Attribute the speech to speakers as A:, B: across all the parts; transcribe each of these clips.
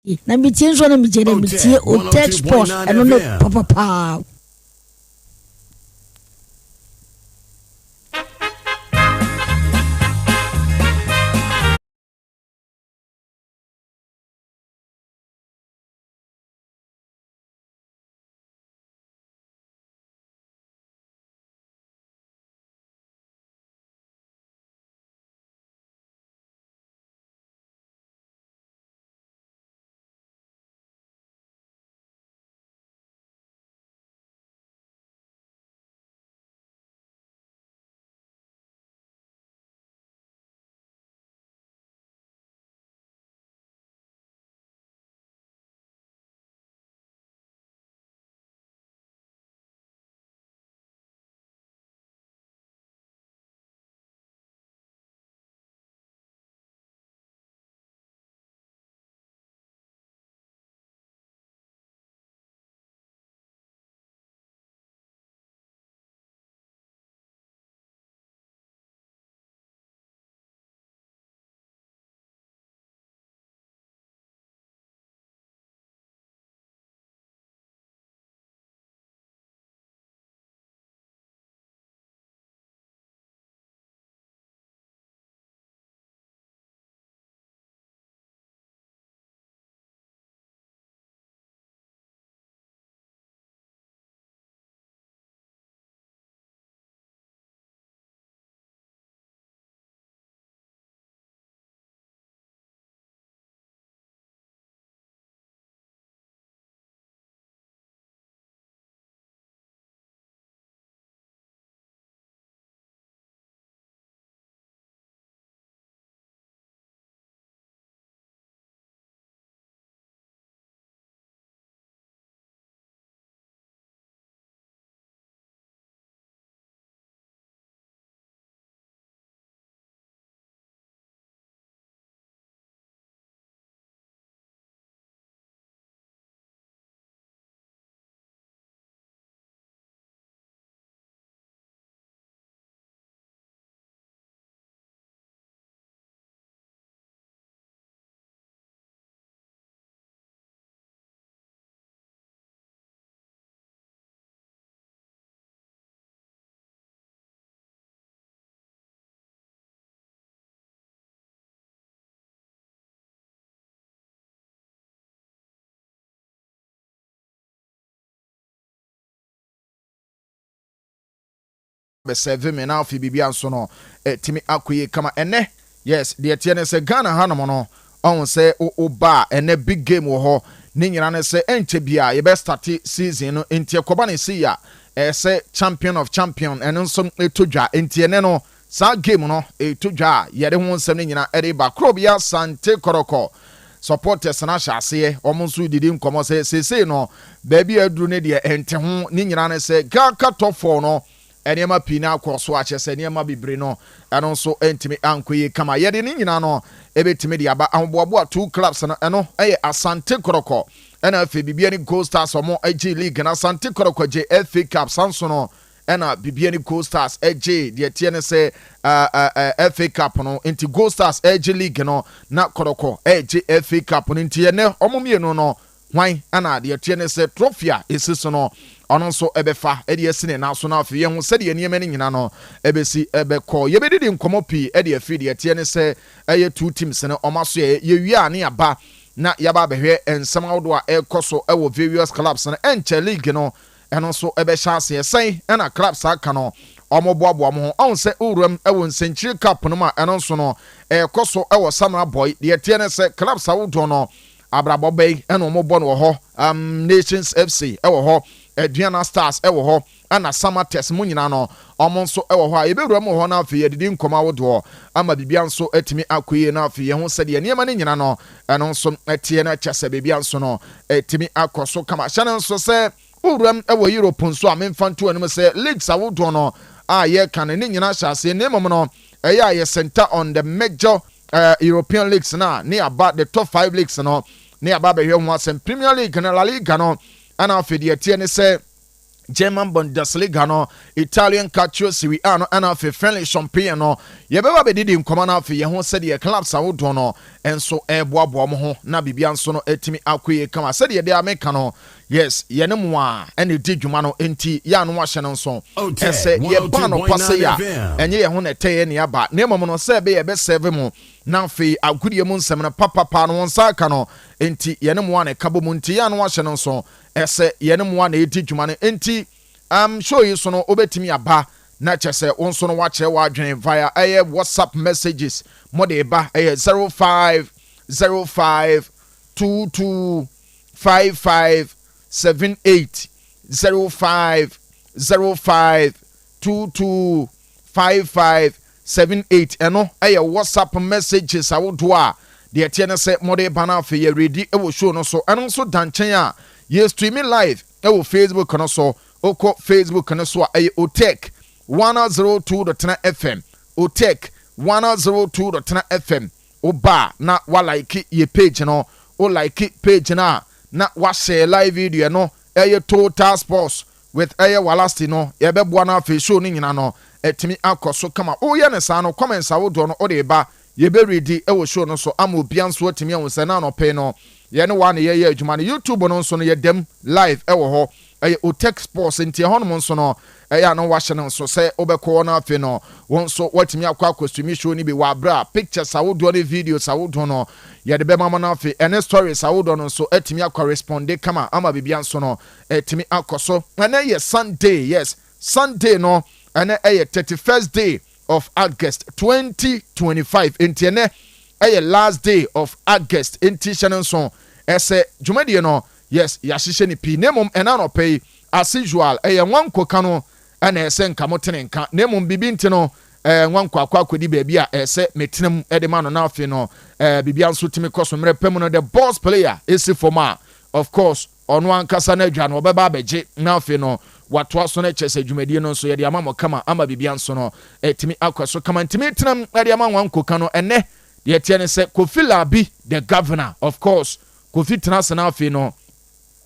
A: Na mi tie nso na mi je na mi tie Otec Sport eno no papa.
B: Be 7 me now fi bibia so no timi akoye kama ene yes de tie ne se Ghana hanom no on se o ba ene big game wo ho ni nyina ne se enche bia ye be start season no entie koba ne se ya se champion of champion ene nso etodwa entie ne no sa game no etodwa ye de ho nsem ne nyina ere ba krobia Sante Koroko supporters na hyase omonso didi nkomo se no baby aduru ne de ente ho ni nyina ne se Ghana top 4 no enema pina akwoso achese enema bibre no eno so entimi ankoye kama yede ni nyina no ebetimi de aba ahoboabo two clubs no eno eye Asante Koroko ena fe bibia ni Gold Stars omo AG League na Asante Koroko je FA Cup sanso no ena bibia ni Gold Stars AG de tie ne se FA Cup no enti Gold Stars AG League no na Koroko AG FA Cup no enti ene omomienu no hwan ana de tie ne se trophy esiso no ono so ebefa ede esine na so na afi ye ho sede eniem ne nyina no ebesi ebekọ ye bedidi nkomo pi ede afi de tie ne se eye two teams ne omaso ye wi ane aba na yaba behwe ensem awdo a ekoso ewo various clubs na enche league no eno so ebe chance ye sen na clubs aka no omoboabo mo on se urum ewo nsenchiri cup no ma eno so no ekoso ewo Samurai Boy de tie ne se clubs awdo no Abrabobey eno omobo no ho Nations FC ewo ho Adriana Stars ewo ho ana Summer Test mu nyina no omo nso ewo ho a yebewura mu ho na afi yedidi nkoma wodo ama bibia nso etimi akoye na afi ye ho sede niema ne nyina no eno nso etie na chese bibia nso no etimi akoso kama hyana nso se uram ewo Europe nso a memfanto anum se leagues awodo no a ye kan ne nyina hyase ne mom no eya ye center on the major European leagues na ne about the top 5 leagues no ne aba behwe ho asem Premier League na La Liga no ana afedi etie ne se German Bundesliga no, Italian Calcio Serie A no, and afi friendly champagne no. Yebeba be didi nkoma na afi ye ho said ye clubs awodo no, enso eboabo mo ho na bibia nso no etimi akoye kama said ye de ameka no. Yes, ye ne mo a ene di dwuma no enti ya no wahye no nso. Ese ye ba no pase ya. Enye ye ho na teye ne aba. Na emom no se be ye be serve mo. Na afi agudie mu nsem na papa no wonsa aka no. Enti ye ne mo a ne kabo mu enti ya no wahye no nso. Ese ye ne mo a na edi dwuma no enti show you so no obetimi aba na chese onso no wache wadwen via WhatsApp messages mode ba 0505225578 0505225578 eno WhatsApp messages awodo a de etiene se mode ba na afi ye ready e wo show no so eno so danchen a ye streaming live e wo Facebook no so oko Facebook no so Otec 102.9Fm Otec 102.9Fm oba na wa like ye page no o like page na wa share live video no total sports with walasti no ye be boa na fe show ni nyina no etimi akoso kama o ye ne sa no comments awodo no o de ba ye be ready e wo show no so am obian so etimi an se na no pe no ye ne wa ne ye adwuma no YouTube no so no ye dem live e wo ho Otec sports nti hono nso no no wahye no so se obekọ na afi no won so watimi akwa costume show ni bi wa bra pictures awodo ne videos awodo no ye de be mama na afi ene stories awodo no so etimi akwa responde kama ama bibia nso no etimi akoso ene ye Sunday, yes Sunday no ene 31st day of August 2025 enti ene last day of August enti channel so ese jumadi no. Yes, yashishe ni pi nemum enano pay as usual nwanko kano ana ese nka motene nka nemum bibi ntino nwanko akwakodi baby a ese metinam edema no na afi no bibia nso timi koso mrepem no the boss player esi forma of course ono ankasa na adwa no obeba abeje na afi no wato aso na chese dwumadie no nso ye de amamo kama ama bibia nso no timi akwaso kama timi tinam de ama nwanko kano ene de tiene se Kofi Labi the governor of course Kofi Tenase na afi no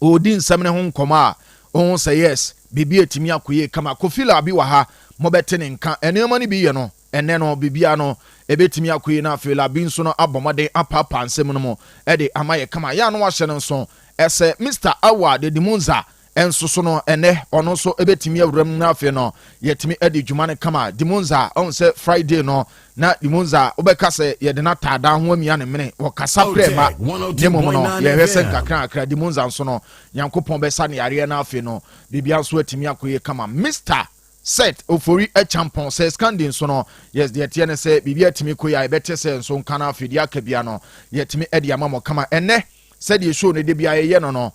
B: Odin samne ho nkoma on say yes bibi etimi akoye kama Kofi Labi wa ha mobetene nka enema ni bi ye no ene no bibia no ebetimi akoye na Kofi Labi nso no abomade apapa ansem no mo de amaye kama ya no wahye no nso ese Mr. Award de Dimunza enso so no ene ono so ebetimi awuram na afi no yetimi edi dwuma ne kama Dimunza on say Friday no na Dimunza obeka se ye de na tada ho amia ne mene wo kasa prema nemo no ye hwese kakra Dimunza nso no Yankopon besa ne yare na afi no bibia nso atimi akoye kama Mr. Set ofori a champion says scandin so no yes the etienne say bibia atimi koya e bete se nso nkana afi dia kabia no yetimi edi amamo kama ene said the show ne de bia ye no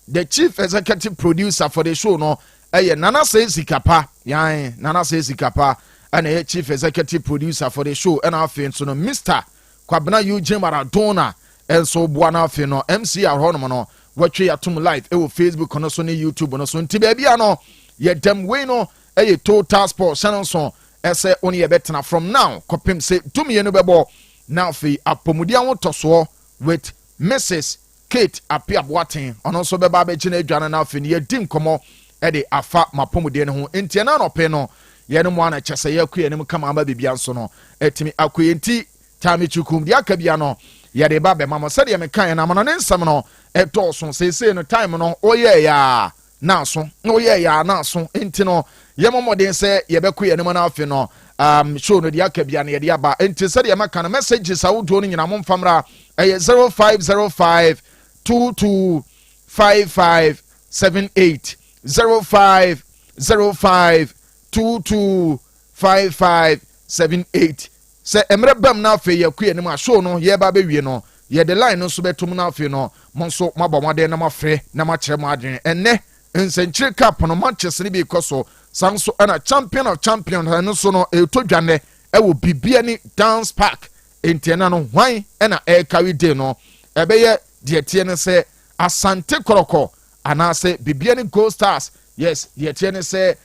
B: the chief executive producer for the show no Nana says Sikapa Nana says Sikapa and a chief executive producer for the show and our friend so no Mr. Kwabena Eugene Maradona and so Buana Fino MC Ahonomono watch ya tum live Facebook on so YouTube on so baby ano ye dem way no total sports channel so ese only a better from now kopim say to me no bebo now fi apomudia won toso with Mrs. Kate apia boaten ono so beba be gina adwane na afi ne dim komo de afa mapomude ne ho enti na no pe no ye no mo ana chese ye akua ne kama aba bibia nso no etimi akua enti tami chukum dia ka bia no ye de ba be mama se de me kan na mo ne nsam no eto so sese no time no oye ya na so enti no ye momode se ye be kua ne mo na afi no show no dia ka bia ne ye de aba enti se de maka no messages awodo no nyina mo mfamra 0505 225578 0505225578 se emre bam na afi ye kue ne ma show no ye ba be wie no ye de line no so betum na afi no mo so mabomade na mafre na ma kire mo adwen enne nsenchire cup no Manchester bi koso sanso ana champion of champions no so no etodwane e wo bibia ni dance park entiana no hwan na e carry day no ebeye de tie ne se Asante Koroko anase bibia ni Gold Stars yes de tie ne se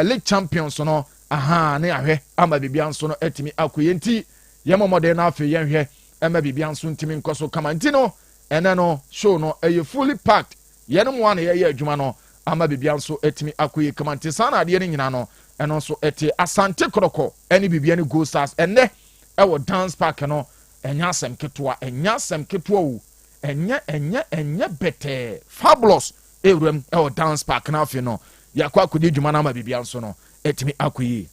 B: league champions no ne ahwe ama bibia nso no etimi akoyenti yemomode na afi yenhwe ema bibia nso ntimi nkoso kama ntino ene no show no fully packed yenom wan ye adwuma no ama bibia nso etimi akoye kama nte sana ade ne nyina no ɛno nso ɛte asante krɔkɔ ɛne bibia ne go stars ɛnɛ ɛwɔ dance park no ɛnya asɛm ketewa o ɛnyɛ bɛtɛɛ fabulous ewuram ɛwɔ dance park na afei no yakɔ akɔdi dwuma no ama bibia nso no etimi akoye.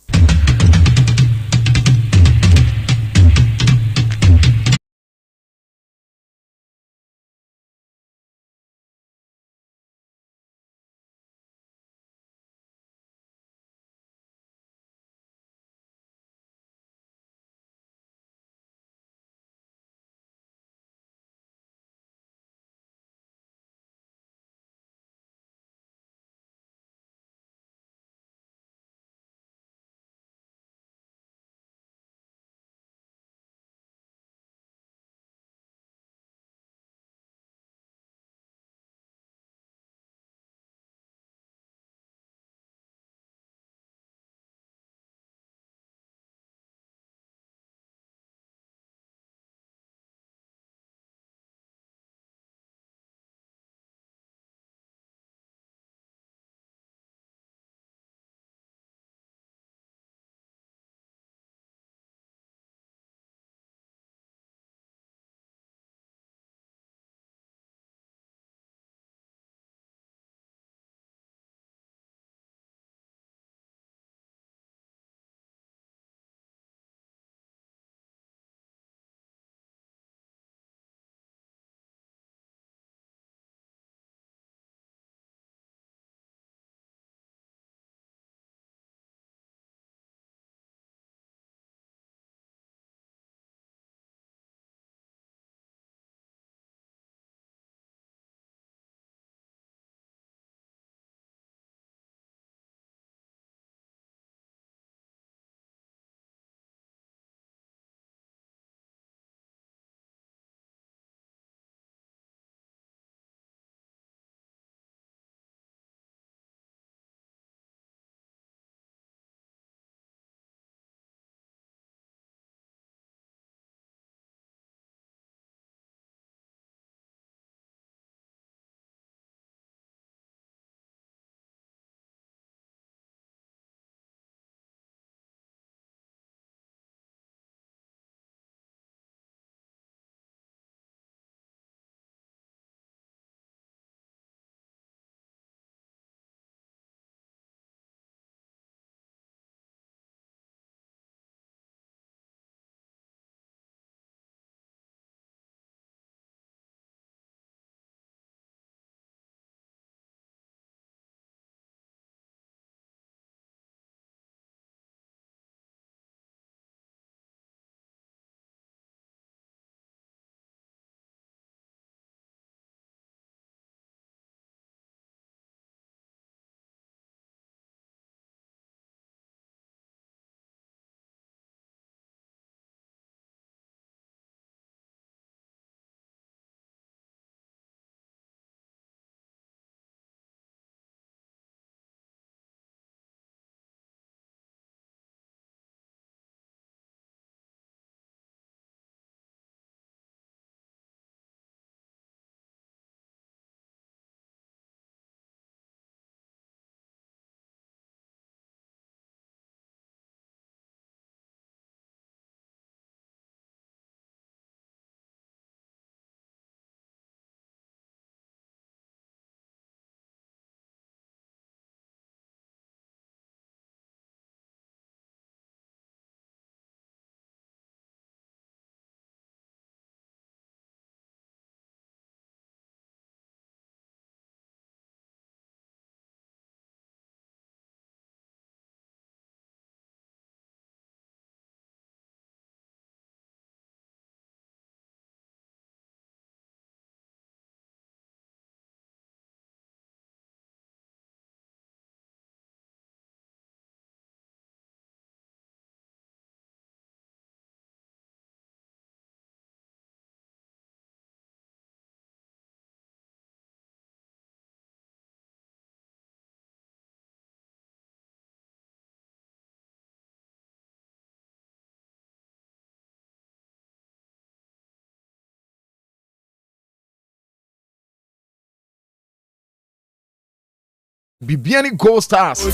B: Bibiani Gold Stars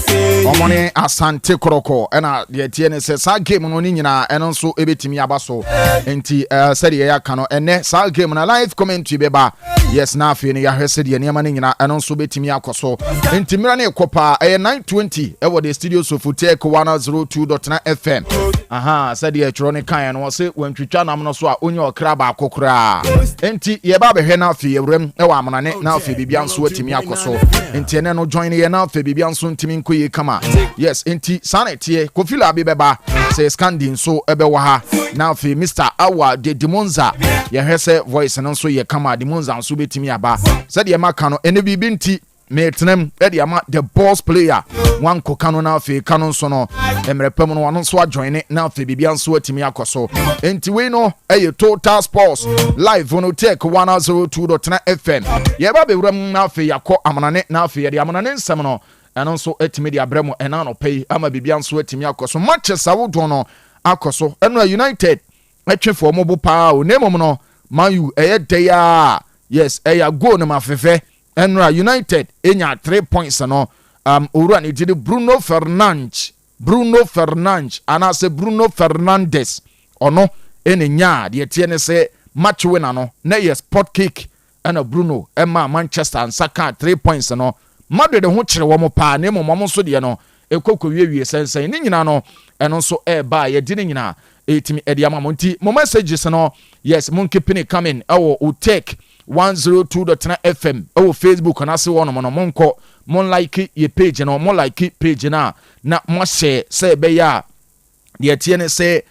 B: omone Asante Koroko ena de tie se sa game no ni nyina eno nso ebetimi abaso enti said ye aka no ene sa game na live commentary beba yes na afi ne ya hwese de ne ma ni nyina eno nso betimi akoso enti mira ne kopa 920 ewo the studio so Otec 102.9Fm aha said ye tro ne kan no se wantwitwa nam no so a onye okra ba akokra enti ye ba behwe na afi ewrem ewo amanane na afi bibia nso atimi akoso enti ene no join ye na fe bibia nso ntimi nkoye kama yes enti sanetie kofila bibeba se scandin so ebewa ha na fe Mr. Awa de Dimonza ye hwese voice no so ye kama Dimonza nso betimi aba said ye maka no ene bibi nti metenem ede ama the boss player wan ko Kanu na fe Kanu nso no emrepem no wano so join na fe bibia nso atimi akoso enti we no eye Total Sports live on Otec 102.9FM ye ba bewram na fe yakọ amanane na fe ye de amanane nsem no eno nso atimi de abremo ena no pay ama bibia nso atimi akoso matches awodo no akoso eno United atwefo mo bo pa o nemom no Man U eye dey a yes eye go no mafefe Enra United enya 3 points no owura ne did Bruno Fernandes anase Bruno Fernandes ono enenya de tie ne se match winner no na yes spot kick and Bruno Emma Manchester and Saka 3 points no Madrid ho kire wo mo pa ne mo so de no ekokọ wie sensen ni nyina no eno so ba ye di ni nyina etimi ediama monti mo messages no yes mon keep it coming Otec 102.9FM Facebook and ase wono no monko mon like ye page no mon like page na mo share say be ya de tie ne say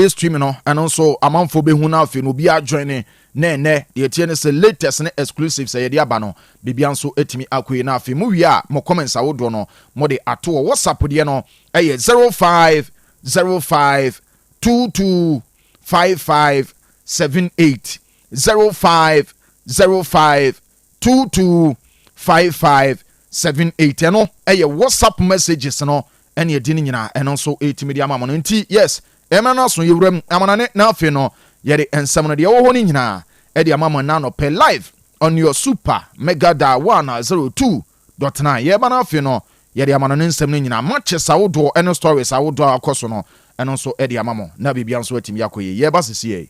B: stream no and also amanfo be hu na afi no bi adjoin ne de tie ne say latest ne exclusive say de aba no bibia nso etimi akoyi na afi mu wi a mo comments awodo no mo de ato WhatsApp de no 0505225578 0505225578 eno WhatsApp messages no ene edi nyina eno so etimi dia mama no nti yes emra na so yewram amanane na afi no yede ensem no de wo ho ni nyina e dia mama na no per live on your super mega da 102.9 ye ba na afi no yede amanane ensem no nyina matches awodo eno stories awodo akoso no eno so e dia mama na bibia nso etimi akoye ye ba sisi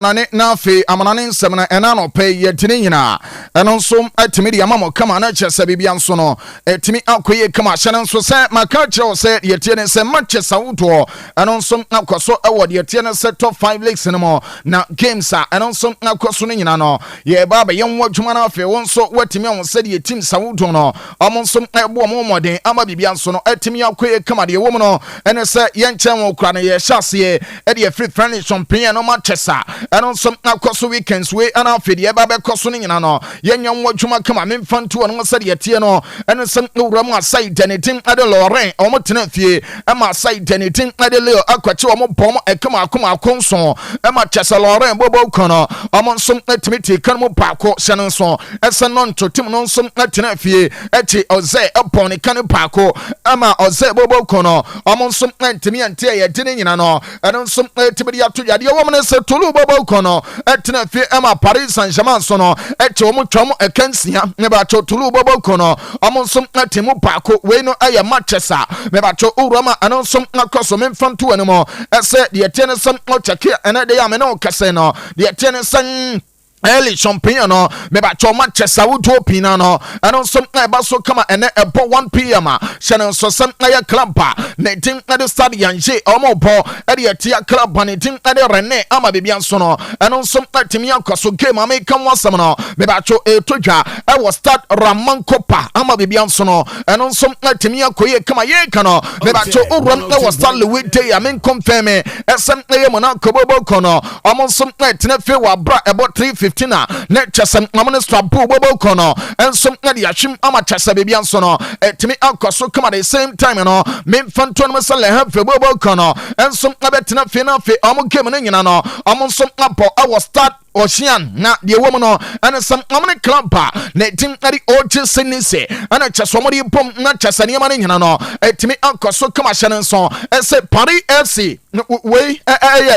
B: nane na fe amanane nsem na ena no pe ye tini nyina eno nso atimi de amamo kama na kyerse bibia nso no atimi akoye kama hyene nso se maka kyerse se ye tie ne se matches awuto eno nso akoso ewo de tie ne se top 5 leagues no mo na games a eno nso akoso no nyina no ye ba ba ye nwo dwuma na fe won so watimi on se de team sawuto no omo nso ebo mo moden ama bibia nso no atimi akoye kama de wo mo no ene se ye nchen wo kra na ye hyase e de free friendly champagne no matches a eno nso akoso weekends we ana fe de ba be koso no nyina no yenyan wadwuma kama memfanto no se de tie no eno se wura mu asai danitin ade Loren omo tena fie ema asai danitin ade Leo akwache omo bom ekama akoma akonso ema chese Loren bobo kono omo nso atimiti kan mu paako hyene nso ese no ntotim no nso atena fie echi Osei Apone kan paako ema Osei bobo kono omo nso antimi ante ye de nyina no eno nso atibidi ato yade wo mo ne se tulu bobo bobo kono etena fie ema Paris Saint-Germain so no eche omo twam ekansia me ba cho tulu bobo kono omo nsom atemu paako we no aye Manchester me ba cho urama ano nsom akoso me mfanto animo ese de etene sam o cheke ene de ya me no kase no de etene san early champion no me ba cho Manchester would opina no and on some na ba so kama ene ebo 1 pm channel so some na club na tin na the stadium je omo bo e de tia club na tin na de Rene ama bibia so no and on some na timi akoso game American wasam no me ba cho etodwa e was start Ramankopa ama bibia so no and on some na timi akoye kama ye kano me ba cho uram e was start Louis Day amen confirm esem na ye mona kobobo kono omo some na tin fe wa bra ebo 350 na chasam amane strapu bobo kono ensom na dia hwim ama chasa bebia nso no etimi akoso come at the same time no me fanto no sele ha fe bobo kono ensom na betena fe na fe amu game no nyina no amu nsom apo I start Ocean na the woman no and some amane club na tim na di oje senise ana chaso mo di pom na chasa ni amane nyina no etimi akoso come ahye nso ese Paris FC we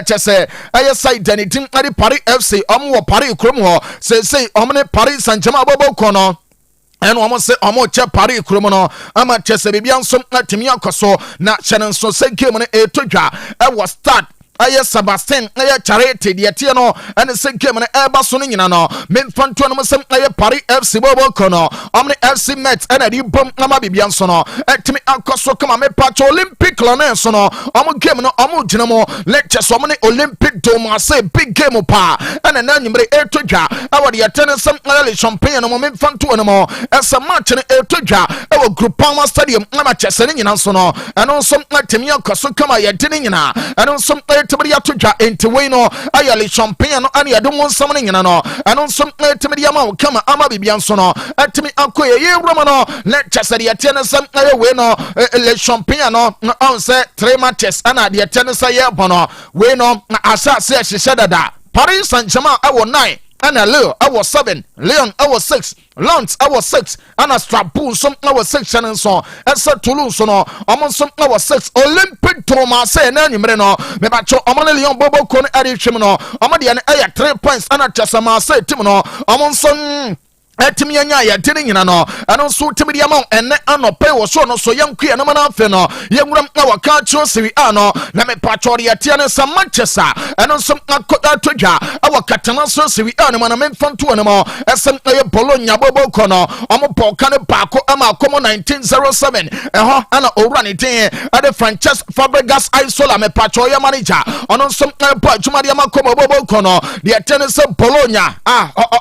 B: chase aye side anything na di Paris FC amu Paris krom ho say amane Paris Saint-Germain bobo kono and almost say almost che Paris Krumono, ama chese bibian some na timia koso na channel so say game on a todwa I was start aye Sebastian aye charity de tie no and say game na eba so nyina no me fanto no sem aye Paris FC bobo kono omni FC Met and adi bom na ma bibian so no etimi akoso kama me patch Olympic lone so no omo game no omo ginamo lecture so omni Olympic dome say big game pa and na nyimre etodwa awade yetene sem aye champagne no me fanto no mo esa match no etodwa ewo Groupama Stadium na ma chese nyina so no eno so atimi akoso kama yedine nyina eno so tibiri atodwa entiwe no ayale champagne no ane yadom nsam no nyina no eno nso tibiri ama kama ama bibia nso no atimi akoye ye wroma no na chasari yetene sam aye we no le champagne no on say 3 matches ana de yetene say ye bono we no na asase ahihye dada Paris Saint-Germain awo 9 Anna Leo, I was 7, Leon, I was 6, Lance, I was 6, Anna Strapu, some I was 6, and so, Essa Toulouse, no, among some I was 6, Olympic Thomas, and any Mereno, Mebacho, Amon Leon Bobo Con Eddie Chimino, Amadian Aya 3 points, Anna Chasama, say Timino, among some. Etimi anya ya dini nyina no ano so timi dia ma enne anope wo so no so yankua no mana afe no yewuram na waka cho siwi ano na me patchori ya tia ne sam Manchester ano so akota todwa awakatana so siwi ano mana me fanto no mo esem na ye Bologna bobo kono omo poka ne paako ama akomo 1907 eho ana owura ne din ade Frances Fabregas Isola me patchori manager ono so pa juma dia makomo bobo kono de tenese Bologna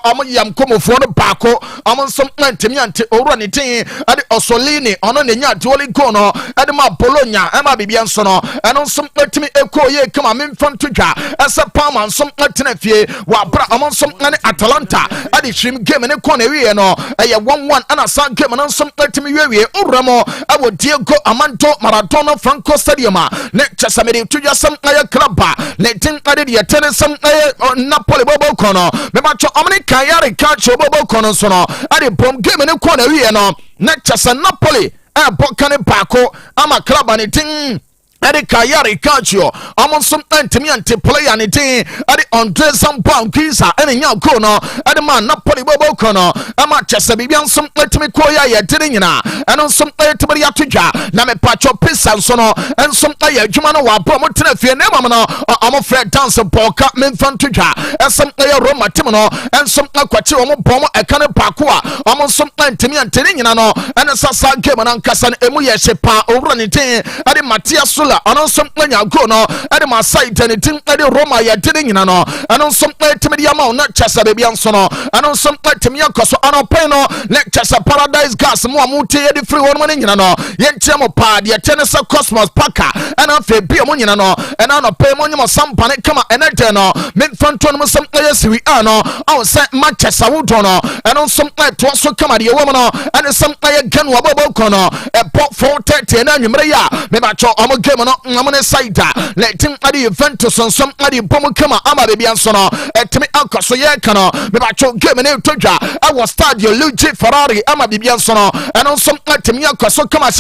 B: omo yam komo fo no paako amon some ntimi ante owura ne tin ade Osolini ono ne nya duoli go no ade ma Bologna ema bibia nso no eno some ntimi ekoye kama memfanto dwa ese Palma some ntena fie wa bra amon some ne Atalanta ade hwim game ne ko na wie no eye 1-1 ana san game no some ntimi wie owramo awo Diego Armando Maradona Franco Stadium ne chasamede tudwa some aye club ne tin ade de yetene some aye Napoli bobo kono me ma cho omni Kayari Calcio bobo kono so no ade bom game ne ko na wie no na chasa Napoli bokane paako ama club ne tin ade Kayari Calcio amon some ntimi ante player ne tin ade Andre Zampan Kisa ene nya go no ade ma Napoli bobo kono ama chasa bibia some ntimi ko ya dine nyina eno some tibiri atodwa na me pacho pisa so no en some ya adwuma no wa bro mo tena fie na mam no amo Fred dance boka memfanto dwa esem ya Roma tim no en some akwachi omo bom ekane paako a amo some ntimi ante nyina no ene sasa game na nkasa emu ye hyepa owura ne tin ade Matias ono some nya go no ade ma side ne tin ade Roma ya dine nyina no eno some timi dia ma na chasa bebia nso no eno some timi akoso ano pen no na chasa Paradise Gas mo amuti ye di free one money nyina no ye ntia mo pa de Tenesa Cosmos Parker ana fe bia mo nyina no ena no pe mo nyimo sampane kama energy no me fanto no some ye siwi ano aw se Manchester Wudono, and on some night to also come at the woman, and some Kanu Abokono, a pop 430 and Maria, Mebacho, Amogamo, Amone Saita, let him at the Juventus on some Adi Pomokama, Amabiansono, at me Alcaso Yakano, Mebacho, Gemini Tuja, I was Stadio Luigi Ferrari, Amabiansono, and on some Timia so come as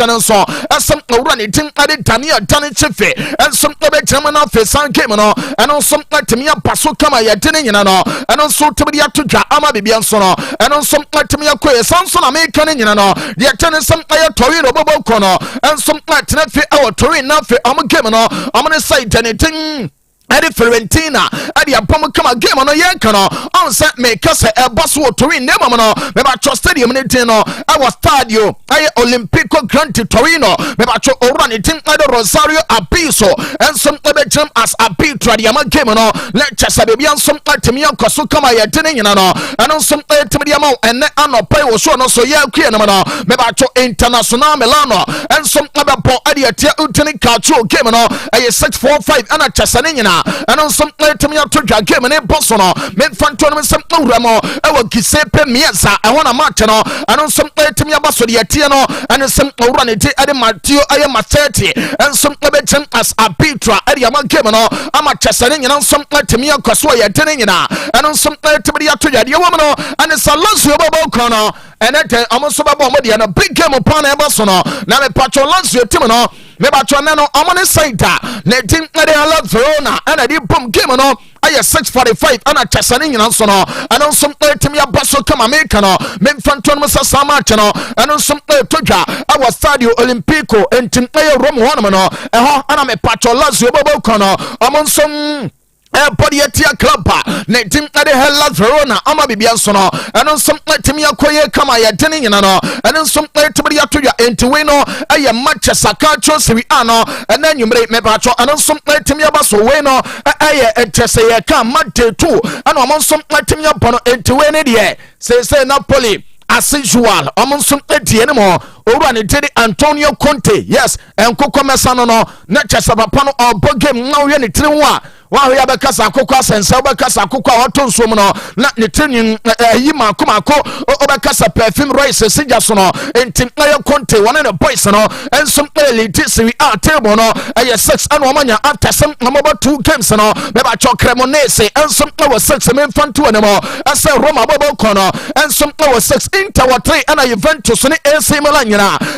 B: some running team added Tania Tani Chife, and some German office and Kamano, and on some Timia Paso Kama Yatinino, and also Tibia Tuja, Amabiansono, and on some Timia Quay, Samson American, the attendant some Torino Bobocono, and some Latin our Torino for Amagamano, I'm gonna say anything. Edi Fiorentina, Edi Apoma come a game on a yankano, on set me cassa a bus to win Nemono, Mebacho Stadium Nintino, our stadio, I Olimpico Grande Torino, Mebacho Orani Tim Ado Rosario Abiso, and some Ebecham as Abitra, the Amagamano, let Chesabian some Timia Kosukama Yatinino, and on some Timiamo, and Ano Pay so no so Yakiano, Mebacho International Milano, and some Abapo Adia Utini Cacho Gamano, a 645 and a Chesanina. And on some Timia Tuja game and Bosono, men fan tournament some Uramo, I will Giuseppe Miesa, I want a Martino, and on some Timia Basso di Atiano, and some Uranity, Adam Mateo, I am a 30, and some Ebecham as a Petra, Adiama Gamano, I'm a Chesaning, and on some Timia Koswaya Tenina, and on some Timia Tuja, the Womano, and it's a Lazio Bocono, and at almost Babomodi, and a big game upon Ebosono, now a patron Lazio Timano. Mebacho Amane Saita, Netim Adela Verona, and I did boom game on. I 645 and a Chesaning and Sono, and on some Timia Basso Camamecano, men Fantomas Samachano, and on some Tuja, I was Stadio Olimpico and Timaya Rome Wanamano, and I'm a patro Lazio Bobocono, among some. Podiatia Clubpa, Netim Ade Hella Verona, Amabiansono, and on some Timia Koye Kamaya Teninano, and on some Timia Tuya Intuino, I am Manchester Sakacho Siriano, and then you make Mebacho, and on some Timia Basso, I Chesaya Kam Mate too, and on some Timia Pono Intuene, say Napoli. As usual, among some 80 anymore, over Antonio Conte, yes, and Coco Messano, not just about Pano or Bogem, now you're in while we have a Casa Coca and Saba Casa Coca or Tonsumano, not Nitinian Yima Kumako, or Casa Perfume Rice, Sijasono, and Timaya Conte, one and a poisono, and some early Tissy are Terbono, a 6 and woman after some number 2 games, no, Mebacho Cremonese, and some over 6 men fun to anymore, as a Roma Bobo Corner, and some over 6 in Tower 3 and a Juventus in AC Milan,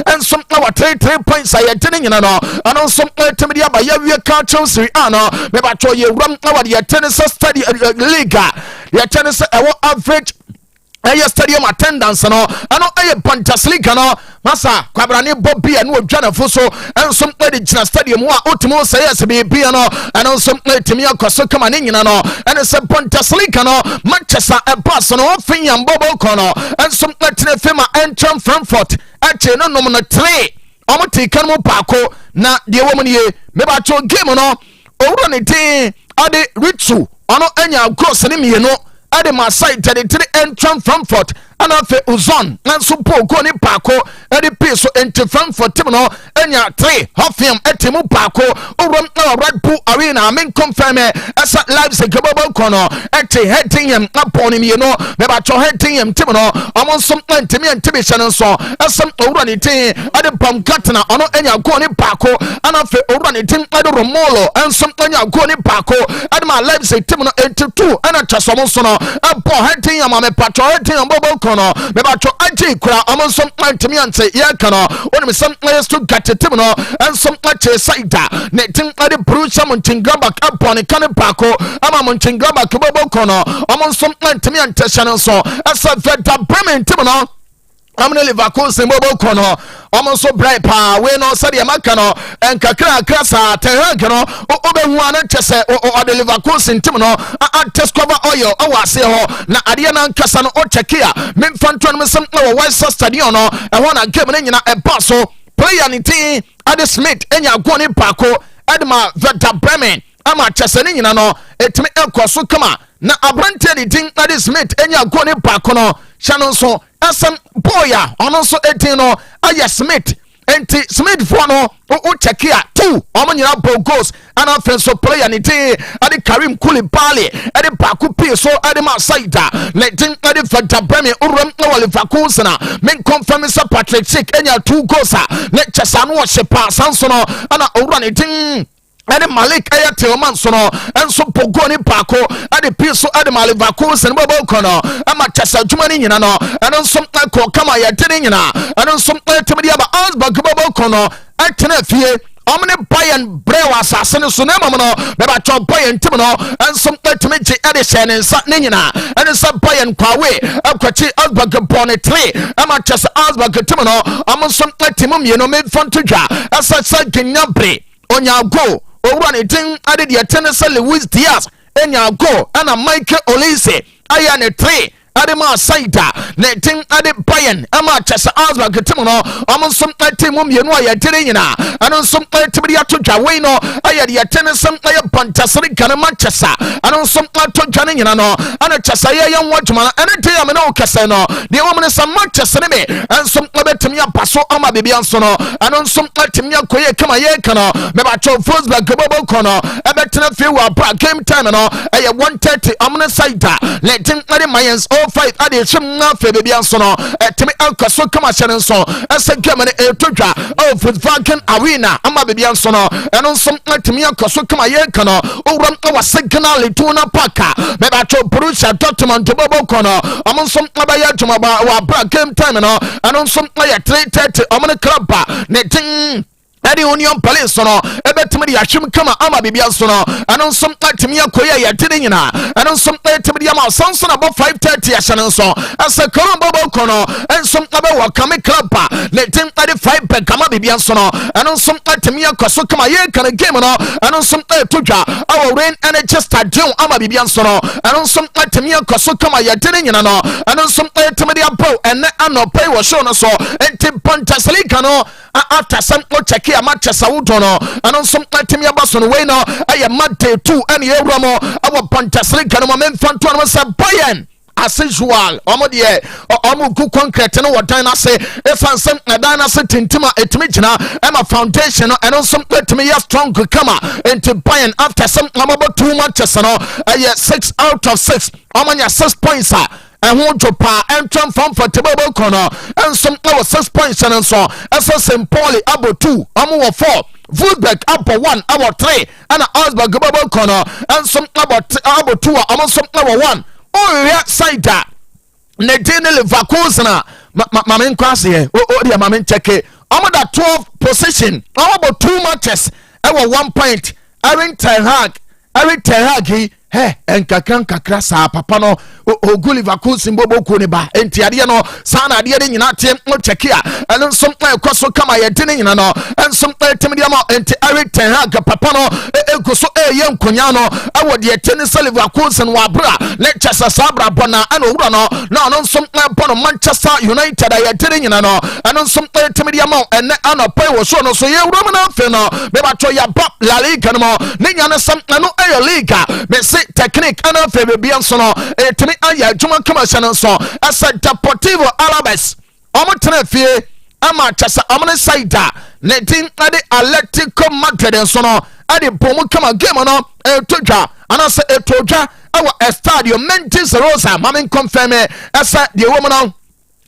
B: and some over 3 points I attending, and on some Timidia by Yavia Carcho Siriano, Mebacho. You run over the tennis study Liga, the tennis average. Stadium attendance and a Bundesliga no Massa Quabrani Bobby and no Jana Fuso and some lady stadium wa Ultimo says be piano and on some Timia Kosokaman and it's a Bundesliga no Manchester a Barcelona Finyan Bobo Cono and some Latin Fema and Trump Frankfurt actually no nominal 3 Omati Kanu Paco na the woman ye Mebacho game no over the day Ade Ritsu ono enya gross ni no Ade Masai 33 entran Frankfurt and afe Uzon and supo koni Paco Ade piso enti Frankfurt timno enya 3 Hoffenheim etimu Paco urom Red Bull Arena men confirm asa Leipzig Bobo Kono eti heading him upon him meba cho heading him timno amon some ntimi ntimi channel so asam urani tin Ade Baumgartner ono enya koni Paco and afe urani tin Ade Romolo and some enya koni Paco Ade ma Leipzig timno enti 2 and a chasomo so no abo heading him me patro heading him Bobo Kono meba cho aji kura amon some ntimi ante ya kana woni some players to get timno and some Saida netin Ade Borussia Mönchengladbach upon a Kanu Paco ama Mönchengladbach Bobo Kono amon some ntimi ante channel so asa Werder Bremen timno amne Leverkusen Bobo Kono almost so bright pa we no sadia makano en kakra krasa tehagano obehu ana chese o de Leverkusen tim no test cover oil awase ho na ade na nkasa no o chekia memfanto no sem na White Stadium no e ho na game na nyina e baso player ni tin Ade Smith enya goni Paco Edma Werder Bremen ama chese ni nyina no etimi ekoso kama na abrante ni tin Ade Smith enya goni Paco no channel so asem boya ono so 18 no aya Smith enti Smith for no o check here 2 omo nyina ball goals and offensive player ni te ade Karim Koulibaly ade baako pie so ade ma Saida letin ade Fanta Bremi urum na Leverkusen na men confirm Sir Patrick Schick enya 2 goals le chesano wo shepa sansono ana owura ni tin ade Malik Ayateoman sono enso pogoni baako ade pie so ade ma Leverkusen bobo kono ama chesa dwuma ni nyina no eno nso ko kama ya tene nyina eno nso temedi aba Augsburg bobo kono atena fie omne Bayern brewa asase so na mama no beba cho Bayern tim no enso tmeji ade hyene nsa ne nyina ene sa Bayern kwawe akwachi Augsburg bone 3 ama chesa Augsburg tim no amso timum ye no me fontodwa asa genyabre onya go owura ne tin ade de tenese Luis Diaz enya go ana Michael Olise aya ne 3 ade ma Saida ne tin ade Bayern ama chesa Augsburg tim no amso timum ye no aya tere nyina ano nso tibiri atodwa we no aya de tenese aya pantasiri kana Manchester ano nso atodwa ne nyina no ana chesa ye nwadwuma na ene te ya me no kese no de wo me sam Manchester ne me enso betimi apaso ama bibia nso no ano nso timi akoye kama ye kana me ba cho Wolfsburg bobo kono ebetena fe wa bra game time no aya 1:30 amne Saida letin ade Mayens 05 ade chimna fe bibia nso no timi alkoso kama hyene nso ese game ne etodwa Volkswagen Arena ama bibia nso no eno nso timi akoso kama ye kana owram wa signal Lituna Parka me ba cho Borussia Dortmund bobo kono amon nso abaya tuma ba wa bra game time no eno nso aya 3:30 amne club ne tin ade Union Palace no ebetimi de ahwem kama ama bibia so no ano nso atimi akoya ya tene nyina ano nso atimi de ama sanso na 5:30 ya hyene nso asa Colombo kono enso abe wa kame club le tin ade 5 pe kama bibia so no ano nso atimi akoso kama ye kana game no ano nso atodwa awo rain NHS stadium ama bibia so no ano nso atimi akoso kama ya tene nyina no ano nso atimi de abo ene anopai wo show no so enti Bundesliga no after some check here Manchester Wudono and on some time Yabason way now I am Monday 2 and Euramo our Bundesliga no men fan to Bayern as usual omodie omu ku concrete no wadana say efansem nadana say tintima etmigina ema foundation and on some etmi ya strong kama into Bayern after some about 2 matches no 6 out of 6 omanya 6 points and who jopa entran from for table corner and some over 6 points and so as St. Pauli about 2 amu 4 Wolfsburg about 1 about 3 and Augsburg about corner and some about 2 almost some over 1 oh yeah side that ne dene Leverkusen mamen kwase here oh dia mamen check am that 12 position about 2 matches over 1 point Erin Ten Hag he enkakra sa papa no Gulliver Kusin bobo ko ne ba enti ade no sa na ade nyina te mo cheki a eno nsom kwaso kama ye de nyina no ensom temde ma enti Eric Ten Hag papa no egoso ye nkonya no awo de tene Gulliver Kusin wa bra Leicester sabra bona ana owura no na no nsom bono Manchester United ye de nyina no eno nsom temde ma ene anopai wo so no so ye wura na fe no be ba to ya ba La Liga no ne nya no sam no Liga me technique and of Fabian Sono, to me, I Juma Commercial so as a Deportivo Alaves. Omotra fear, Ama Chassa Amana Saida, Netin at the Atletico Madrid and Sono, at the Pomo Kama Gamono, Toja, and I say Toja, our estadio Mentis Rosa, Mamin confirm as the woman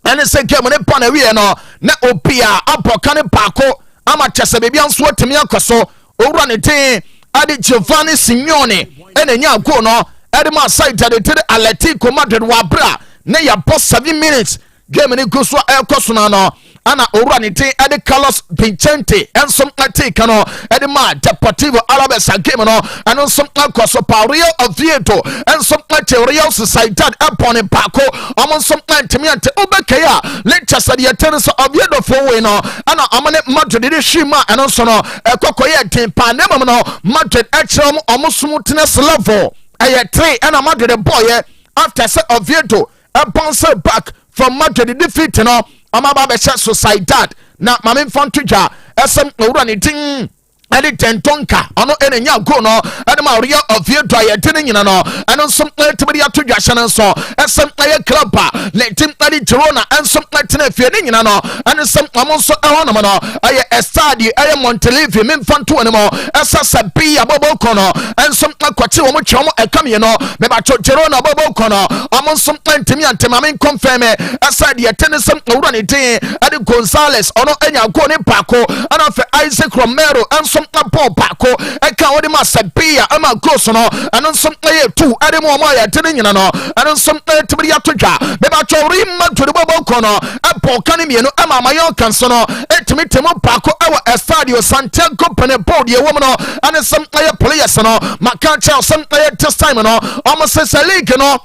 B: and it's a game on a Panariano, na Opia, Apocane Paco, Ama Chassa Babian Swat to me, Coso, or run it. Adi Giovanni Simeone ene nya go no edi ma side de Atletico Madrid wa bra na ya boss 7 minutes game ni go so ekoso na no ana owura ni tin edi Carlos Vicente ensom atika no edi ma Deportivo Alaves game no eno som akoso Real Oviedo ensom Real Sociedad upon Paco omonsom antimiante obekaya Leicester de tennis Oviedo for we no ana amane Madrid de shima eno so no ekokoye tin pa na no Madrid echrom omosumutnes level aye 3 ana Madrid boy after say Oviedo bounce back from Madrid defeat no amaba be Sociedad na mamen fantuja esem owura ni tin edi tentonka ono enenya go no edi ma Real Oviedo ya tene nyina no eno som tibiri atodwa hyene so ɛsɛm ɛyɛ club le team ɛde Girona ɛnso ɛtena fie ne nyina no ɛne sɛm ɔmo nso ɛhɔ nom no ɛyɛ Estadio ɛyɛ Montelivi memfa nto ne mo ɛsɛ Sevilla bobo kono ɛnso akɔkye wɔn twɛ wɔn ɛkam yɛ no mebacho Girona bobo kono ɔmo nso ntimi antema men confirm ɛsɛ deɛ tene sɛm owura ne din ɛde Gonzales ɔno ɛnya go ne paako ɛna afɛ Isaac Romero ɛnso ball paako ɛka wɔde ma Sevilla ɛma goals no ɛno nso ɛyɛ 2 ɛde mo ɔmo ayɛ tene nyina no ɛno nso ɛtibiri atodwa mebacho Rima to the bobo kono ɛpɔ kane mienu ɛma amayɔ kanso no ɛtimi temo paako ɛwɔ Estadio Santiago Bernabéu deɛ wɔm no ɛne sɛm ɛyɛ players no maka kyerɛ sɛm ɛyɛ this time no ɔmo sɛ league no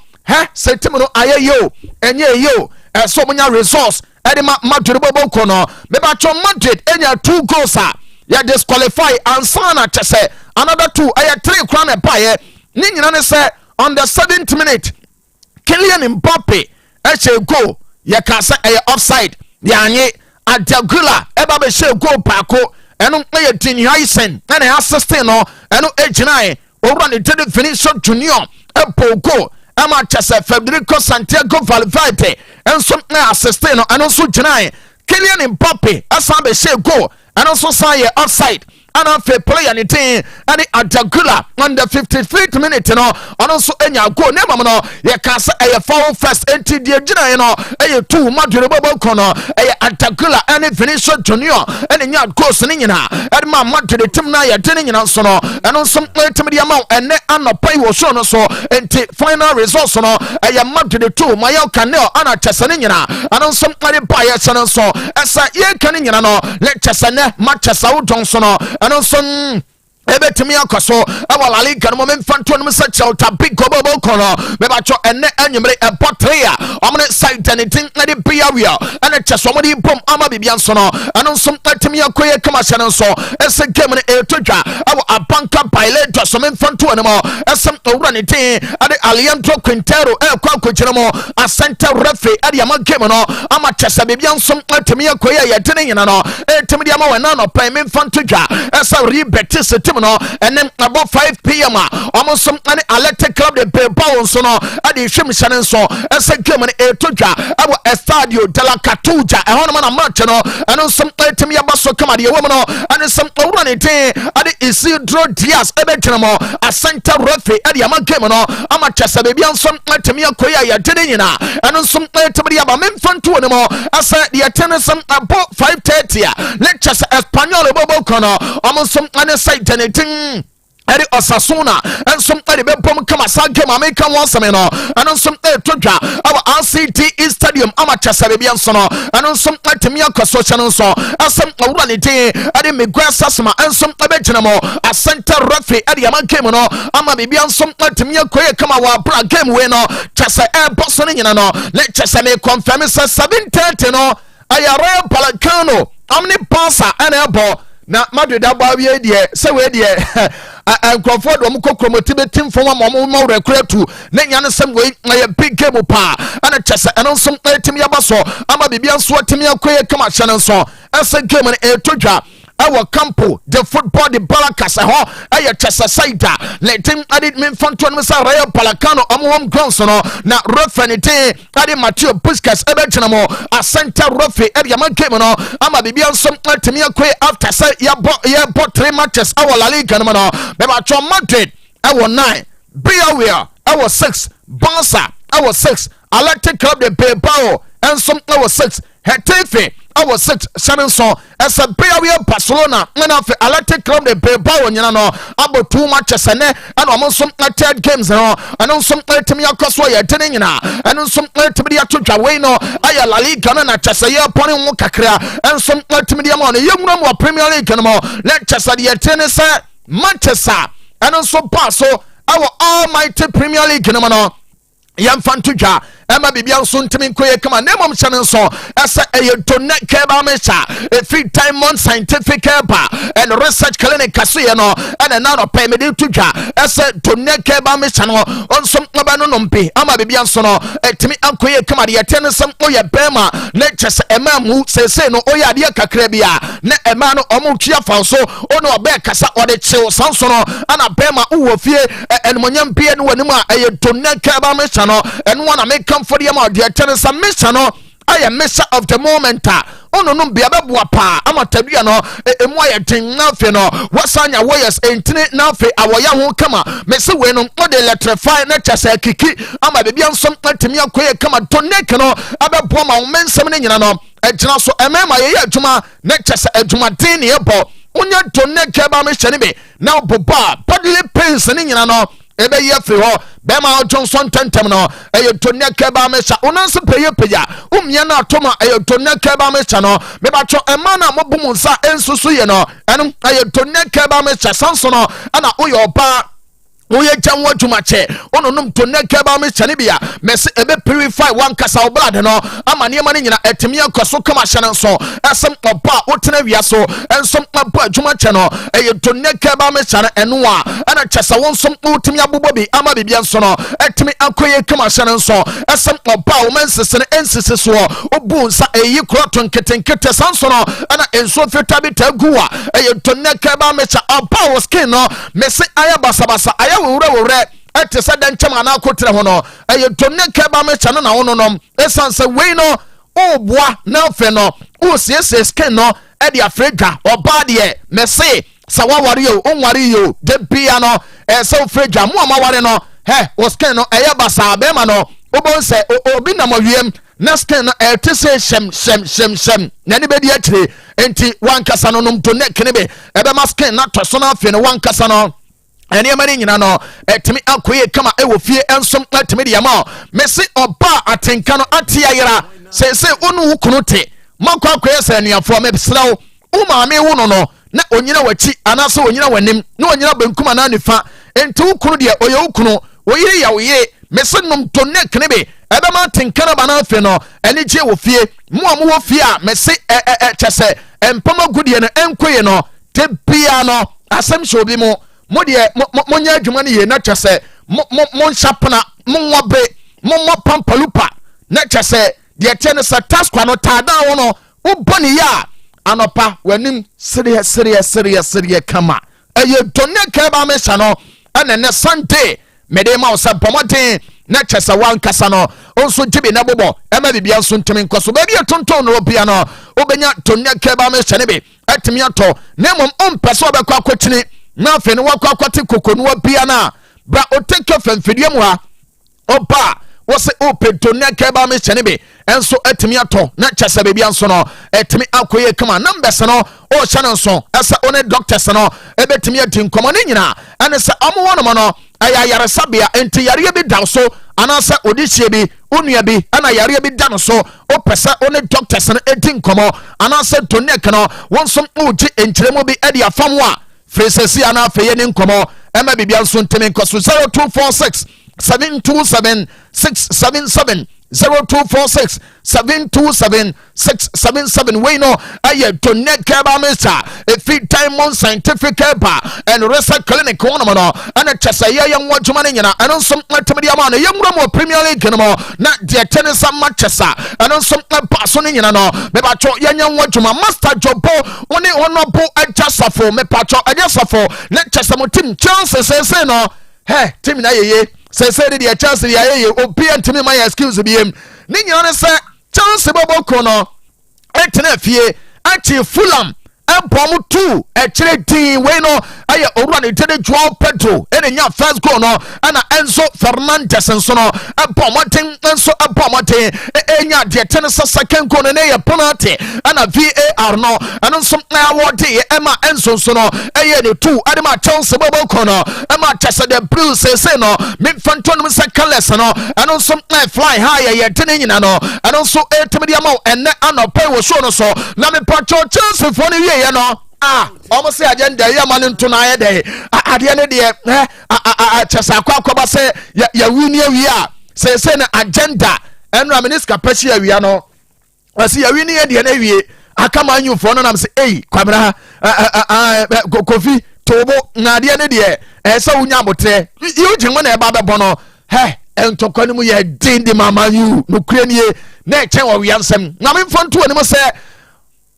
B: sɛ tim no ayɛ yo ɛnyɛ yo ɛsɛ ɔmo nya resource ɛde ma Madrid bobo kono mebacho Madrid ɛnya 2 goals ya disqualify ansana kyɛ sɛ another 2 ɛyɛ 3 kora na ɛbaeɛ ne nyina ne sɛ on the 7th minute Kylian Mbappe ɛhyɛ goal yɛka sɛ ɛyɛ offside yɛanye Adagula ɛba bɛhyɛ goal paako ɛno ɛyɛ Dinhyisen ɛna assisting no ɛno ɛgyinae owura ne Dede Vinicius Junior ɛbɔ goal ɛma kyɛ sɛ Federico Santiago Valverde ɛnso assisting no ɛno nso gyinae Kylian Mbappe ɛsan bɛhyɛ goal ɛno nso san yɛ offside ana fe player ne tin ani Adagula on the 53th minute no ɔno nso enya goal ne mam no yɛ ka sɛ ɛyɛ foul first enti die gyina no ɛyɛ 2 Madrid bobo kono ɛyɛ Adagula ɛne Vinicius Junior ɛne nya goals ne nyina ɛde ma Madrid tim na yɛ de ne nyina nso no ɛno nso ɛtim de ama ɛne anɔpai wɔ show no so enti final results no ɛyɛ Madrid 2 Mallorca nil ana kyɛsɛ ne nyina ɛno nso ɛde ba yɛ kyɛ no nso ɛsɛ yɛ ka ne nyina no le kyɛsɛ ne ma kyɛsɛ wo dɔn so no ɛno nso ebetimi akoso ɛwɔ La Liga no moment fanto no sɛ Celta Big bobo kono mebacho ene anyemre ebotrea ɔmo side ne tin na de bia wia ɛna kyɛso ɔmo de bom ama bibia nso no ɛno nso atimi akoye kama hyɛ no nso ɛsɛ game no etodwa ɛwɔ Abanka Bailey so moment fanto no mo ɛsɛm owura ne tin ade Alejandro Quintero ɛkɔ akogyina mo a center referee ade ama game no ama kyɛsa bibia nso atimi akoye yɛ de ne nyina no etimi de ama wɔ na no pɛ memfanto dwa ɛsɛ Betis no ɛne about 5 p.m. ɔmo som ane Athletic Club de Bilbao nso no ade hwem hyɛ nso ɛsɛ game no etodwa ɛwɔ Estadio de la Cartuja ɛhɔ no na match no ɛno nso ɛtimi yaba so kama de ɛwɔ mu no ɛne sɛm owura ne tin ade Isidro Diaz ɛbɛgyina mo a center referee ade ama game no ama kyɛsɛ bebia nso ɛtimi akoya yɛ de ne nyina ɛno nso ɛtimi de aba memfanto ne mo ɛsɛ de yɛtene sɛm abo 5:30 ne kyɛsɛ Espanyol bobo kono ɔmo nso ane side ne ting ɛde Osasuna ɛnso ɛde bɛbom kama saa game America wɔn sɛm no ɛno nso ɛtodwa ɛwɔ RCT Stadium ama kyɛsɛ bebia nso no ɛno nso ɛtimi akɔso hyɛ no nso ɛsɛm ɔwura ne din ɛde Miguel Sasma ɛnso ɛbɛgyina mo a center referee ɛde ama game no ama bebia nso ɛtimi akɔyɛ kama wɔ abra game wei no kyɛsɛ ɛbɔ so ne nyina no ne kyɛsɛ me confirm sɛ 7:30 no ɛyɛ Rayo Vallecano amne pasa ɛna ɛbɔ na Madrid aba wie deɛ sɛ we deɛ nkrofo do mo kokromoti betim fom ama mo rekratu na nya ne sem we na big game pa ana kyese ɛno nso ɛtimi yaba so ama bibia nso atimi akoye kama hyɛ ne nso ɛsɛ game no etodwa ɛwɔ campo de football de Balacas ɛhɔ ɛyɛ kyese saida letim ade memfanto no sɛ Rayo Vallecano ɔmo home grounds no na referee te ade Mateo Busquets ɛbɛgyina mo a center referee ɛde ama game no ama bibia nso atimi akoye after say yɛbɔ 3 matches ɛwɔ La Liga no no mebacho Madrid ɛwɔ 9 Villarreal ɛwɔ 6 Barca ɛwɔ 6 Athletic Club de Bilbao ɛnso ɛwɔ 6 Getafe ɛwɔ 6 Shannon ɛsɛ Villarreal Barcelona ɛna afɛ Athletic Club de Bilbao nyina no abɔ 2 matches ɛnɛ ɛna ɔmo nso third games no ɛno nso ɛtimi akɔso yɛ de ne nyina ɛno nso ɛtimi de atodwa wei no ayɛ La Liga no na kyɛsɛ yɛ pɔne ho kakra ɛnso ɛtimi de ama no yɛnwura mu wɔ Premier League no mo na kyɛsɛ de yɛte ne sɛ Manchester ɛno nso ba so ɛwɔ Almighty Premier League no mo no yɛmfa ntodwa Emma Bibian soon to me quick come on name of channel so as a donate keba mesha a 3-time month scientific keba and research clinic casino and another payment to ja as a donate keba mesha on some abanumpi Ama Bibian sono to me uncle come at the attendance some oya bema lectures a man who says no oya dia kakrebia ne a man omukia falso ono abekasa or the chill sansono and a bema who fear and monyam pien wenuma a donate keba mesha and wanna make come for the amount the attendance a mesha I am mesha of the moment ono no bia beboa pa amatabia no emu ayetin na fe no wasanya wires entine na fe awoya ho kama mese we no ode electrify na chasa kiki ama bebia nsom atimi akoye kama donate no abeboa ma mensem ne nyina no agina so emema ye adwuma na chasa adwuma din ne ebo onya donate ba me hyene be na boba bodily pains ne nyina no ebe ye firi ho be ma Johnson tentem no eye tonia keba me sha onanso peye peja umye na atoma eye tonia keba me sha no me ba cho ema na mobum nsa ensusu ye no eno eye tonia keba me sha sanso no ana oye oba oye janwo dwumache ono num tonia keba me sha ne bia mese ebe purify one kasa blood no ama ne ma ne nyina etimi akoso kama hye nso esem oba wotena wia so ensom aba dwumache no eye tonia keba me sha eno a ana chesa wonsom wotimi abobobi ama bibia nso no etimi akoye kama hye nso esem oba wo mensese ne ensese so obu nsa eyi kroton ketenkete sanso no ana enso feta bi taguwa eye tonia keba me sha oba wo skin no mese aya basabasa wure ete se den chama na akotre ho no eye tonne keba me chane na wono nom esanse we no oboa na fe no o siese skin no e de afrega oba de me se sa waware yo onware yo de bia no se ofrega mo amaware no he o skin no eye basa be ma no obon se obi na mawiem na skin no e te se shem na ni be di akire enti wankasa no nom tonne kenebe ebe ma skin na to so na fe no wankasa no ene amani nyina no etimi akoye kama ewo fie ensom etimi de yama mesi oba atenka no atiayera se onu wukunu te makwa akoye se anuafo mebsrawo umaame wo no na onyina wachi anase onyina wanim na onyina bankuma na nifa enti wukunu de oye wukunu oyire ya oye mesi nom tonne knebe ebe ma atenka na bana afe no ene je wo fie mo amu wo fie a mesi chese empama gudie no enkoye no te bia no asem shobi mo modie monya adwuma ne ye na twese mon shapna mon wabe mon pampalupa na twese de tiene sa taskwa no tada wo no uboni ya anopa wanim serious kama eye donne ka ba me sha no anene Sunday mede ma osa pomoden na twese wan kasa no onso jibe na bobo ema bibia nso ntimi nkoso ba bia tonton no bia no obenya donne ka ba me sha ne be atimi ato na mom ompeso obekwa kwotini na fe no wakwakwate kokonu bia na bra oteke famfidie mu ha oba wo se opedonne keba me chene be enso atimi ato na chese be bia nso no etimi akoye kama numbers no o chane nso esa one doctors no ebetimi ati nkomo ne nyina ene se omo wono no ayayare sabia enti yare bi da so anasa odihie bi onua bi ana yare bi da no so opesa one doctors no eti nkomo anasa tonne no wonsom oji enkyeremo bi ade afam a Fresesi ana feye ni nkomo ema bibia nso ntemi nkoso 0246 727 677 0246 727 677 we know aye donne keba mesa a 3-time month scientific keba and research clinic one no ana chesa ye yan wadwuma ne nyina eno nso atemi ama no yemura mo Premier League no na de tenisa matchesa eno nso pa so ne nyina no me ba cho yan wadwuma master jobo oni honorable adjusafo me pa cho adjusafo na chesa mo team chances say no he team na yeye say the chance the yeye obi antimi my excuse biem ni nyina se chance boboko no etena fie achi Fulham ebom 2 ekire din we no aye owura ne tede Joao Pedro ene nya first goal no ana Enzo Fernandez nso no ebom ten nso ebom ten enya de tene second goal no ne ye penalty ana VAR no ana nso na award ye ema Enzo nso no eye ne 2 adema chance boboko no ema chase the Blues say no me fanton se colors no ana nso na fly high ye tene nyina no ana nso etimi dia ma enne anopa wo show no so na me pacho chance for ne ye no almost say agenda ya man nto na ye de ade ne de chesa akwa ba say ya wini wi a say na agenda enra meniska pechi awia no wasi awi ni ye de na wie aka man you for no nam say ei kwabra kofi tobo na de ne de se wunya botre you jin na e ba bebo no he entokwa ni mu ye din de mama you no kure nie na e chen wo wi ansem na me mfonto ani mo se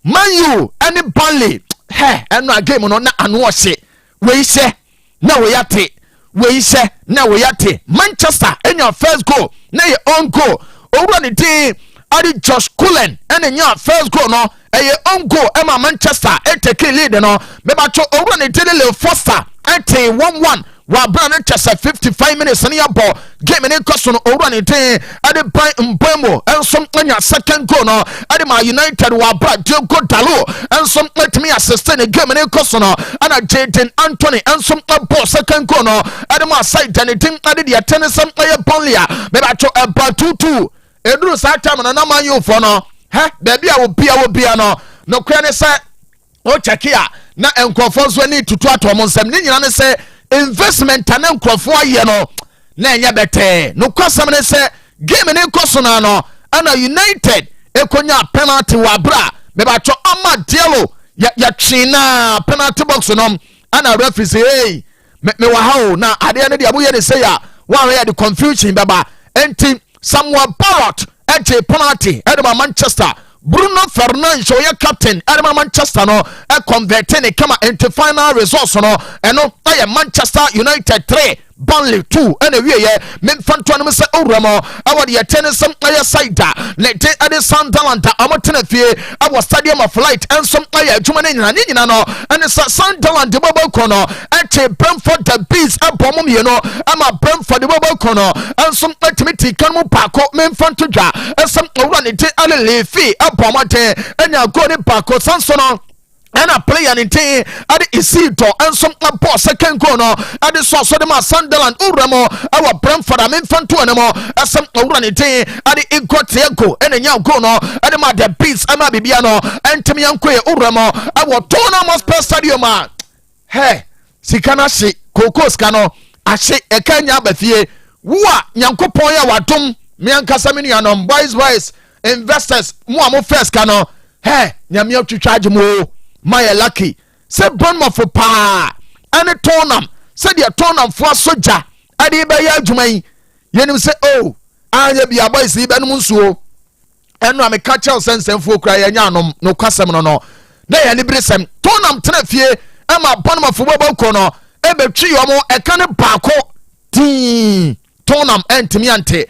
B: man you any Burnley he eno game no na anu o hye we hye na we yate we hye na we yate Manchester in your first goal na your own goal over the team Adi Josh Cullen and your first goal no a own goal Emma Manchester take lead no me ba cho over the Lil Foster at 1-1 wa Brandon Chester 55 minutes in your ball game in question over the team Adi Mbemo and some on your second goal no Adi Ma United wa bra Diogo Dalot and some let me assist in the game in question no and a Jaden Anthony and some ball second goal no Adi Ma side and the team Adi the tennis some player Burnley me ba cho about 2-2 eduru sa time na man you for no he baby a wo bia no kura ne say o check here na enkrofo so ni tutu atom nsem ni nyina ne say investment na enkrofo aye no na enye bete no kwasam ne say game ne koso na no ana United ekonya penalty wa bra me ba cho ama dielo ya china penalty box no ana referee say hey me wa ha na ade ne dia bo ye ne say ya one way the confusion baba enti Samuel Barrett at a penalty at Manchester. Bruno Fernandes, your captain at Manchester, no, a converting a come into final results, no, and no, I am Manchester United 3, Burnley 2, and a year, men fan to Mr. Uramo, our the attendance some player side, let it at the Sunderland, Amatenafie, our stadium of light, and some player, Jumanin, and it's a Sunderland, the Bubble Corner, at a Brentford, the Bees, a bomb, you know, I'm a Brentford, the Bubble Corner, and some activity, Kanu Paco, men fan to ja, and some run it, a fee, a bomate, and you're going Paco, Sansono. And a player in team at the Isito and some boss second corner at the source of the Sunderland Uramo, our Brentford, I'm infant to anymore as some running team at the Incotiaco and a young gono at the Mother Beats, Amabiano, and Timianque Uramo, our Tonamas per stadium. Hey, Sikanashi, Kokos Cano, Ashe, a Kenya Bethie, Wa, Yankopoya, Watum, Miancasaminian, wise investors, Muamo first Cano, hey, Yamio to charge more. My lucky say Bournemouth for pa and a tonam said your tonam for soja adi be ya adwuman yenim say oh anya bia boys li be no nsuo eno am ka chel sensem fo kra ya nyanom no kwasem no na ya ni bresem tonam tena fie e ma Bournemouth for bobo ko no e be twi yo mo e kan baako tin tonam entimi ante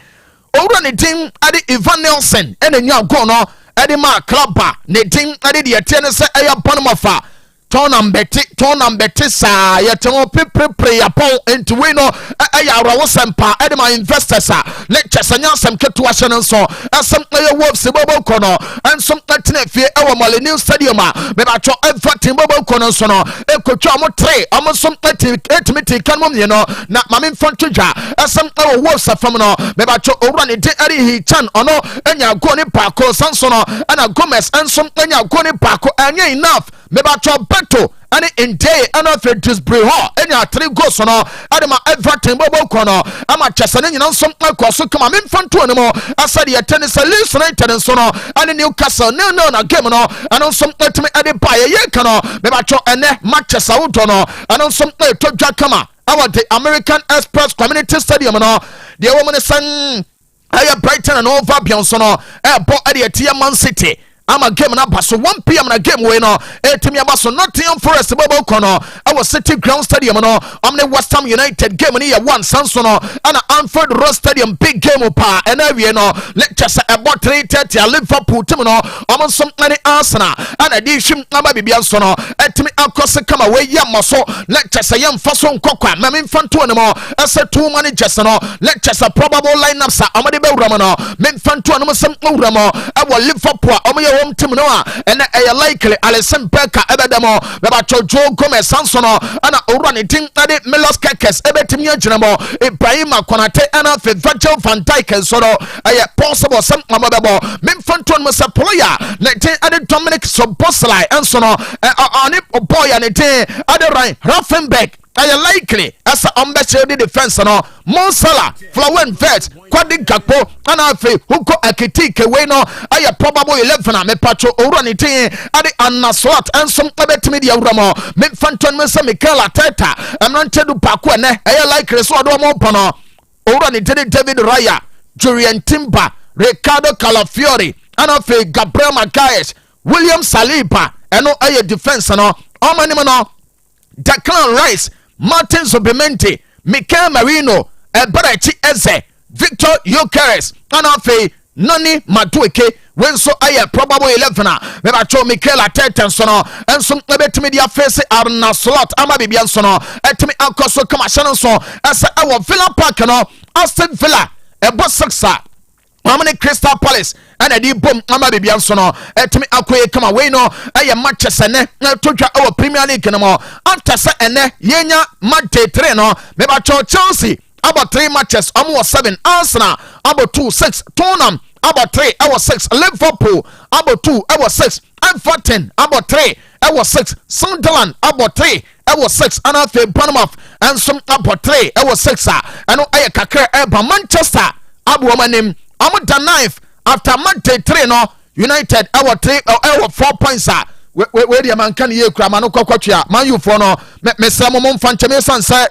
B: owura ne tin adi Ivan Nelson ena nya go no Eddie Ma Clubber, Nating, Eddie, the tennis, a Panamafa, Tonam Betty, sa, yet no people pray upon into winnow, a Rawasampa, Eddie Ma investors, lectures and some Ketuashan and so, and some player wolves, the Bobo Corner, and some Latin fear our Molyneux Stadium, but I try everything Bobo Corner, so no, a coachamo tray, almost some intimate cannon, you know, not Mammy Fontuja, and some other wolves are from no, but I try run it, Eddie he chan or no, and you're going to Paco, Sansono, and a Gomez, and some and you're going to Paco, and you're enough, but I try beto and in day and after this brew and your 3 goes on Adama everything Bobo corner I'm a chest and you know some like so come in front to anymore I said the tennis a loose and so no and in Newcastle no game no and on some let me add by a year cano maybe I try and matches out on and on some play to Jacama our the American Express Community Stadium no the woman is saying I Brighton and over Beyonce bought at the Man City I'm a game na baso 1 p.m. na game we no etimi abaso Nottingham Forest Bobo Kono our City Ground Stadium no amne West Ham United game ni ya 1 Sanso no ana Anfield Road Stadium big game pa and we no lectures about 3:30 Liverpool team no am some many Arsenal ana di hwim aba bibia so no etimi akose kama we ya maso lectures yam faso nkokwa mame mfanto no mo ese two managers no lectures probable lineups amade be wura no me mfanto no sem wura mo awo Liverpool am team no and a likely Alisson Becker ebedemo beba Joe Gomez Sansono ana urani team ade Milos Kekes ebetim yagiramo Ibrahim Konate ana Virgil van Dijk so no possible some amabebo memfanton mo player let ade Dominic Soboslai and so no ani boy and ade Ryan Raffenberg ɛyɛ likely ɛsɛ ɔmbɛhyɛ de defense no Monsala Flowen Vet Kwadi Gakpo ana afei Hugo Ekitike wei no ɛyɛ probable 11 a mepacho owura ne tin ade Anaswat ensom ɛbɛtumi de awura mo memfanton me sɛ Mikel Arteta ɛmrante do baako ɛnɛ ɛyɛ likely so ɔdo mo pono owura ne tin David Raya Julian Timber Ricardo Calafiori ana afei Gabriel Magalhaes William Saliba ɛno ɛyɛ defense no ɔmanim no Declan Rice Martin Zubimendi Mikel Merino Eberechi Eze Victor Gyökeres ana afei Nani Madueke wenso aye probable 11 a mebacho Mikel Arteta nso no enso ebetimi dia face Arna Slot ama bibia nso no etimi akoso kama hyɛ nso ese ewo Villa Park no Aston Villa ebo 6 a Mamane Crystal Palace ana di bom ama bibia nso no etimi akoye kama we no aye matches ene na todwa ewo Premier League no mo after se ene yenya match 3 no mebacho Chelsea about 3 matches almost 7 Arsenal about 2 6 Tottenham about 3 about 6 Liverpool about 2 about 6 Everton about 3 about 6 Sunderland about 3 about 6 and after Bournemouth and some about 3 about 6 and I kakra eba Manchester abu amanim am the 9th after match 3 no United about 3 or 4 points where the man can ye kra mano kwatwa man you for no me say mo mfanche me sanse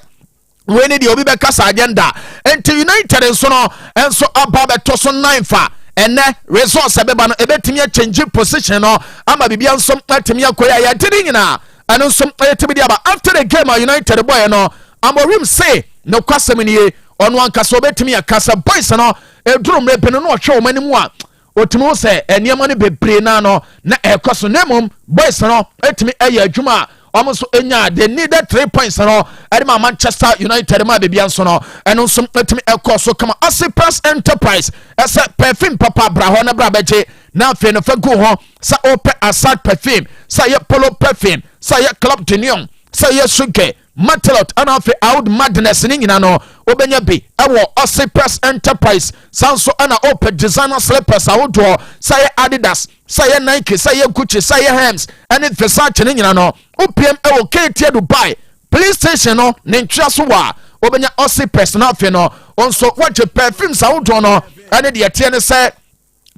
B: we need the obi be kasa agenda enti United nso no enso aba beto so 9 fa ene resource ebeba no ebetimi change position no ama bibia nso atimi akoya ya diri nyina eno nso etimi dia ba after the game United boy no amorim say no kwasem nie ono ankasa obetimi akasa boys no eduru mrebe no ohwe omanimu a otimi se eniema no bebre na no na ekoso nemom boys no etimi eye adwuma almost enya they needed 3 points no edema Manchester United ma bibia nso no eno nso etimi ekoso kama Osei Enterprise ese perfume papa bra ho na bra beje na fe no fa go ho sa open Assad perfume sa ye Polo perfume sa ye Club de Neon sa ye Sugar Matelot and afi out madness ni nyina no obenya bi ewo Osei Enterprise sanso ana open designer slippers awodo sa ye Adidas sa ye Nike sa ye Gucci sa ye Hermes and Versace ni nyina no opiem ewo KT Dubai police station no ne ntwa so wa obenya Osei personal fe no onso watch perfumes awodo no ane de tie ne se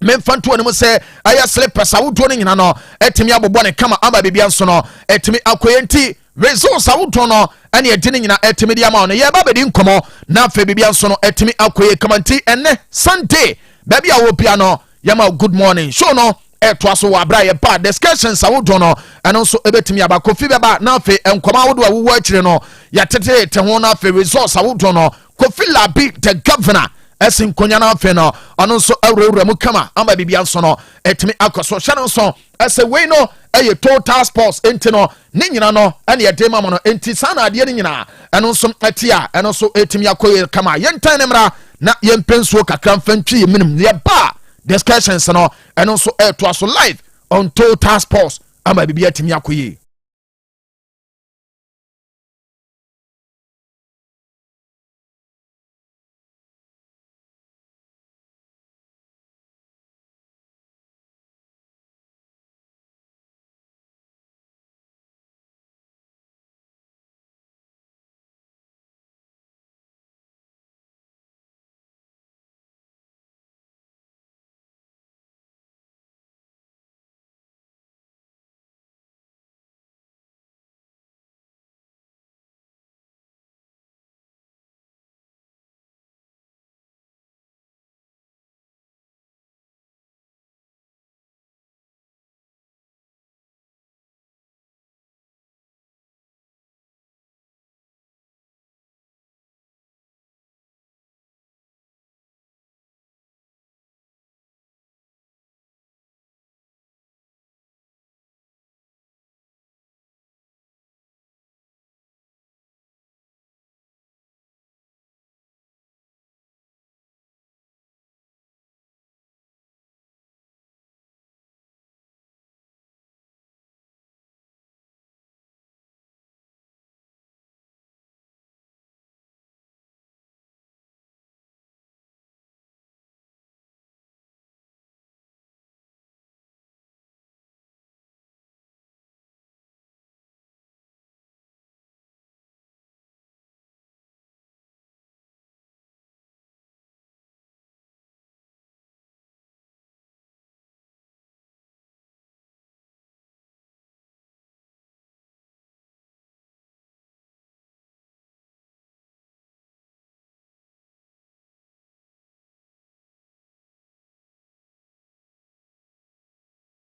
B: memfanto ne mo se aya slippers awodo ni nyina no etimi abobɔ ne kama aba bibia nso no etimi akoyenti results awodo no ane edine nyina etimi dia ma no ye ba bedi nkomo na afa bibia nso no etimi akoye kamanti ene Sunday baby a wo bia no yama good morning show no eto aso wa bra ye ba discussions awodo no eno nso ebetimi aba kofi beba na afa enkoma awodo a wo akire no ya tete te ho na afa results awodo no Kofi Labi the governor esin konya na afa no ono nso awurawura mu kama amba bibia nso no etimi akoso hye no nso ese we no eye total sports enti no ne nyina no ene ye dem am no enti sana ade ne nyina eno nso atia eno nso etimi akoye kama yentan ne mra na yempensuo kakra mfantwi minim ye ba discussions no eno nso to aso live on total sports amba bibia etimi akoye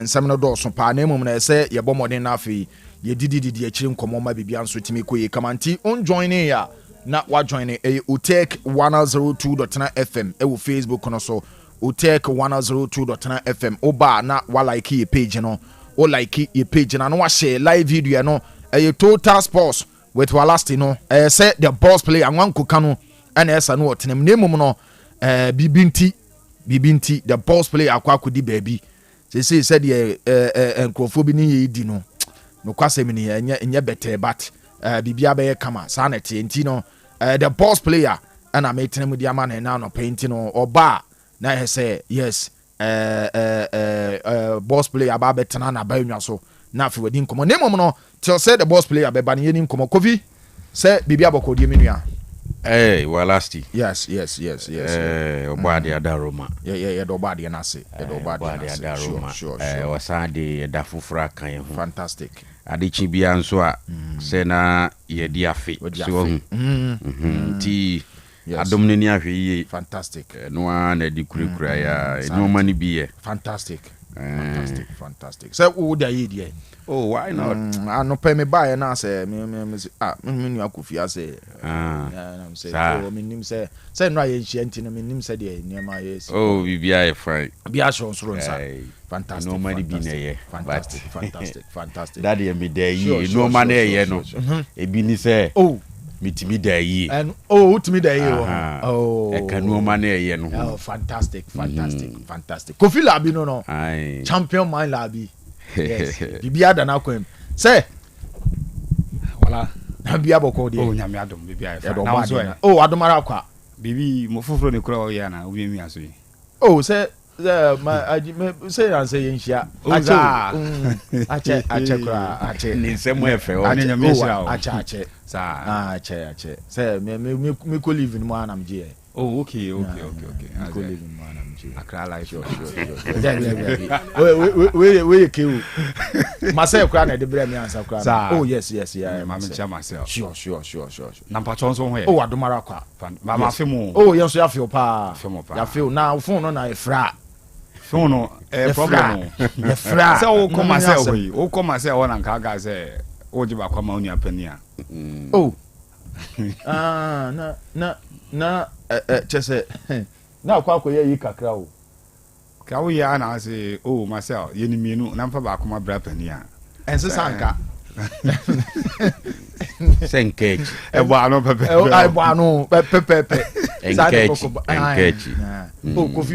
B: nsɛm no dɔɔso paa na mmom na ɛsɛ yɛbɔ mmɔden no afei yɛdidididi akyiri nkɔmmɔ ma biribia nso tumi kɔ yie kama nti onjoine a na wajoine ɛyɛ Otec 102.9Fm ɛwɔ Facebook no so Otec 102.9Fm oba na walike yɛ page no o like yɛ page na wahyɛ live video no ɛyɛ Total Sports with Walasti no say the boss player Nwanko Kanu and esa no tenem nemum no bibinti the boss player akwa kudi baby say said the enkrofo bi ni yedi no kwasem ni enye better but bibia be kama sanete enti no the boss player and I made tenem di amana na no painting no oba na say yes boss player aba betena na ba nwa so na afi wadi nkomo nemum no till say the boss player be ban yeni nkomo Kofi say bibia boko die menua
C: Walasti
B: yes
C: obade adaroma
B: yeah do obade na say do obade adaroma sure
C: wasade da fufura kan ho
B: fantastic
C: adichi bia nso a say na ye di afi so ti adom ne ni ahwe yi
B: fantastic
C: no na di kurekura ya no mani bi
B: fantastic so who dey here
C: why not
B: no pay me buy na say me nu akofia say I'm say so me nim say no aye nhia ntino me nim say dey niam yes
C: bibia e fine
B: bia show so nsa fantastic
C: no money bi na ye
B: fantastic
C: that dey me dey yi no money ye no e bi ni say mitimi da yi
B: and utimi da yi
C: e Kanu money ye no
B: fantastic Kofi Labi no champion man Labi yes bibia da na kwem say
D: wala
B: na bia boko dey
D: nyame adom bibia e
B: na so adomara kwa
D: bibi mo foforo ne kura o ya na obi mi aso yi
B: say say and say yenhia ache kura ache
C: ni nsemo efe o
D: nyame hia o
B: ache
D: sa
B: ache say me ko live in mo anam je
D: okay
B: ko live in mo anam je
D: akra life sure
B: we kewu masay kura na de bre me ansa kura yes yeah
D: ma me cha myself
B: sure
D: na patron so ho ye
B: adomara kwa
D: ma ma femu
B: yenso ya feel pa ya feel na phone no na efra
D: phone no problem
B: efra
D: say o come say hoyi o come say wona nka ga say o jiba kwa ma unu apani a na
B: chese na kwa koye yi kakra o
D: ka wo ya na say myself ye ni mienu na mfa ba kuma bra pani a
B: ense sanka
C: Engage.
D: Eboano pepe.
B: Eboano pepe.
C: Engage.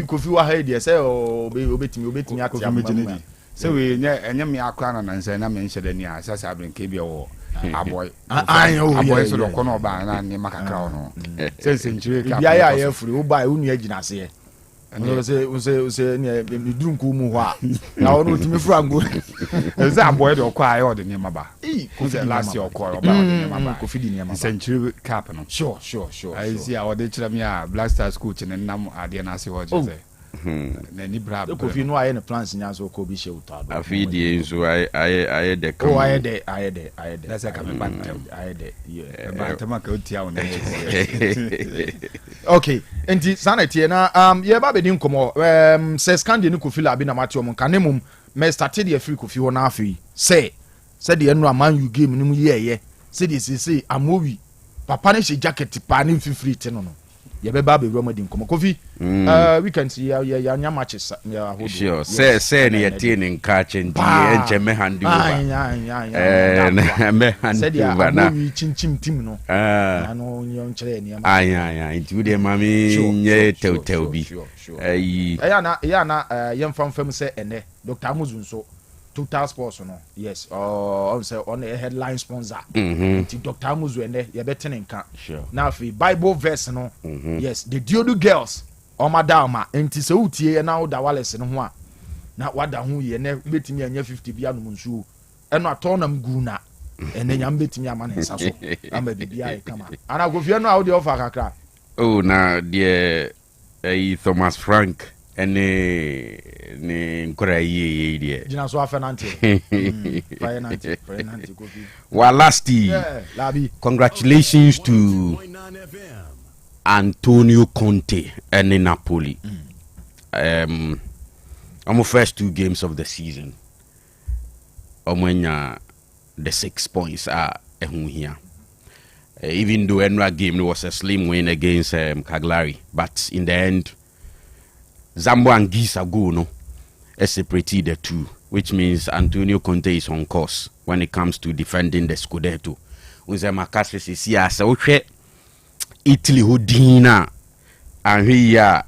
B: Kofi wa ha dey say obetimi atia
D: ma. Say we nya me akwa na nse na me nhede ni a sasa abren ke bi wo aboy. Aboy so do kono ba na ni makakra no. Sense nchire ka.
B: Bia ya furi wo ba unu agina se. Use ni drunku mu ho a na onu timi frango
D: eze aboy de okwa aye ode ni maba kofi last year okwa oba ode ni maba
B: kofi di ni maba
D: century cap no
B: sure
D: I see ode kira me a Black Star school che nam ade na se ho je na ni bra
B: kofi no aye ne plans nya so ko bi she utado
C: afi die nso aye de
B: come aye de
D: let's say come bantem
B: aye de yeah
D: bantem ka otia won
B: okay enti sanity na ye ba be din komo say scandal ni Kofi Labi na Matthew mon kanemum me started the free Kofi ho na afi say de enu aman you game ni mu ye say de say amowi papa ne she jacket pa ne free te no ye be ba be ro madin komo Kofi we can see ya nya matches ya hold
C: sure say ne tie ne nka chenti enche me handi over me handi over na
B: chinchim team no no nyon chere ne ma
C: inti de mami nye tew bi
B: ya na yem fam say ene Dr. Amuzu nso Total Sports no yes on say on a headline sponsor nti Dr. Amuzu ene ye betene nka na afi Bible verse no yes the Diodu girls o madama nti se utie na wo da wales no ho a na wada ho ye na betimi anya 50 bia no nsuo eno atonam gu na ene nyam betimi ama ne nsa so ama bibia e kama ana Kofi no a wo de offer kakra
C: na de Thomas Frank ne nkora ye de
B: jina so afenante finance Kofi
C: Walasti
B: Labi
C: congratulations to Antonio Conte and Napoli. Our first two games of the season. omwenya the 6 points ehun here. Even though Enra game was a slim win against Cagliari, but in the end, Zambo and Gisa go no, separated the two, which means Antonio Conte is on course when it comes to defending the Scudetto. Unze makasi sisi asa uche Italy hodina and here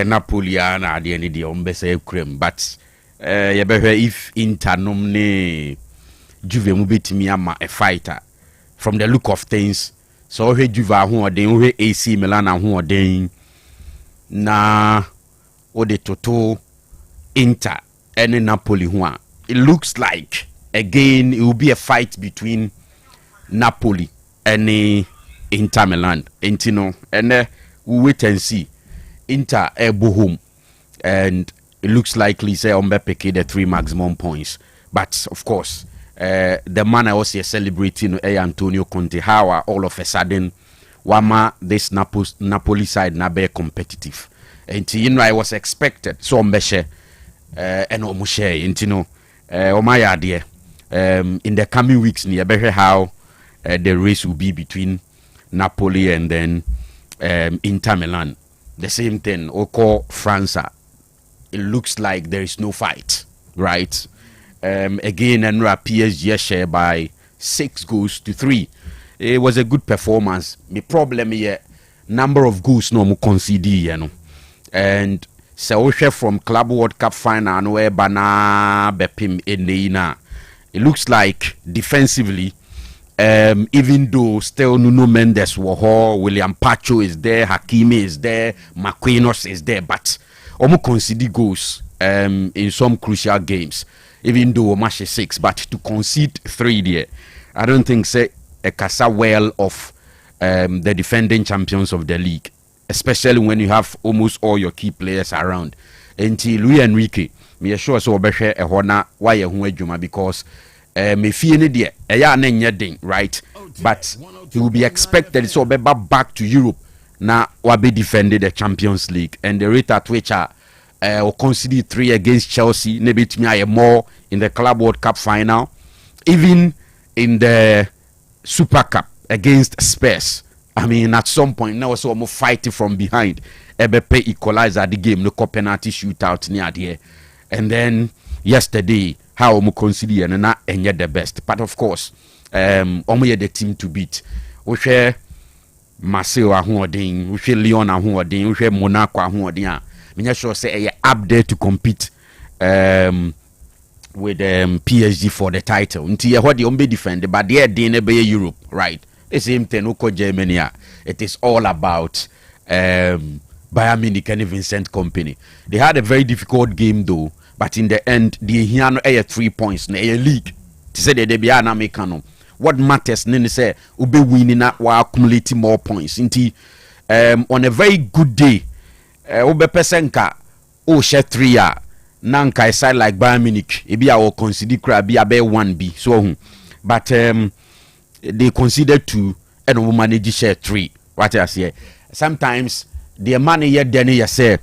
C: Napoli at the end of the ombese cream, but if Inter nomne Juve mubetimi ama a fighter. From the look of things, so he Juve who are den AC Milan who are den na o de Toto Inter and Napoli who are. It looks like again it will be a fight between Napoli and Inter Milan. Intino and we wait and see. Inter ebo home and it looks likely say Mbappe the 3 maximum points, but of course. The man I was here celebrating Antonio Conte, how all of a sudden Wama this Napoli side na be competitive. And you know I was expected so mbeshe and omushe intino my idea in the coming weeks near better how the race will be between Napoli and then Inter Milan. The same thing Oko France. It looks like there is no fight, right? Again, Enra PSG share by 6 goals to 3. It was a good performance. My problem here, number of goals no more concede, you know. And so from Club World Cup final where Bana Bepim Endeina. It looks like defensively, even though still Nuno Mendes Woho, William Pacho is there, Hakimi is there, Marquinhos is there, but almost concede goals in some crucial games. Even though match is 6, but to concede 3 there, I don't think say a casa well of the defending champions of the league, especially when you have almost all your key players around. Until Luis Enrique, me sure so be share a hona why you juma because me feel ni there right, but he will be expected so be back to Europe now wabe defended the Champions League and the rate at which or concede 3 against Chelsea, maybe to me more in the Club World Cup final, even in the Super Cup against Spurs. I mean, at some point now, so I'm fighting from behind. Ebepe equalizer the game, no penalty shootout near there, and then yesterday how I'm concede and not yet the best. But of course, only the team to beat. We share Marseille who are doing, we share Lyon who are doing, we share Monaco who are doing. I'm sure say up there to compete with PSG for the title. Until what the Ombe defend, but they are in Europe, right? The same thing Uko Germany. It is all about Bayern Munich and Vincent Company. They had a very difficult game though, but in the end, they had 3 points in a league. To say that they be an American. What matters, Nene say, ube winning while accumulating more points. Until on a very good day. Obepesenka share 3 nanka side like Bayern Munich ebi a will consider crab be 1B so but they consider 2 and we manage share 3 what I say sometimes the money here then you say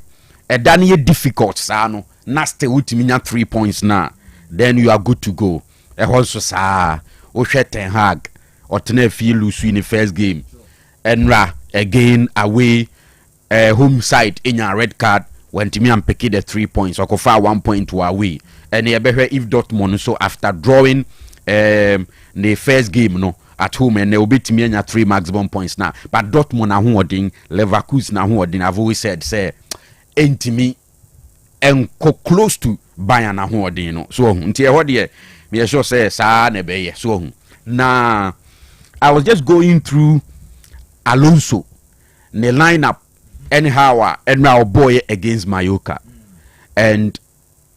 C: a dani difficult sano nasty ultimate 3 points now then you are good to go also sa o share Ten Hag or Tenefi lose in the first game Enra again away home side in your red card when Timmy and Peki the 3 points or far 1 point to away and if Dortmund so after drawing the first game no at home and they will beat me 3 maximum points now but Dortmund na holding Leverkusen na holding I've always said say Intimi and close to Bayern na holding no so until what there me sure say sa na be so now I was just going through Alonso the lineup anyhow Enra boy against Mallorca and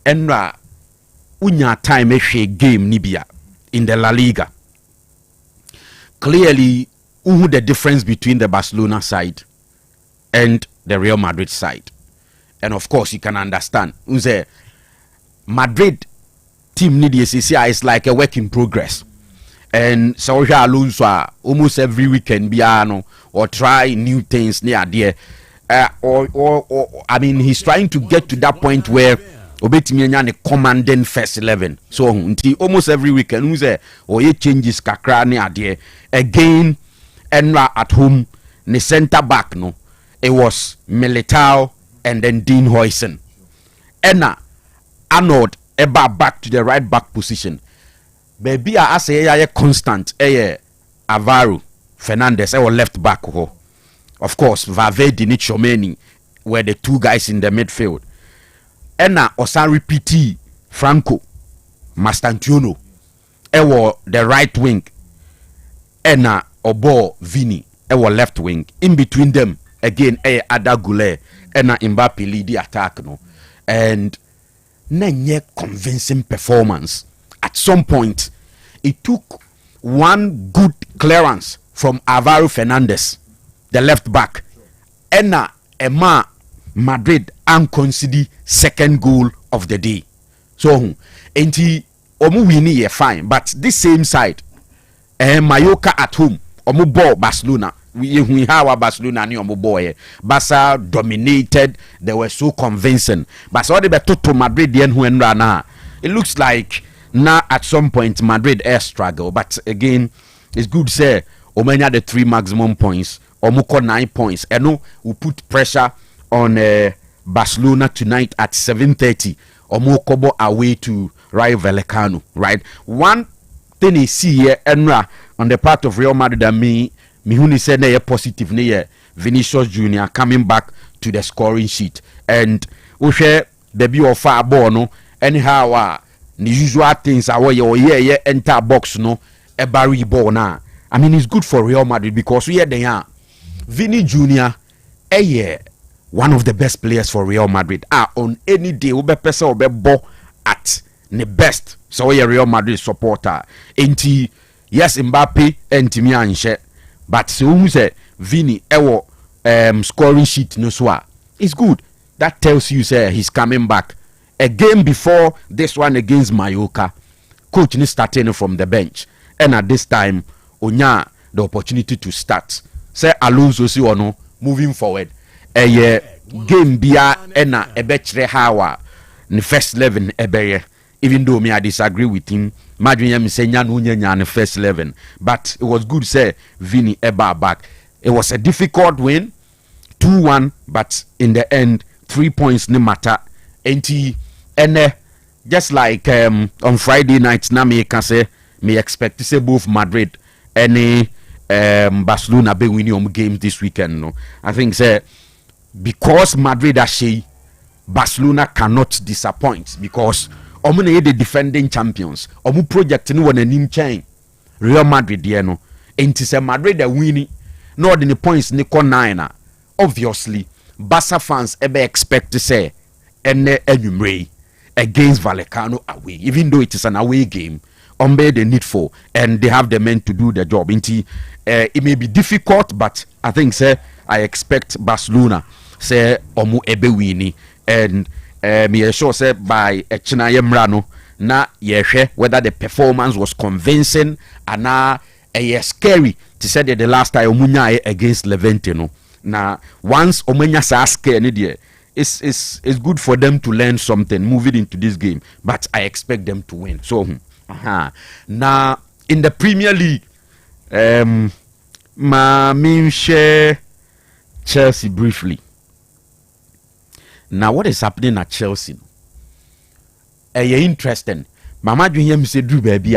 C: Enra unya time a game Nibia in the La Liga clearly who the difference between the Barcelona side and the Real Madrid side and of course you can understand unze Madrid team is like a work in progress and Saoja Alonso almost every weekend biano or try new things near there or I mean he's trying to get to that point where obetimi anya ne commanding first 11. So until almost every weekend who say ye changes kakra ne ade again Enra at home ne center back no it was Militao and then Dean Hoyson. Enna Arnold eba back to the right back position. Baby I say ya constant Alvaro Fernandez our left back ho. Of course Valverde and Chomeni were the two guys in the midfield. Enna Osan repeat Franco Mastantuono ewo the right wing. Enna Obo Vini ewo left wing. In between them again Ada Goulet Enna Mbappe lead the attack no. And nenye convincing performance. At some point it took one good clearance from Alvaro Fernandez, the left back. Enna Emma Madrid and concede second goal of the day. So enti omu wini fine, but this same side Mallorca at home omu ball Barcelona. We have Barcelona ni omu ball. Barca dominated. They were so convincing. But so they to Madrid the who na. It looks like now at some point Madrid air struggle. But again, it's good to say Omenya the 3 maximum points. Omuko 9 points. And no, we put pressure on Barcelona tonight at 7:30. Omukobo away to Rayo Vallecano. Right. One thing you see here, Enra, on the part of Real Madrid and me who said they are positive near Vinicius Junior coming back to the scoring sheet. And we share the view of far ball no anyhow the usual things are where enter box no a barry ball now. I mean it's good for Real Madrid because we they are Vini Junior one of the best players for Real Madrid. On any day we be person be ball at the best. So we Real Madrid supporter. Enti yes Mbappe and Timi Anche. But so who say Vini scoring sheet no so it's good. That tells you say he's coming back. A game before this one against Mallorca, coach is starting from the bench, and at this time Onya the opportunity to start. Say Alonso si ono moving forward. Game bia ena ebechre hawa the first 11 ebeye. Even though me I disagree with him, imagine me say nya the first 11. But it was good say Vini eba back. It was a difficult win, 2-1, but in the end 3 points no matter. And just like on Friday night, now me can say me expect to say both Madrid and Barcelona be winning games this weekend. No, I think say because Madrid are she, Barcelona cannot disappoint because omune the defending champions. Omu project no one nim chain Real Madrid no. Enti say Madrid are winning. No the points ni 9. Obviously, Barca fans ever expect to say enumere against Vallecano away, even though it is an away game. Ombe the needful and they have the men to do the job. It may be difficult, but I think say I expect Barcelona say omu ebe wini and me sure say by Chinaye Mrano na yehwe whether the performance was convincing and na scary to say that the last time omunya against Levante no. Now once omenya sa scare ni there it's good for them to learn something moving into this game, but I expect them to win. So now in the Premier League ma share Chelsea briefly. Now what is happening at Chelsea interesting. Mama do hear me say Drew baby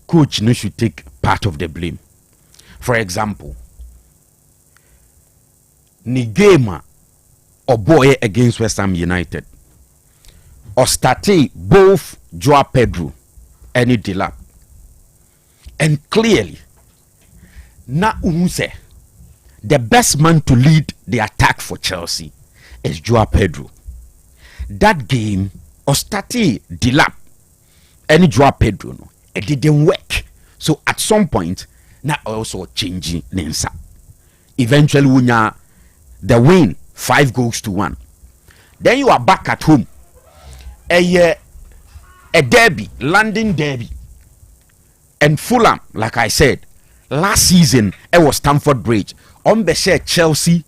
C: coach no should take part of the blame. For example, ni game or boy against West Ham United or started both Joao Pedro and Dilap, and clearly na say the best man to lead the attack for Chelsea is Joao Pedro. That game or started Dilap and Joao Pedro no, it didn't work. So at some point na also changing Nensa. Eventually we the win 5-1. Then you are back at home. A derby, London derby. And Fulham, like I said, last season it was Stamford Bridge. On the share Chelsea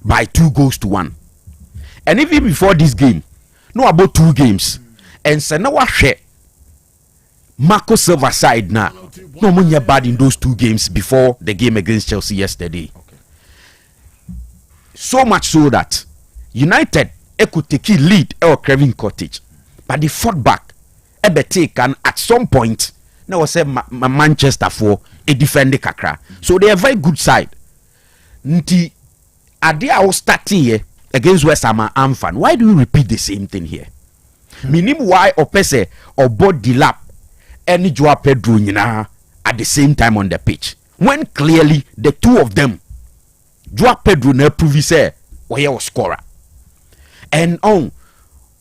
C: by 2-1. And even before this game, no about 2 games, and sɛ na wahwɛ Marco Silva side na no munya bad in those 2 games before the game against Chelsea yesterday. So much so that United could take a lead or Craven Cottage, but they fought back. Take and at some point now was say Manchester for a defender kakra. So they are very good side. Nti ade a starting here against West Ham and fan. Why do you repeat the same thing here? Minim why opese or body lap any Joao Pedro at the same time on the pitch when clearly the two of them Joao Pedro na prove say was scorer and on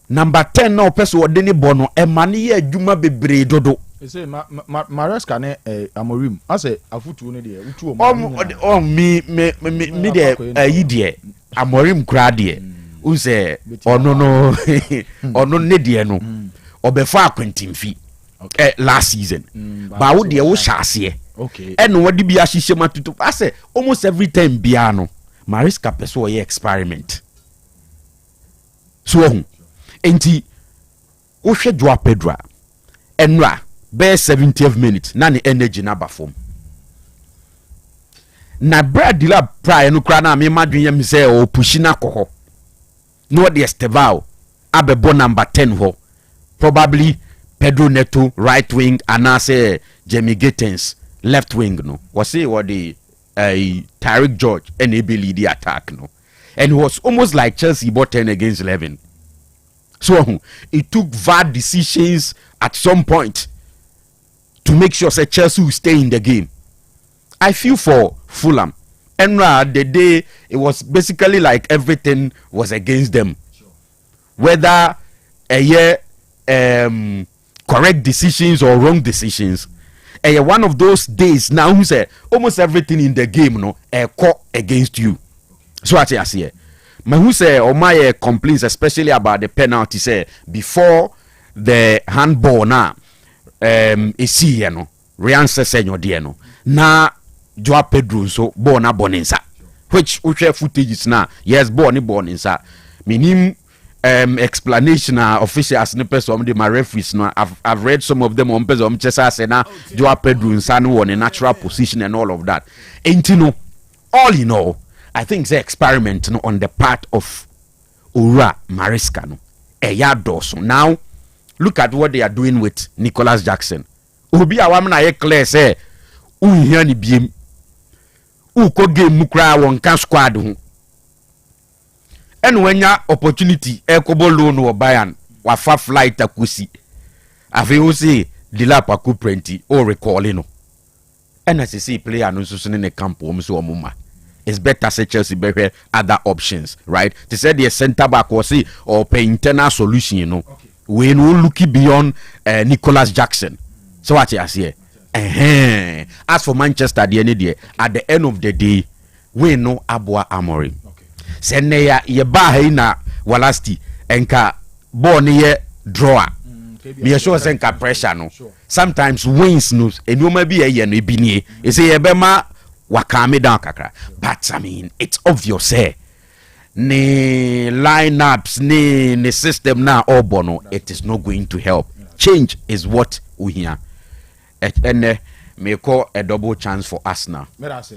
C: number 10 now person odeni bono e mane ye adwuma bebre dodo
B: say Maresca ne Amorim ase afutu ne de utu
C: o mi de yi de Amorim kra de u say ono no ono ne de no obefa akwantimfi last season but wo de wo hyase
B: okay
C: and what di bia hihye matutu ase almost every time bia no Maresca person ye experiment so enti wo hwe Joao Pedro enra be 70th minute na ne energy na bafom na Bradley prior no kra na me madwen yam say o pushi na koho no de Estevao abebo number 10 ho probably Pedro Neto right wing and I say Jamie Gittins left wing no was say what the Tyrick George and able lead the attack no and it was almost like Chelsea bought 10 against 11. So it took bad decisions at some point to make sure that Chelsea will stay in the game. I feel for Fulham. And the day it was basically like everything was against them. Whether a year correct decisions or wrong decisions. One of those days now who say almost everything in the game no caught against you. So what I say. My who say or my complaints especially about the penalty say before the handball now isi you know Ryan Sessegno de no na Joao Pedro so ball na boninsa which footage is now yes ball ni boninsa minim explanation officials ne person of my referees no I've read some of them on person chesa say na Joao Pedro nsa no on a natural position and all of that ain't you know all in all I think the experiment no, on the part of Ura Maresca no so now look at what they are doing with Nicholas Jackson obi awam na ye clear say unhia ni biem uko game mu kra won kan squad ho en wanya opportunity ekobo loan wo Bayern wa fa flight akusi afi o say Dilap aku prenti o recall no en as say player no so ne camp wo so omuma it's better say Chelsea better other options right they said the center back was see or pay internal solution you know okay. We no looking beyond Nicholas Jackson so what you say as for Manchester the end there at the end of the day we know Abua Amorim okay. Send ye ba na walasti enka ball ne drawer me sure senka pressure no sure. Sometimes wins no enuma bi ye no bi nie e say ye be ma wakame down kakra but I mean it's obvious ne lineups ne system now all bono it is not going to help. Change is what we hear and may call a double chance for Arsenal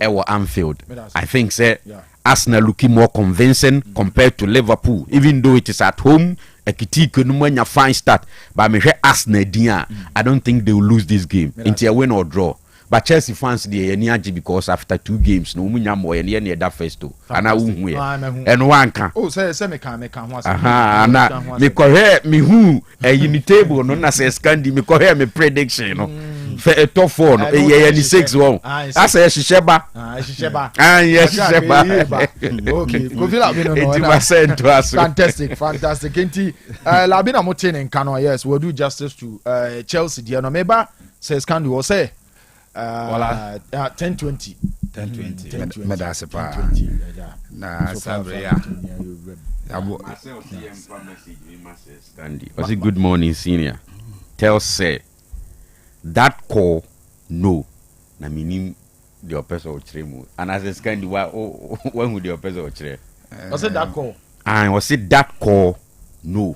C: or Anfield. I think say Arsenal looking more convincing compared to Liverpool even though it is at home a critique no fine start but me Arsenal dia I don't think they will lose this game into a win or draw. But Chelsea fans the energy because after 2 games no munya mo ene ne da first to ana hu and one can
B: oh say me can ho
C: na me correct me hu in table no na say scandi me correct me prediction no top 4 no ye 6 won I say shisheba yes shisheba
B: okay go feel like fantastic enti labina motin in Kanu yes we do justice to Chelsea there no meba says Kanu will say 10-20
D: medase pa na sabre ya abo
C: was it good morning senior tell say that call no na minim the opesa o tremu and as is kind when would the opesa o
B: was it that call
C: and was it that call no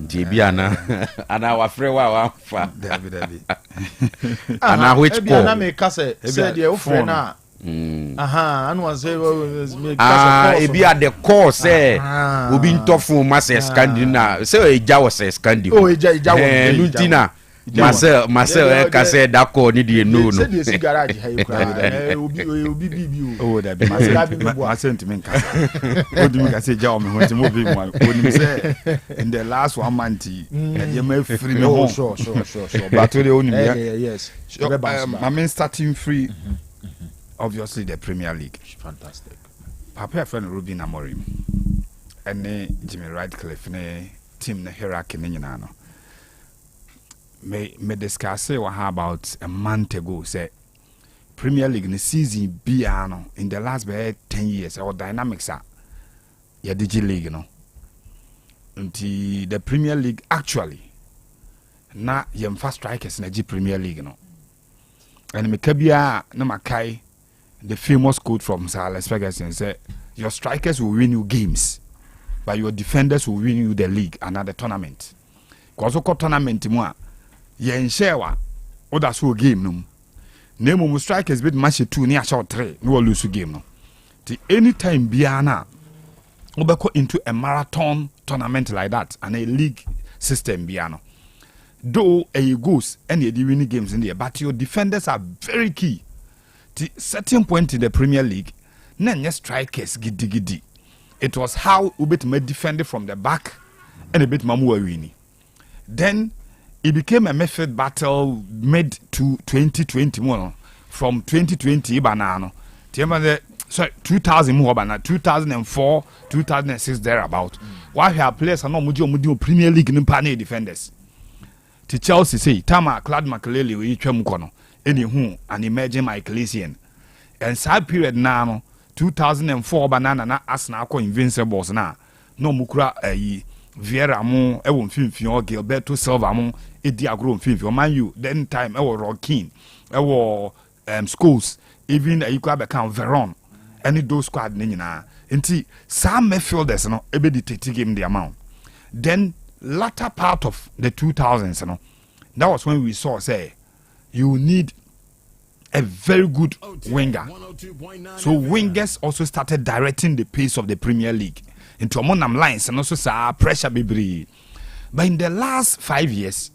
C: Tibiana, and our friend, our
D: David.
C: And which call?
B: I make us said your friend. Aha, and was
C: it be at the core, say, we've been tough for Master Scandina, so a Jawa says Scandi. Oh, Lutina. Marcel, I said that call need you know.
D: Oh, that be my sentiment. What do you say, John? When you say in the last 1 month, you may free me home. Sure. But to the only
B: yes.
D: I mean, starting free, obviously, the Premier League.
B: Fantastic.
D: Papa, friend Ruben Amorim, and Jimmy Radcliffe, team hierarchy, Ninano. Me discuss how about a month ago say Premier League in the season biano in the last 10 years our dynamics are ya DG League until the Premier League actually na yem fast strikers na G Premier League and me kabia na makai the famous quote from Sir Alex Ferguson say your strikers will win you games but your defenders will win you the league and the tournament cause o tournament mu a yen shewa oda so game no nemu strikers bit match 2 ni a shot 3 no lose game no ti anytime biana obeko into a marathon tournament like that and a league system biano though a goes any the winning games in there but your defenders are very key to certain point in the Premier League na strikers gidi it was how ubet me defend from the back and a bit mamu wini then it became a midfield battle mid to 2021 from 2020 banana. Sorry, 2000 more banana 2004 2006 thereabout. Why have players are not mudio Premier League in panel defenders. To Chelsea say Tama Claude Makelele we Chemukono any who an emerging Michaelisian and side period now 2004 banana na Arsenal ko invincibles na no mukura Vieira mo e won finfin o Gilberto Silva mo e di agro finfin o Man U then time e wo Rokin e wo schools even you could become Veron any those squad ni nyina enti some midfielders no e be dictate game the amount then latter part of the 2000s no that was when we saw say you need a very good winger so wingers also started directing the pace of the Premier League into monam lines and also sa pressure be. But in the last 5 years,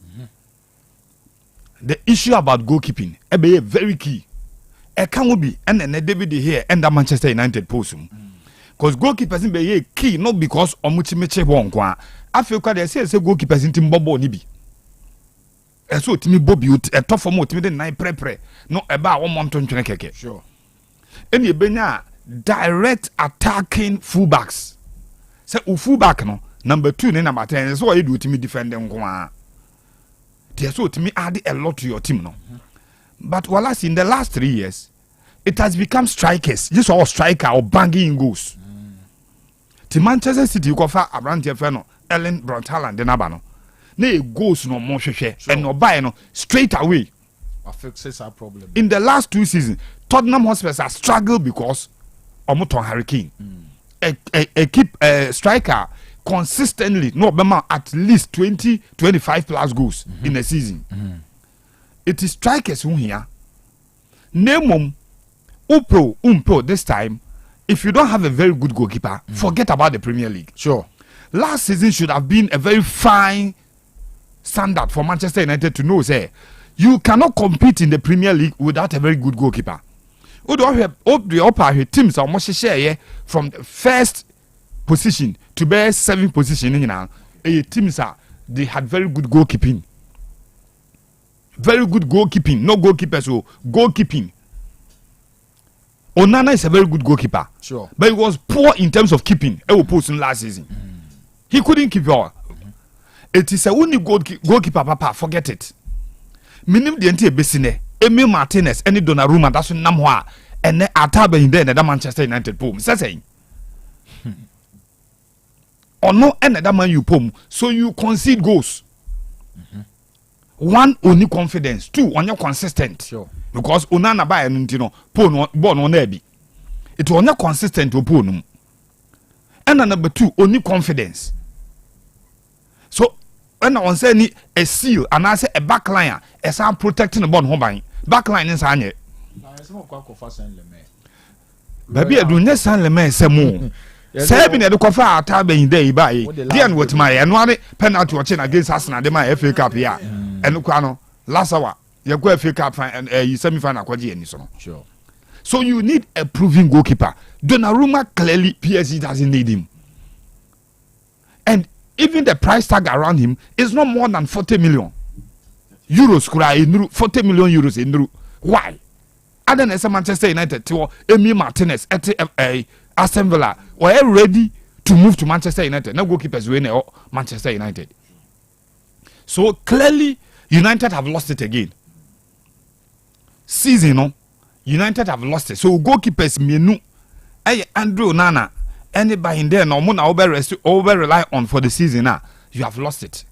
D: the issue about goalkeeping be very key. Can be and then David here and the Manchester United posum. Because goalkeepers be key not because omuchimeche won kwa. I feel they say goalkeepers in team bobo ni bi. And so timi bobi a tough for more timi nine pre no about 1 month on keke.
B: Sure.
D: And you benya direct attacking fullbacks. Say fullback no number 2 ne number 10 so why do to me defend them kwa they so to me add a lot to your team no but while in the last 3 years it has become strikers just all striker or banging goals to Manchester City go for Abrante Feno Ellen Bront Haaland na ba no na goals no mo hwehwe and no buy no straight away
B: fixes our problem
D: in the last 2 seasons Tottenham Hotspur has struggled because omoton Hurricane a keep striker consistently no bema at least 20-25 plus goals in a season. It is strikers who here name umpo this time if you don't have a very good goalkeeper forget about the Premier League.
B: Sure.
D: Last season should have been a very fine standard for Manchester United to know say you cannot compete in the Premier League without a very good goalkeeper. The teams are much share from the first position to bear 7th position now. Teams are they had very good goalkeeping. Very good goalkeeping. No goalkeepers, so goalkeeping. Onana is a very good goalkeeper.
B: Sure.
D: But he was poor in terms of keeping. Last season. He couldn't keep all. It is a only goalkeeper, papa. Forget it. Minim the entire besine. Emil Martinez, any Donnarumma, that's in Namwa, and then Ataba in there, the Manchester United poem. Say, or no, another man you poem, so you concede goals. 1 only confidence, 2 on your consistent.
B: Sure.
D: Because Onana by and you know, pon born on Ebi. It was not consistent to pon. And number 2, only confidence. So and on say ni a seal and I say a backline a sound protecting the ball home by backline is anye baby I do not san le me se mo say be the cofa ata ben dey by dia what my and penalty watching against Arsenal de my FA Cup here and kwa no last hour you go FA Cup and semi final kwaji ani so. Sure. So you need a proven goalkeeper. Donnarumma clearly PSG doesn't need him. And even the price tag around him is not more than 40 million euros. 40 million euros in why? Other than Manchester United to Emi Martinez at Aston Villa were ready to move to Manchester United. No goalkeepers win Manchester United. So clearly United have lost it again. Season, no? United have lost it. So goalkeepers menu Andrew Nana anybody in there no more over rely on for the season now. You have lost it.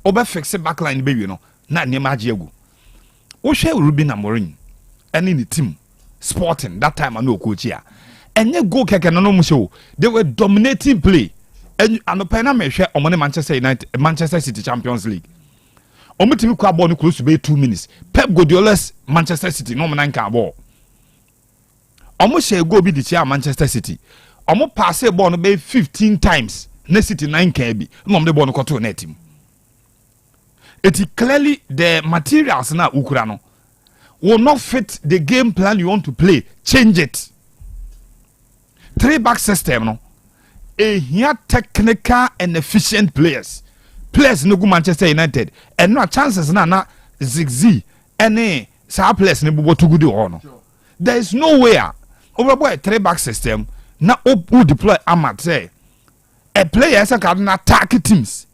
D: Over fix it backline baby no. Na nema jiegu. O share Ruben Amorim any the team Sporting that time I know coach here. And you go keke no show. They were dominating play. And no pena me share on Manchester United Manchester City Champions League. Omo team kwa ball no close to be 2 minutes. Pep Guardiola's Manchester City no man can ball. Almost share go be the chair Manchester City. Almost pass a ball no 15 times. Next City 9 can be. No the ball no control net him. It is clearly the materials now Ukraino will not fit the game plan you want to play. Change it. 3-back system no. Here technical and efficient players. Players no go Manchester United and no chances na zigzag any sa players ne bubo to good no. There is nowhere over boy 3-back system na who deploy amat say a player say can attack teams.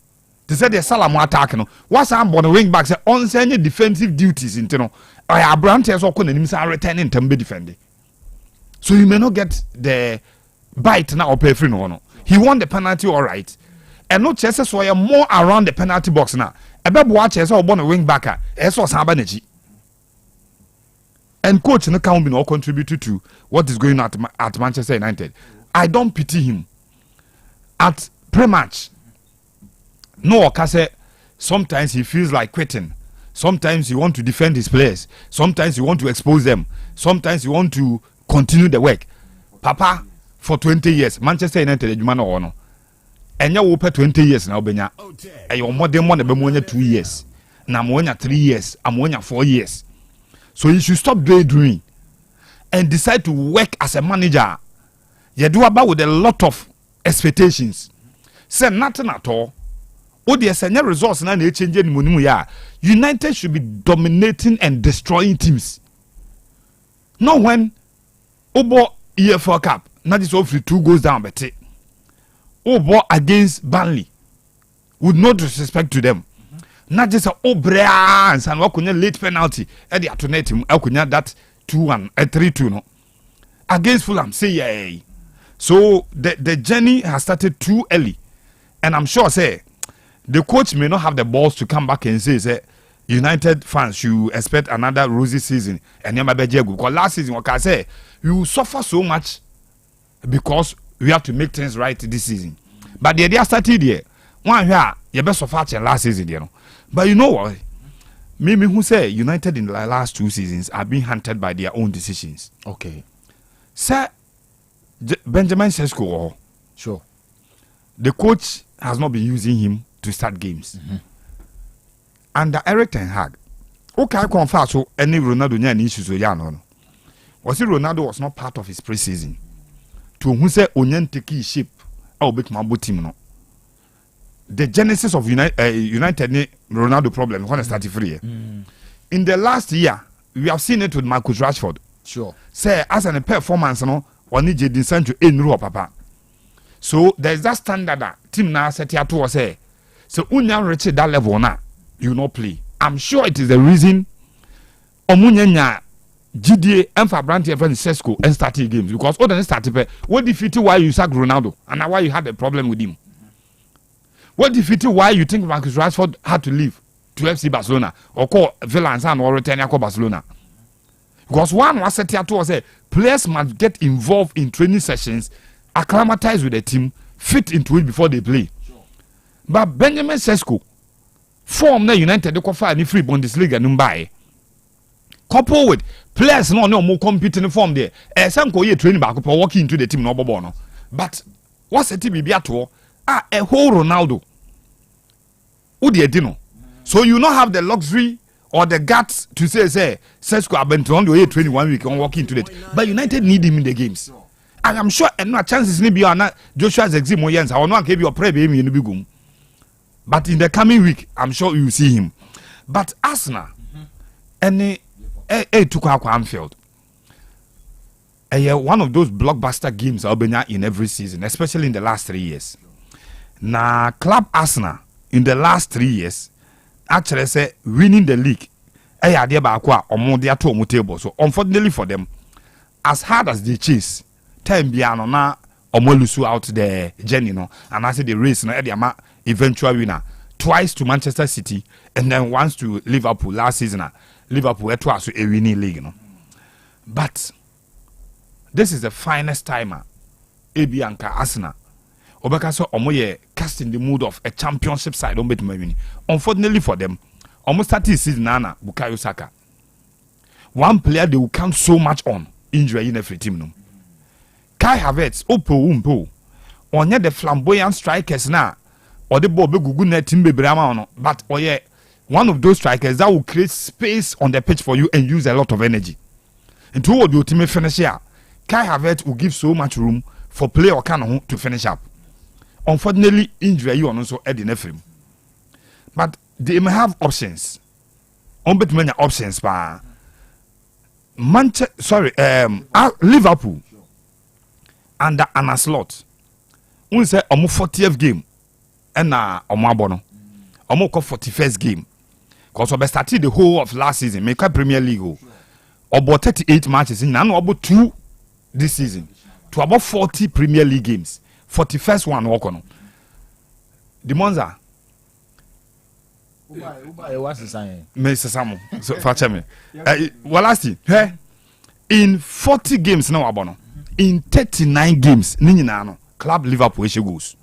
D: They say the Salamo attack no. What's am on the wing back say on any defensive duties into no. I Abrante so ko nanim say returning to be defending. So you may not get the bite now or pay free no. He won the penalty all right. And no chances so more around the penalty box now. Ebe watch as or born a wing backer. Eso samba neji. And coach no can be no contributed to what is going on at Manchester United. I don't pity him. At pre-match, no Okase, sometimes he feels like quitting. Sometimes he want to defend his players. Sometimes he want to expose them. Sometimes he want to continue the work. Papa, for 20 years, Manchester United, no. And you will pay 20 years now, Benya. And you're more than 2 years. Now I'm 3 years. I'm 4 years. So you should stop daydreaming and decide to work as a manager. You do about with a lot of expectations. Say nothing at all. Oh, there's any results now they change any ya. United should be dominating and destroying teams. Not when Obo EFL Cup, not just over 2 goes down, but Obo against Burnley, with no disrespect to them. Not just O'Briens and Wakunya late penalty at the alternative Akunya that 2-1 3-2 no against Fulham. Say yeah. So the journey has started too early, and I'm sure say the coach may not have the balls to come back and say United fans should expect another rosy season and because last season what I say you suffer so much because we have to make things right this season. But the idea started here. One here you best suffer last season, you know. But you know what? Me who say United in the last 2 seasons are being hunted by their own decisions.
B: Okay.
D: Sir Benjamin Sesko,
B: sure.
D: The coach has not been using him to start games. Mm-hmm. Under Eric Ten Hag, okay, I confess so any Ronaldo any issues with no. Was it Ronaldo was not part of his preseason? To who say Onyen take shape, I'll make my team no. The genesis of United Ronaldo problem when it started free. In the last year, we have seen it with Marcus Rashford.
B: Sure.
D: Say as an performance, no, on Jadon Sancho in Rua Papa. So there is that standard that team now set here to say. So when you reach that level now, you not play. I'm sure it is the reason. Omunyanya GDA and Fabranti and Sesko and starting games because other than starting, what defeated why you sacked Ronaldo and why you had a problem with him. What defeated why you think Marcus Rashford had to leave to FC Barcelona or call Villa and or return to Barcelona? Because one was set here to say players must get involved in training sessions, acclimatize with the team, fit into it before they play. Sure. But Benjamin Sesko form na United de kofa ni free Bundesliga no buy. Couple with players no more competing form there. Some go training back up or walk into the team no bono. But what's a team be a whole Ronaldo. Udi Edino. So you not have the luxury or the guts to say Sesko Abenton the way training 1 week and walk into it. But United need him in the games. And I'm sure and no chances maybe are not Joshua's exim Moyens. I will not give you a prayer baby in the bigum. But in the coming week, I'm sure you will see him. But Arsenal any took our Anfield. One of those blockbuster games Albania in every season, especially in the last 3 years. Now, Club Arsenal in the last 3 years actually say winning the league. So unfortunately for them, as hard as they chase, time beyond na omolusu out the journey, no, and I say the race, no, eventual winner twice to Manchester City and then once to Liverpool last season. Liverpool twice to a winning league, no. But this is the finest timer. AB Anka Arsenal. Obeka so omoye cast in the mood of a championship side. Don't bet me. Unfortunately for them, almost 30 season Nana Bukayo Saka. One player they will count so much on injury in every team. No. Kai Havertz, Opo Umpo. Onye the flamboyant strikers na or the ball be gugu net team be brama no. But oye one of those strikers that will create space on the pitch for you and use a lot of energy. And toward your team finish here, Kai Havertz will give so much room for player or Kanu to finish up. Unfortunately, injury you are also adding Ephraim. But they may have options. Bet many options pa. Liverpool under Anna Slot. We say omo 40th game and omo abono. Omo 41st game. Because we started the whole of last season, make a Premier League. About 38 matches in and about 2 this season. To about 40 Premier League games. 41st one walk on. The Monza.
B: What's the sign?
D: Mr. Samu. So facha me. Well last hey. In 40 games now abono. In 39 games no club Liverpool goes.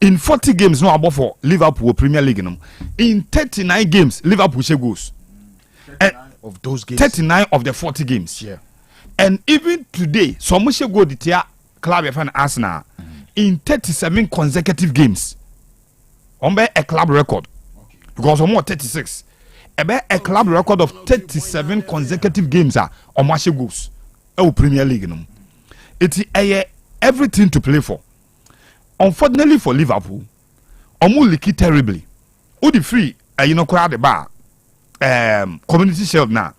D: In 40 games no about for Liverpool Premier League no. In 39 games Liverpool goes.
B: Of those games.
D: 39 of the 40 games.
B: Yeah.
D: And even today, some should go the tier club of Arsenal in 37 consecutive games. On a club record. Okay. Because on more 36. A club record of 37 consecutive games are on Marshall goals. Premier League. No. It's everything to play for. Unfortunately for Liverpool, Omu leaky terribly. Udi free, crowd the bar. Community Shield now.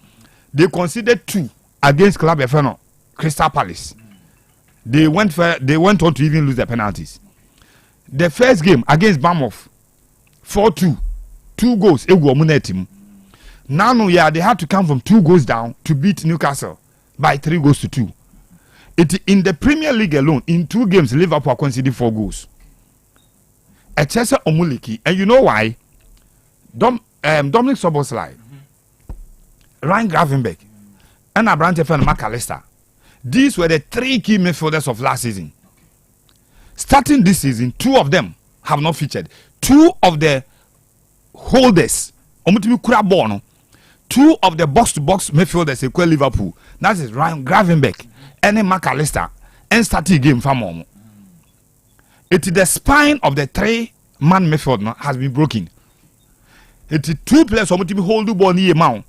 D: They considered 2 against Club FNO, Crystal Palace. They went on to even lose the penalties. The first game against Bournemouth, 4-2, 2 goals. Now, they had to come from 2 goals down to beat Newcastle by 3-2. In the Premier League alone, in 2 games, Liverpool conceded 4 goals. Echesa Omuliki, and you know why? Dominic Szoboszlai, Ryan Gravenberch, and Abrante and McAllister. These were the 3 key midfielders of last season. Starting this season, 2 of them have not featured. 2 of the holders, 2 of the box-to-box midfielders equal Liverpool. That is Ryan Gravenberch and McAllister and starting game for Momo. It is the spine of the 3-man midfield has been broken. It is 2 players who hold the ball near mount.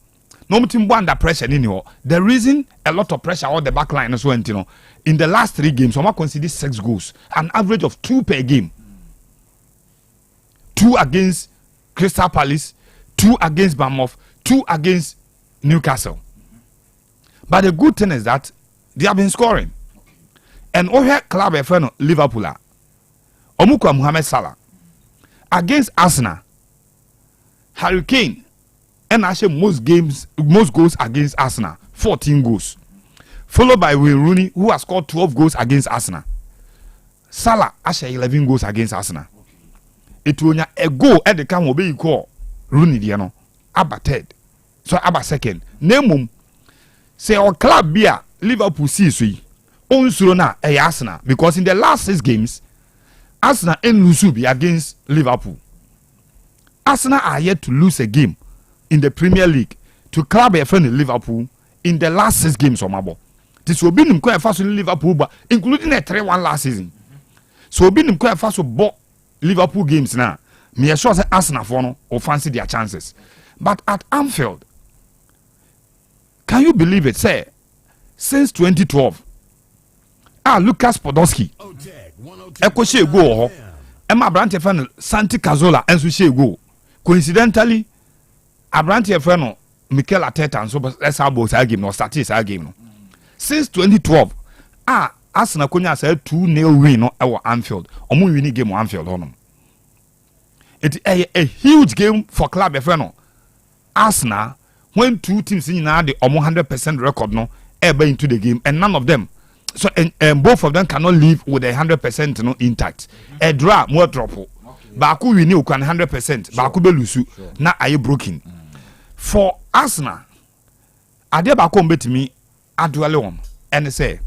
D: No team under pressure anymore. The reason a lot of pressure on the back line as well, in the last 3 games, Oma conceded 6 goals, an average of 2 per game. 2 against Crystal Palace, 2 against Bournemouth, 2 against Newcastle. But the good thing is that they have been scoring. And over club FN Liverpool, Omukwa Mohamed Salah against Arsenal, Harry Kane, and actually most goals against Arsenal, 14 goals. Followed by Wayne Rooney, who has scored 12 goals against Arsenal. Salah actually 11 goals against Arsenal. It will a goal at the time will be called Rooney, Abba third. So Abba second. Name say our club beer Liverpool see Onsurona a Arsenal. Because in the last 6 games, Arsenal and Lusubi against Liverpool. Arsenal are yet to lose a game in the Premier League to club a friend in Liverpool in the last 6 games of Mabo. This will be him quite fast in Liverpool, but including a 3-1 last season. So be him quite fast to bought Liverpool games now. Me sure say Arsenal for no or fancy their chances. But at Anfield, can you believe it? Say since 2012, Lucas Podolski, Eko she go, Emma Abrante fan Santi Cazorla and so she go. Coincidentally, Abrante fan Mikel Arteta and so let's have both game no start this game no. Since 2012, Arsenal konya say 2-0 win no at Anfield. Omo win game at Anfield on. It's a huge game for club no. Arsenal when 2 teams in now the 100% record no ever into the game and none of them so and both of them cannot live with 100% no intact. A draw more drop. Baku win you can 100%. Baku be lose. Now are you broken? For Arsenal, Ade Baku bet me Adwale on and say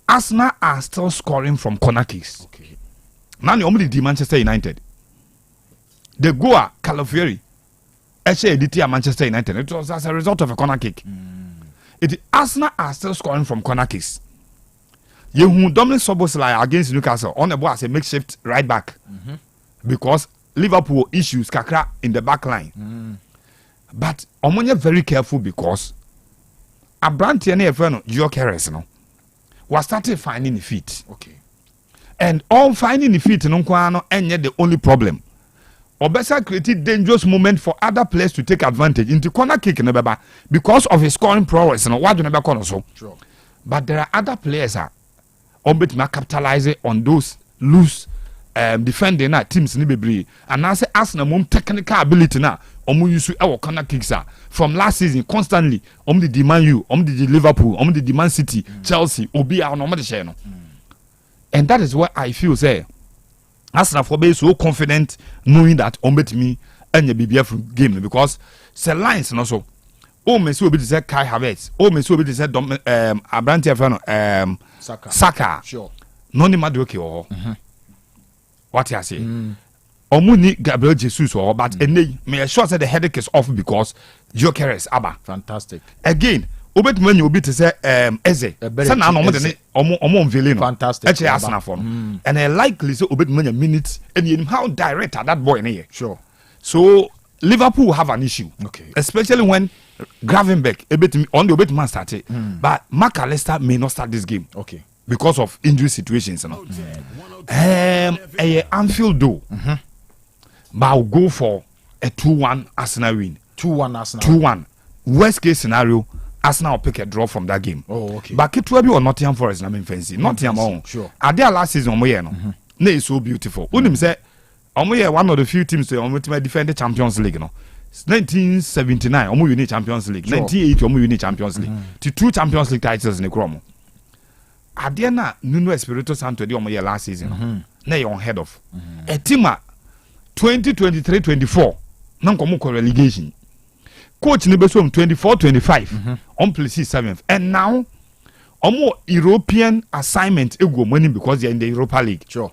D: Arsenal are still scoring from corner kicks. Okay. Now you only the Manchester United. The goal Calafiori DT Manchester United. It was as a result of a corner kick. Arsenal are still scoring from corner kicks. You Dominic Szoboszlai against Newcastle on the ball as a makeshift right back because Liverpool issues kakra in the back line. But Omonia very careful because Abrante and Efeno Gyökeres no was started finding the feet. Okay. And all finding the feet no kwano enye the only problem. Obesa created dangerous moment for other players to take advantage into corner kick in the because of his scoring prowess. You know, why do you never corner so? Sure. But there are other players that capitalize on those loose defending teams in the and now say Arsenal technical ability now. Use our corner kicks from last season constantly. The demand you, the Liverpool, the demand City, Chelsea, Obi are normal channel. And that is what I feel say. Arsenal for be so confident knowing that me and your BBF game because say lines and also me so be to say Kai Havertz me so be to say Abrante Fano Saka sure no ni madoke o what you say Omuni Gabriel Jesus or but me sure say the headache is off because Gyökeres Abba
B: fantastic
D: again obet man you be to say Eze say na no omo unveiling fantastic actually Arsenal for and I likely say obet man minutes and you how direct at that boy in here
B: sure
D: so Liverpool have an issue
B: okay
D: especially when Gravenberch on the obet man started but McAllister may not start this game
B: okay because
D: of injury situations you know Anfield though but I'll go for a 2-1 Arsenal win
B: 2-1 Arsenal
D: 2-1 worst case scenario Arsenal will pick a draw from that game.
B: Oh, okay.
D: But it will be on Nottingham Forest. I mean, fancy. Nottingham on.
B: Sure.
D: Are there last season? No, it's so beautiful. Unim say, one of the few teams to defend the Champions League. No, 1979, Omo Uni Champions League. 1980, Omo Uni Champions League. To 2 Champions League titles in the Chromo. Are there na Nuno Espirito Santo the Omo last season? Na you on head of. A team 2023-24. Non komo relegation. Coach Nibesom 24-25 on places 7th and now more European assignment ego money because they're in the Europa League.
B: Sure.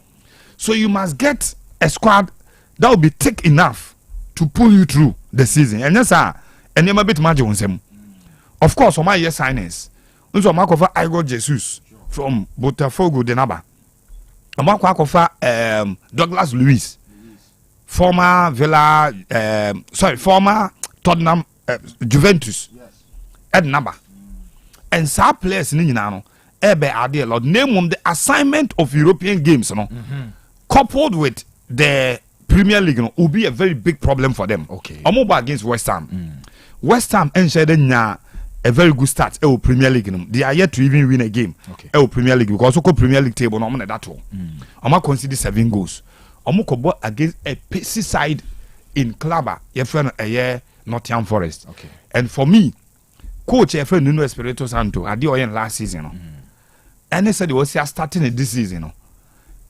D: So you must get a squad that will be thick enough to pull you through the season. And yes, and you bit magic on them. Of course, on my year signings, also Mark of Igor Jesus from Botafogo de Naba. A Mark of Douglas Luiz, former Villa, former Tottenham. Juventus at number and some players in Nano ebe are Lord name the assignment of European games coupled with the Premier League will be a very big problem for them.
B: Okay.
D: Omoba against West Ham. West Ham ensured a very good start Premier League. They are yet to even win a game. Okay. Premier League because Premier League table no money that all. Oma consider 7 goals. Omo against a pacey side in Clubber. Your friend a year Nottingham Forest.
B: Okay.
D: And for me, coach Nuno Espirito Santo, I did last season. And they said they was starting this season.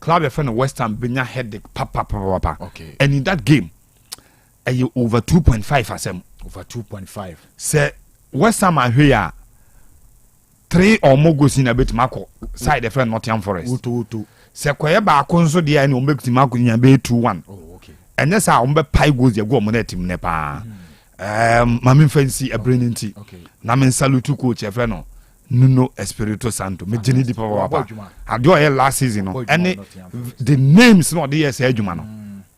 D: Club friend West Ham been headache papa.
B: Okay.
D: And in that game, you over 2.5 as them.
B: Over 2.5.
D: Say West Ham are here 3 or more goals in a bit Marco side friend Nottingham Forest.
B: Utu.
D: Say Koyeba Konso dia and make Marco in a 2-1.
B: Oh, okay.
D: and yes I umbe pai goals ye go mo na team ne pa mami fancy a brain nti na men salute coach e friend no Nuno Espirito Santo me jini di papa adio e last season no and the names no the yes adwuma no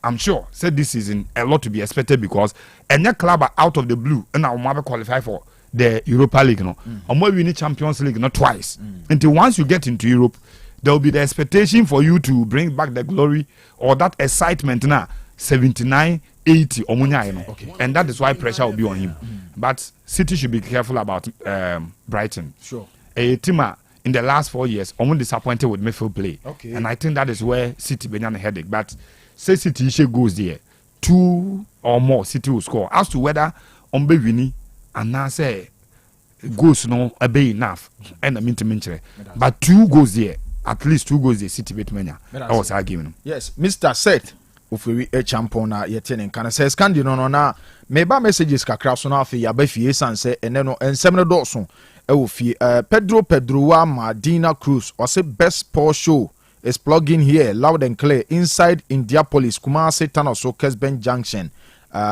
D: I'm sure said this season a lot to be expected because any club are out of the blue and now we qualify for the Europa League no we win the Champions League not twice until once you get into Europe there will be the expectation for you to bring back the glory or that excitement now 79 80 and that is why pressure will be on him but City should be careful about Brighton.
B: Sure.
D: A team in the last 4 years almost disappointed with midfield play and I think that is where City began a headache but say City goes there 2 or more City will score as to whether Ombe Vini and now say goals no be enough and I mean to mention but 2 goals there at least 2 goals there City beat Mania that was our game.
B: Yes, Mr. Seth ofiri a champion na yetene kan say scandi no na meba messages kakra so na afi ya ba fie sanse ene no ensem no dɔso e wo fie Pedro wa Madina Cruz or say best Porsche show is plugging here loud and clear inside Indianapolis Kumasi Tanoso Kesben Junction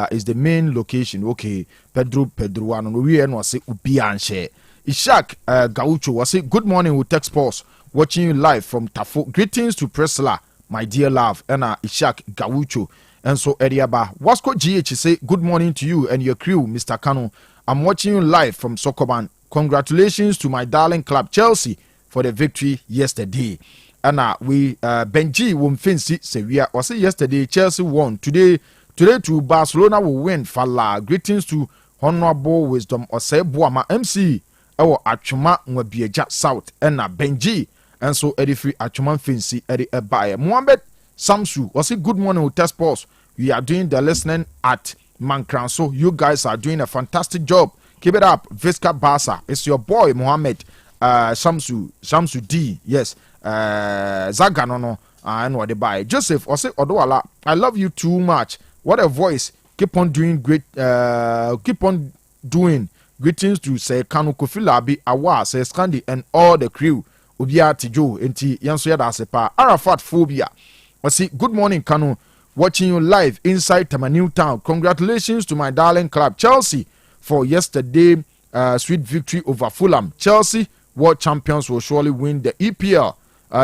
B: is the main location. Okay, Pedro wa no we no say ubi anhye Ishak Gaucho was say good morning with Tech Sports watching you live from Tafo. Greetings to Presla my dear love, and Ishak Gaucho. And so Ediaba Wasco GH say good morning to you and your crew, Mr. Kanu. I'm watching you live from Sokoban. Congratulations to my darling club Chelsea for the victory yesterday. And we Benji Wumfinsi say we are say yesterday Chelsea won. Today to Barcelona will win. Fala. Greetings to Honorable Wisdom Osei Buama MC. Our Achuma Nwabieja South and Benji. And so Eddie Free Achuman Finsi Eddie Ebaye Mohammed Samsu was it good morning with Test Pulse. We are doing the listening at Mankran. So you guys are doing a fantastic job. Keep it up. Visca Basa. It's your boy Mohammed Samsu D. Yes. Zaganono and what they buy. Joseph was it Odwala. I love you too much. What a voice. Keep on doing great keep on doing greetings to say Kanu Kofilabi Awa say Scandi and all the crew. Ubia Tijo enti yanso yada sepa Arafat Phobia wasi good morning Kanu watching you live inside Tamaniu Town. Congratulations to my darling club Chelsea for yesterday sweet victory over Fulham. Chelsea world champions will surely win the EPL.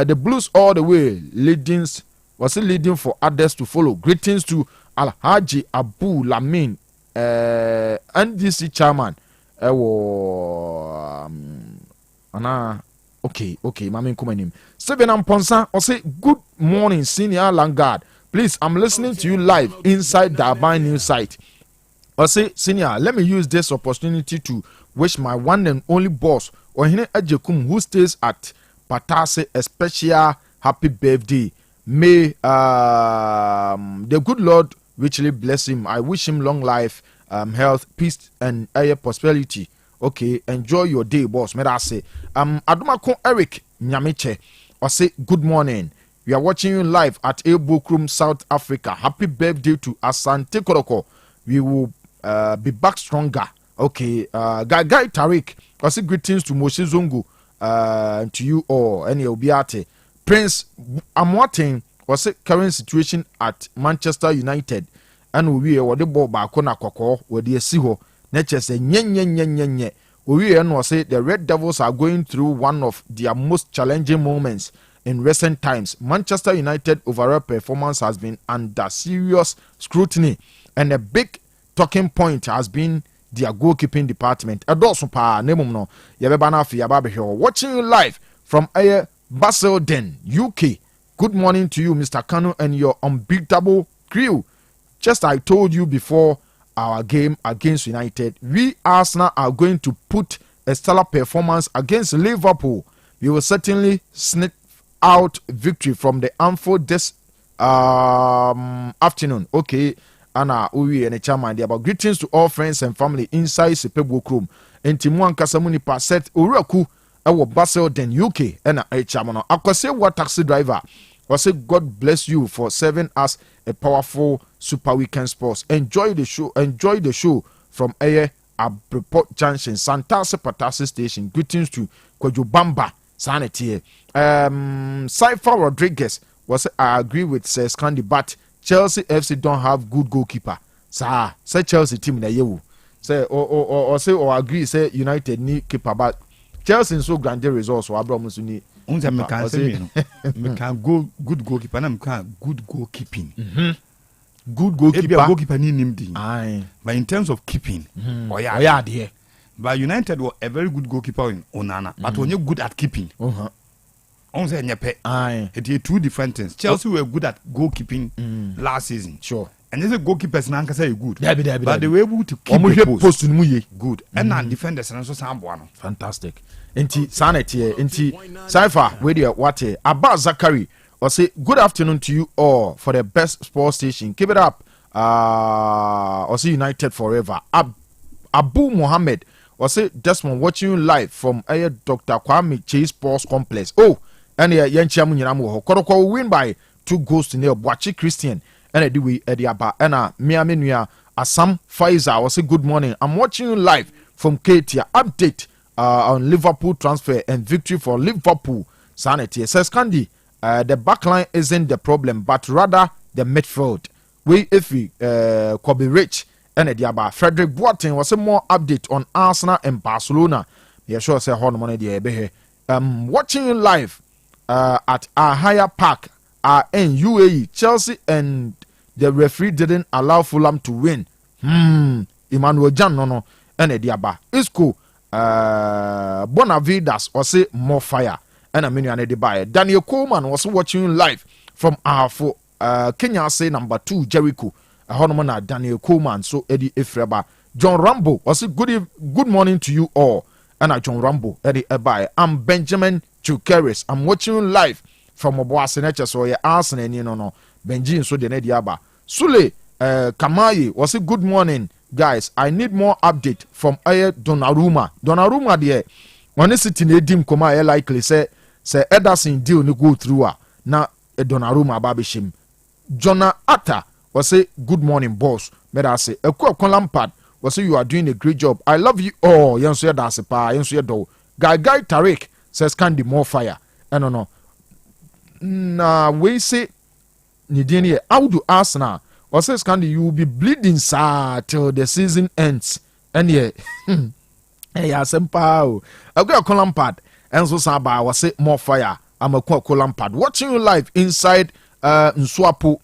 B: The Blues all the way leading for others to follow. Greetings to Alhaji Abu Lamin NDC chairman Okay, Mami Kumanim. Steven Amponsa or say good morning, Senior Langard. Please, I'm listening to you live inside the Abine News site. Or say, Senior, let me use this opportunity to wish my one and only boss, Ohine Ajekum, who stays at Patase, a special happy birthday. May the good Lord richly bless him. I wish him long life, health, peace, and prosperity. Okay, enjoy your day, boss. May I say, Adumako Eric Nyamiche, or say good morning. We are watching you live at Ebukrum, South Africa. Happy birthday to Asante Koroko. We will be back stronger. Okay, Guy Tariq, I say greetings to Moshe Zungu, to you all. Any Obiate Prince Amwatin, or say current situation at Manchester United, and we are the ball back on a koko where they see ho. Nature say nye. We say the Red Devils are going through one of their most challenging moments in recent times. Manchester United overall performance has been under serious scrutiny, and a big talking point has been their goalkeeping department. Watching you live from Basildon, UK. Good morning to you, Mr. Kanu, and your unbeatable crew. Just I told you before our game against United, we Arsenal are going to put a stellar performance against Liverpool. We will certainly sniff out victory from the Anfield this afternoon. Okay, Anna Uwi and a chairman there. But greetings to all friends and family inside Sepebo Chrome. And Timuan Kasamuni Passet Uraku, our Basildon, UK, and a chairman. Akwase what taxi driver. I say God bless you for serving us a powerful Super Weekend Sports. Enjoy the show from Abreport Junction, Santase Patase Station. Greetings to Kwajubamba Sanity. Cypher Rodriguez was I agree with Scandi, but Chelsea FC don't have good goalkeeper. Sir, say Chelsea team na yewu. Say or say or agree say United need keeper, but Chelsea so grand results so Abraham so need.
D: Unza me can say me can go good goalkeeper na me can good goalkeeping.
B: Good goalkeeper.
D: Goalkeeper ni nimdi.
B: Aye.
D: But in terms of keeping,
B: Oya there.
D: But United were a very good goalkeeper in Onana, but when you're good at keeping, Unza nyepe.
B: Aye.
D: It is two different things. Chelsea were good at goalkeeping last season.
B: Sure.
D: And there's a goalkeepers na nka say good.
B: Dabi.
D: But they were able to keep the
B: post no ye.
D: Good. And now defenders and so sambo.
B: Fantastic. Enti sanity enti Cypher we there what Abba Zakari or say good afternoon to you all for the best sports station. Keep it up. Or say United forever. Abu Mohammed or say Desmond watching you live from Dr. Kwame Chase Sports Complex. Oh, and yenchia mu nyina mu ho. Kodoko win by 2 goals to nil. Boachi Christian and Ediwi Ediaba and Miami Nua Asam Pfizer or say good morning. I'm watching you live from Katia. Update on Liverpool transfer and victory for Liverpool. Sanity says Candy. The backline isn't the problem, but rather the midfield. We if we Kobe Rich and Ediaba Frederick Boateng was a more update on Arsenal and Barcelona. Yeah, sure say how money the watching you live at our higher park in UAE. Chelsea and the referee didn't allow Fulham to win. Emmanuel Jan no and Ediaba Isco Bonavidas or say more fire and a million de buy. Daniel Coleman was watching live from our for Kenya say number 2 Jericho. A hormone Daniel Coleman so Eddie Efreba. John Rambo was good morning to you all. And John Rambo Eddie Ebai. I'm Benjamin Chukeris. I'm watching live from Oboase Nature so yeah Arsenal no Benjin so the Nediaba. Sule Kamayi was good morning. Guys, I need more update from Donnarumma. Donnarumma there. When it's sitting a dim coma, likely say Ederson deal no go through na Donnarumma babishim. Jonah Atta was say good morning, boss. But I say a quick Lampard was say you are doing a great job. I love you all. Yansu that's a pa. Yansu do. Guy Tariq says Candy more fire. I don't know. Na we say Nidini. How do Arsenal? Or says Candy, you will be bleeding sir till the season ends. And yeah, hey, Sempa, I got a Lampard, and so Saba was say more fire. I'm a Lampard. Watching you live inside Nswapo,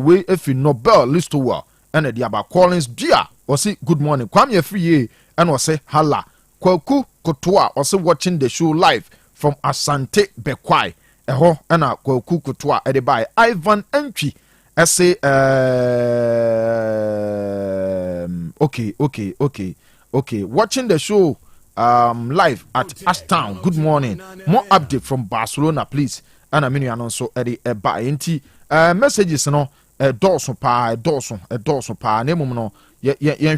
B: way if you Nobel list to well, and the Diaba Collins Bia, or say good morning, Kwame free, and was say hala, Kwaku Kotua, or say watching the show live from Asante Bekwai, eho, and a Kwaku Kotua, Edibai, Ivan Entry. I say, okay. Watching the show live at Ashtown. Good morning. More update from Barcelona, please. And I mean, you also Eddie Bainti messages, no, Dawson pa. Name no, yen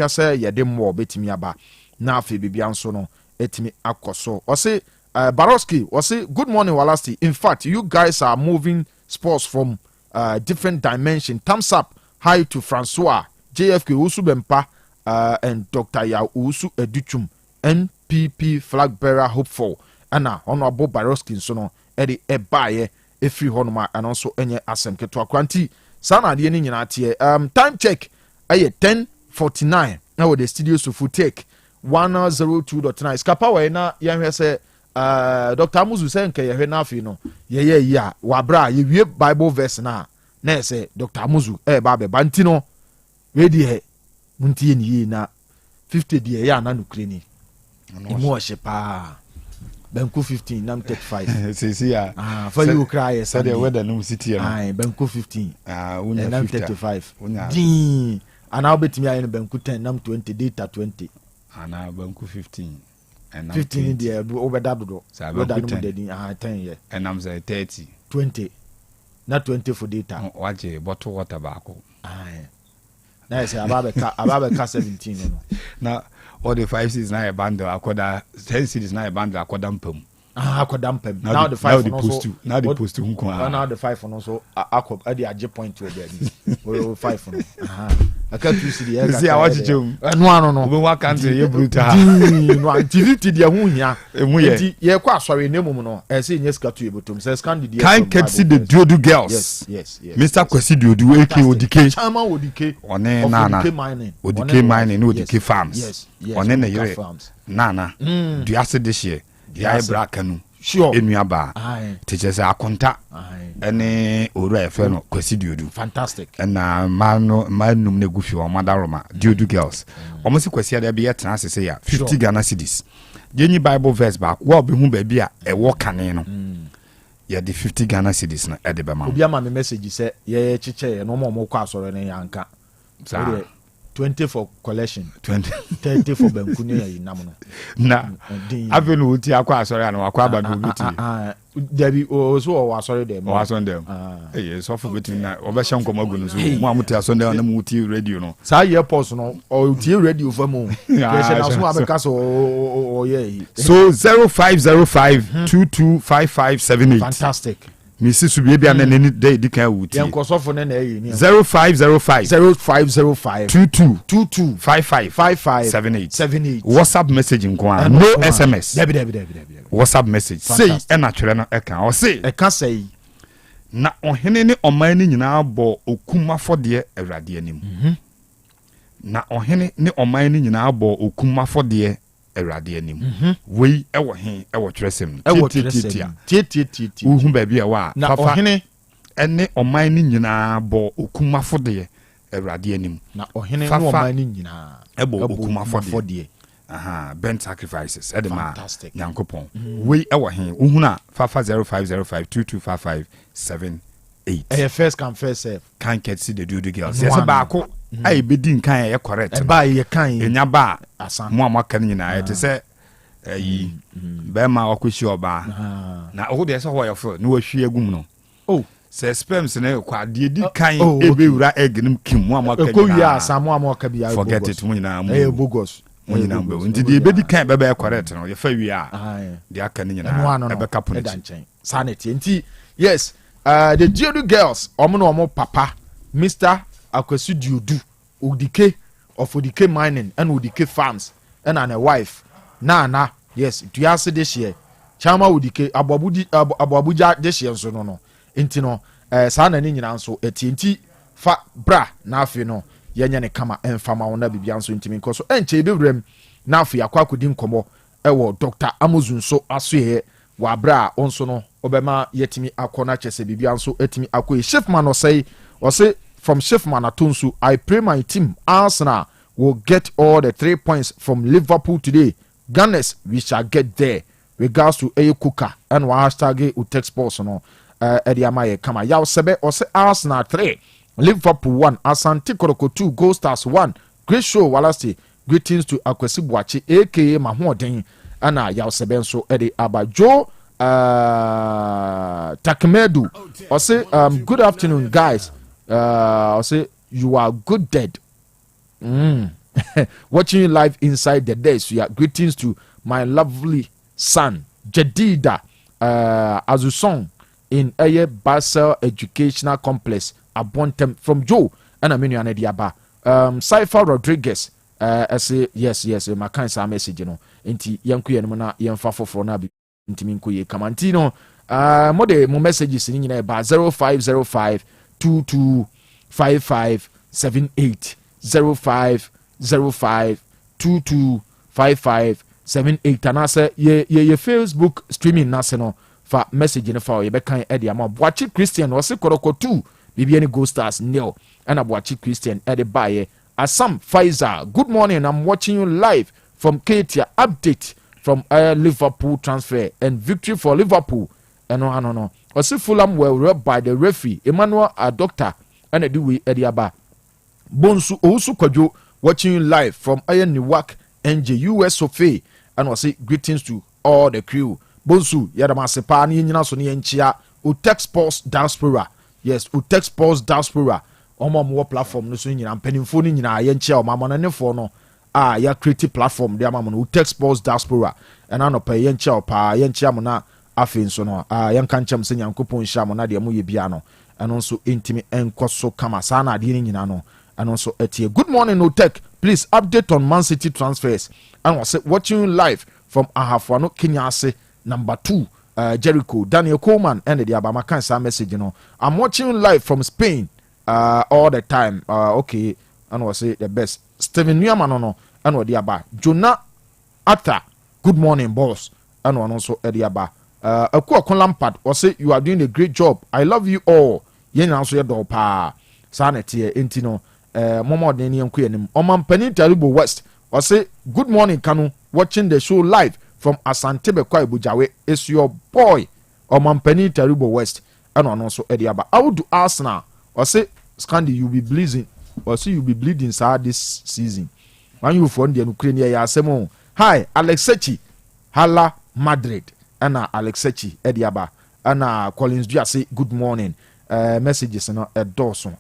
B: say, ya dem more betting me about. Now, Phoebe Bianso, no, etimi akoso. Or say, Baroski, or say, good morning, Walasti. In fact, you guys are moving sports from different dimension. Thumbs up high to Francois JFK Usu Bempa and Dr. Ya Usu Educhum NPP flag bearer hopeful and honorable Baroski sono Eddie Ebaye Efri Honoma and also Enye Asem Ketwa Kwanti Sana the nyina tie time check 10:49 now the studio so full take 102.9 skapa we na yan say Dr. Amuzu say nke ye hwe na afi no ye wabra ye wie Bible verse na say Dr. Amuzu ba be banti no we di he muntie ni na 50 die ya na nukre ni imu pa banku 15 nam 35
D: see ya
B: for you cry
D: so the weather no city
B: banku 15
D: unya
B: nam 35 din ana obetimi ayi no banku 10 nam 20 data 20
D: ana banku 15 and
B: 15 there over double
D: so that
B: 10 yeah
D: and I'm say 30
B: 20 not 20 for data
D: waje bottle water back
B: na say ababa 17 no
D: na all the 5 cities na e bundle akoda 10 cities na e bundle akoda mpam
B: akoda mpam now the 5
D: now the post nko
B: now the 5 no so akop e dey age point to be 5 no aka 2 cedi e
D: see what you do
B: no
D: we wa kan say brutal
B: no anti-50 dia hu hia
D: emu ye
B: nti ye kwa asori ne mum no e say nye skatu ebotom say scan the
D: kan ketsi the Diodu girls
B: yes
D: Mr. Kwesi Diodu AK Odike
B: chama Odike
D: one nana Odike mining no Odike farms one na yere nana du ase this year dia ebra Kanu
B: sure
D: enuaba teacher say akonta ene owura efe no Kwesi Diodu
B: fantastic
D: na manum na gufi o madaroma Diodu girls omo si Kwesi ada be yetena asese ya 50 Ghana cedis yenyi Bible verse back wo obehu ba bia e wo kane no ya the 50 Ghana cedis na e de be ma
B: obi ama me message say ye chiche no mo kwa asore ne yanka 20 for collection 30 for bankunye ya inam no
D: na avenu uti akwa asore ana akwa abadu uti
B: Debi so o asore dem
D: o asore dem so for between na obehye nkomagu no so mo amuti asore dem na muti radio no
B: sa ye pause no o uti radio for mo question na so abeka so o ye
D: so 0505225578
B: fantastic
D: Mrs. Subia na neni dey kan wuti
B: yen kosofo na ye ni
D: 0505 22 55 WhatsApp message nko no SMS
B: debi
D: WhatsApp message say e na twere no e kan o say
B: e kan say
D: na ohene ne oman ni nyina bo okumafode awrade anim na ohene ne oman ni nyina bo okumafode awrade anim wei e wo he e wo twerɛsɛm
B: tie
D: uhu ba bia wa
B: na ohene
D: ene oman ni nyina bo okumafode awrade anim
B: na ohene ne oman ni nyina
D: e bo okumafode burnt sacrifices edema nyankopon we e wo he uhuna fafa 0505225578
B: first come first serve
D: can get see the Diodu girls yes ba ko ai bedi nkan ye correct
B: ba ye kan
D: enya ba mo amaka nyina ye te se ayi be ma okoshi oba na o de se ho ye fo na wa hwie agum no
B: oh
D: se sperms na kwa de di kan ebe wura egg nim kim mo amaka
B: ko wi asa mo amaka bia
D: forget it mo nyina mo
B: bogus
D: nyina mbe nti de bedi kan bebe correct no ye fa wi a de aka ni nyina ebe kapo ni
B: sanity nti yes the Diodu girls omo papa Mr. Kwesi Diodu Odike of Odike mining and Odike farms and a wife na yes duase this year chama Odike abuabuja this year so no nti no sa na ni nyina nso enti fa bra na afi no yenya ne kama enfama wona bibia nso ntimi nko so enche ebewrem na afi akwakodi nkomo ewo Dr. Amozun so asoye wa bra onso no obema yetimi akona chese bibia nso etimi akoye Shifman osei from Shifman atonsu I pray my team Arsenal will get all the 3 points from Liverpool today. Gunners we shall get there. Regards to A Kuka and hashtag Otec Sports no Ediamaye kama yaw sebe ose Arsenal 3 Liverpool 1 Asante Koroko 2 Gold Stars 1 great show walasti greetings to Akwesi Buachi aka Mahoden ana yaw sebe nso edi abajo Takmedu ose good afternoon guys ose you are good dead watching you live inside the day so yeah greetings to my lovely son Jadida Azusong in Aye Basel Educational Complex Abontem from Joe and Aminu Anediaba Cypher Rodriguez I say yes my kind of message you know inti yanku yen na yemfa foforo na ntimi nkoye kamantino mode mo messages ni nyina ba 0505 225578 0505 225578 anase ye Facebook streaming nase no fa message ne fa ye be kan e dia ma Boachi Christian wose koroko 2 bibia ni Gold Stars nil and Boachi Christian e de baye Asam Pfizer good morning I'm watching you live from Katia update from Liverpool transfer and victory for Liverpool and no wose Fulham were robbed by the referee Emmanuel a doctor and do we ediaba Bonsu Osu Kwajo watching you live from Iron Newark NJ US Sofe and was say greetings to all the crew. Bonsu Yadama Sepani Nina Soni Enchia Otec Sports Diaspora. Yes, Otec Sports Diaspora. Omo more platform no so nyina mpanimfo ni nyina yenchia o mama ne fo no ya creative platform dia mama no Otec Sports Diaspora and anopa yenchia o pa yenchia mo na afin so no yenka nchem se nyankopon hia mo na de mo ye bia no eno nso entimi enkoso kama sana de ni nyina no and also etie. Good morning Otec, please update on Man City transfers. And was watching live from Ahafwano Kenyase number 2 Jericho Daniel Coleman and the Abama cancer message. I'm watching live from Spain all the time. Okay, and was the best. Steven Newman and what the Aba Jonah Atta. Good morning, boss. And also Eddie Aba. Akuakon Lampard or say you are doing a great job. I love you all. Yen answer your door pa. Sanity intino. Momo Deni Yankuanim. Oman Penny Taribo West or say good morning, Kanu. Watching the show live from Asantebe Kwai Bujawe is your boy. Oman Penny Taribo West. And also Eddie Aba. I would do Arsenal or say Scandi you be bleeding or say you be bleeding sir this season. When you found the Ukraine ya semo. Hi, Alexechi, Hala Madrid, Anna Alexechi, Ediaba, Anna Collins. Do say good morning? Messages and a Dawson.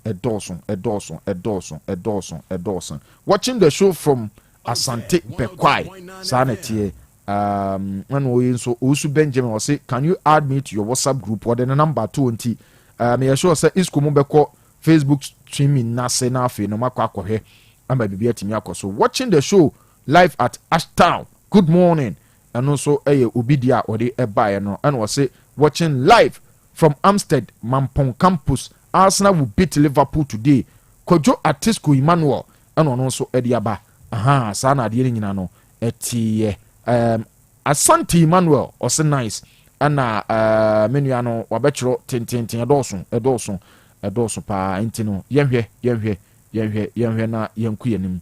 B: Watching the show from Asante Pekwai, Sanity. So Usu Benjamin will say, can you add me to your WhatsApp group or the number 20? May I show say is Kumubeko Facebook streaming Nase Nafe no Makwa here. I'm by BBA. So watching the show live at Ashtown. Good morning. And also Ubidia or the Ebayano. And was say watching live from Amstead Mampong campus. Arsenal will beat Liverpool today. Kojo Atisku Emmanuel. And also Ediaba. Aha, Sana Dirinano. Eti Asante Emmanuel also nice. And Menuano Wabetro Tintin Edorson pa intino. Yemwe na yenkuyenim.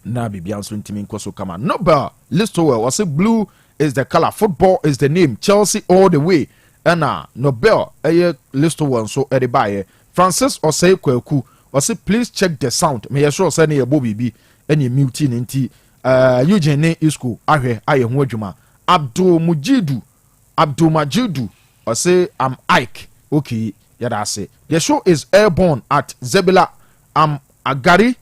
B: Na bibianso ntimi nkoso kama Nobel Listowell was say blue is the color, football is the name, Chelsea all the way. And Nobel Listowell so edibaye Francis Osei Akoto was say please check the sound. May sure say na yebo bibi any muting nti Eugene Isco ahwe aye ho adwuma. Abdul Majidu or say I'm Ike. Okay, yada say the show is airborne at Zebula Agari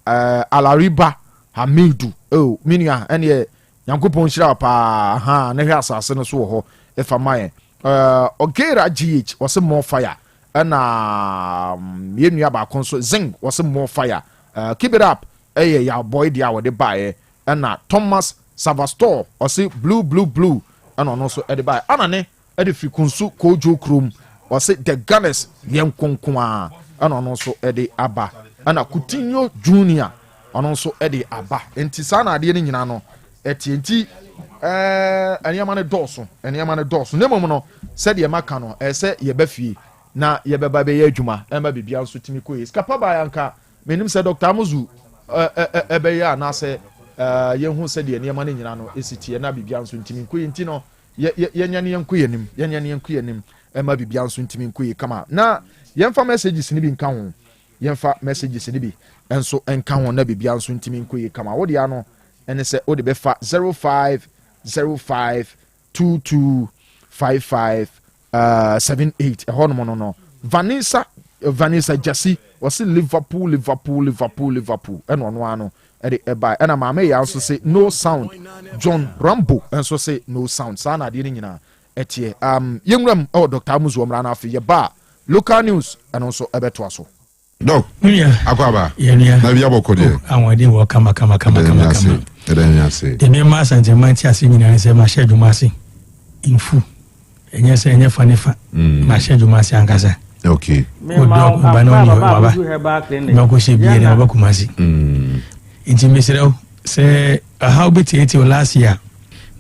B: Alariba Hamidu. Oh, minia any Yankupon Shira pa ha na hwe asase no so ho if amaye. Ogera GH was some more fire. And yenu ba konso Zing was some more fire. Keep it up. Hey, ya boy dia we dey buy. And Thomas Savastor or say blue. And also e dey buy. Anane e dey fikunsu Kojo Krom or say the Gunners yen konkoma. And also e dey aba. And Coutinho Junior and also Eddie Abba. Enti sana ade ni nyina no enti anyamane dɔɔso nemo no said ye maka no se ye bafie na ye beba be ye adwuma emba bibia nso timi koyi skapa ba yanka menim se Dr. Amuzu ebe ya na se ye hu se de anyamane nyina no esitie na bibia nso timi koyi enti no ye nyane yankoyenim emba bibia nso timi koyi kama na yemfa messages ni bi nka ho yemfa messages ni bi enso enka ho na bibia nso ntimi nkoyi kama wo dia no ene se wo de be fa 0505225578 e hono no Vanessa Jasi was Liverpool and one ano e de eba and mama ya also say no sound John Rambo and so say no sound sana de nyina etie yenwram Dr. Amuzu omra na afi ye ba local news and also ebeto aso
E: no akwaba na bia bokode
F: awade wo kama the name mas and manti asimi se ma schedule ase infu enye se enye fanefa ma schedule ase ankasa
E: okay
F: ba no ni baba no ko she bia na ba kumasi inti mesrew se how beti last year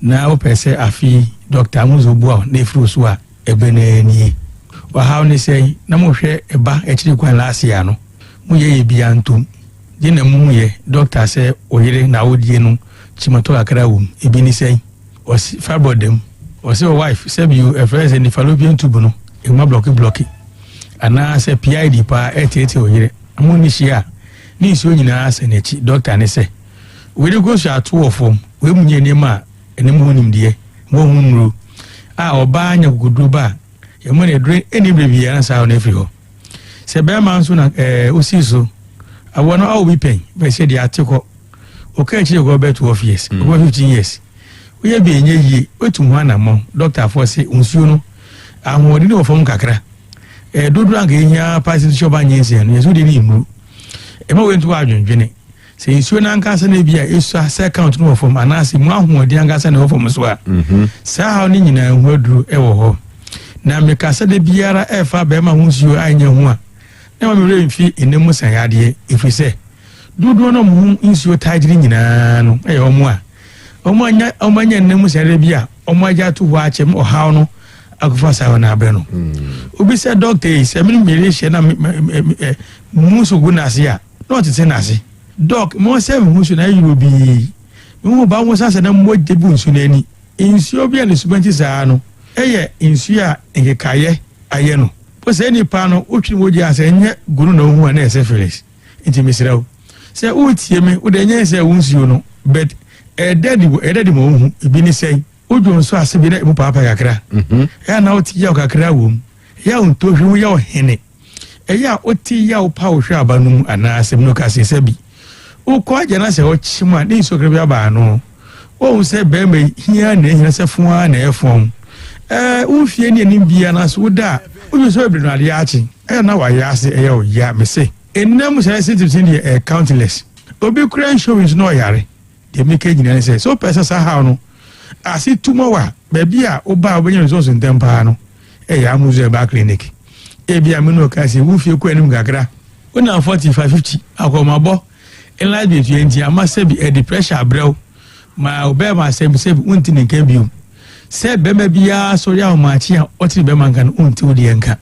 F: na o pese afi Dr. Amuzu Bua na efru so a ebene ni wa how ni say na mo hwe eba echiri kwan last year no mo ye bia ntom je na mu ye doctor say oyire na odie no chimato akra wum ebi ni say o fibroidem o say wife say you a friend in fallopian tube no e ma block ana say PID pa etete oyire mo ni hia ni so nyina say na chi doctor ne say we dey go sha two of them we mu nye nema ene mo nim de mo hunru a oba anya gudu ba ye mo ne dre eni bebi ya sa na free ho se be ma nso na osiso awono a obi pen be se de atiko o ka chi go be 12 years go 15 years we ye be enye yi wetu ho na mo doctor for say unsuo no ahodi ni ofom kakra dodo anga ehia passenger shop anya nse no yeso de ni imru ema we nto adwendwene se nsuo na nkasa na bia esu second no form anase mu ahoɔden ankasa na form so a saa ha ne nyina hu aduru ɛwɔ hɔ na mekasa de biara ɛfa bɛma hu nsuo anya hu a na ma me mfi enemu san yadeɛ ɛfiri sɛ dodo no mu nsuo taagiri nyina no ɛyɛ ɔmo anya enemu san yadeɛ bia ɔmo agya to hɔ akyɛm ɔhaw no akufa sa na abɛ no obi sɛ doctor yi sɛ me hye na mu so gu nase a na ɔtete nase doc mo sɛ me hu so na yiro bi me hu ba mo sase na mo debu nsu na ani nsuo bia ne subanti saa no ɛyɛ nsuo a nkekaye ayɛ no po sɛ nipa no otwi mo gya sɛ nyɛ guru na hu na ɛsɛ Felix nti mesrɛw sɛ wotie me wo de nyɛ sɛ wo nsuo no but ɛdadi mo hu ebi ni sɛ ojo nso ase bi na mu papa kakra ya na oti ya kakra wom ya onto hwe ya ohene ya oti ya opa ohwe aba no ana asem no ka se bi o ko agya na se o chima ni so kra bi aba no o se be me hia na hia se fo na efom o fie ni anim bia na so da o so ebri no ade achi na wa ya ase ya o ya me se enam se sensitive ni countless obi kra insurance no yare de me ka nyina se so pesa sa ha no asi tumawa baby a oba obenye resource ntempa no ya amuzo eba clinic bia me no ka se wo fie ko anim gakra una 4550 akomabo enlight be 20 amase bi e pressure brew ma obe ma se unti ne kan biu se be ma bia so ya o ma chi a oti be man kan unti odi enka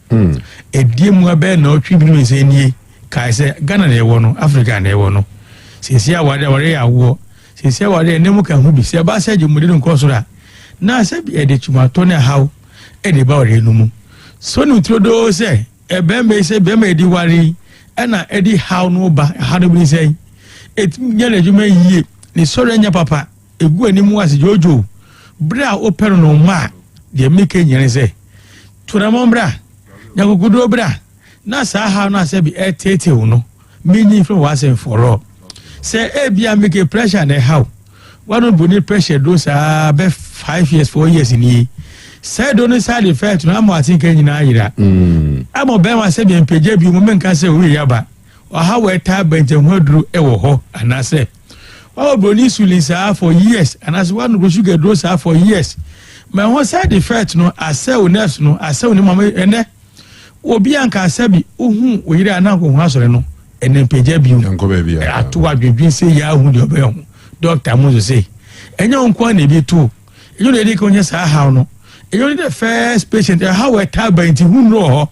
F: die mu abe na otwi bi no se nie kai se Ghana na ewo no Africa na ewo no sisi a ware ya wo sisi a ware ne mu kan hu bi se ba se jumudi no kosora na se bi e de tumato na haw e de ba ware no mu so no trodo se e be me se be ma di ware na e di haw no ba ha do bi se et nyale juma yie ni sore nya papa egu ani mu ase jojo bra opero no ma de meke nyere se tunamo bra nyagogudo bra na sa ha no ase bi etete wo no menyi from wase for se e bia make pressure na how one boni pressure do sa be 5 years 4 years ni se do no side effect no am atin kan nyina ayira amo be ma se bi mpeje bi mo menka se wo yaba o ha we ta banje hodru e wo ho anase o boni sulinsa for years anase one go sugar do sa for years ma ho side effect no ase o nurse no ase o ni mama ene obi anka ase bi ohun oyire ana ko ho asore no ene mpeje bi atu adwedwen se ya hu de obe ho doctor mo say enye onko na bi to enye no edike onye sa ha no enye the first patient how we ta banje hu no ho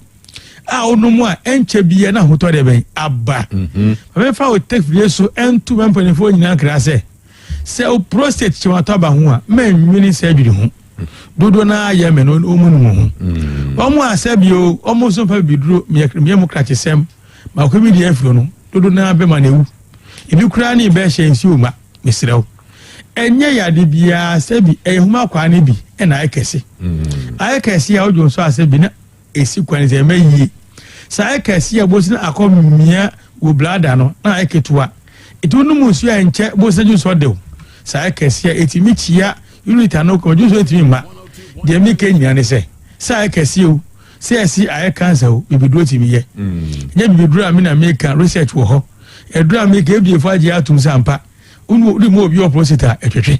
F: a onu mu a enche bia na hoto de ben aba me fa o take video so entu 1.4 nyina kra se o prostate chimato aba ho a menwini se adwiri ho dodo na ya me no omunu ho omo asebio omo so fa biduro me mu krache sem ma ko bi di afro no dodo na be ma na ewu ebi kura ni be hye nsi oma mesrew enye ya de bia sebi ehuma kwa ne bi na ayekese ayekese ya ojo so asebi na esi kwani ze meyi sa ayekese ya bosi na akomia wo blada no na ayeketua etunu musu ya nche bosi ju so de sa ayekese ya etimi chia unita no ko ju so etimi ma de mi kenya ne se sa ayekese o se esi ayekansa o bibiduro timi ye nya bibiduro ami na make research wo ho edura make ebie fo agi atum sampa unu mo obi oposita etwetwe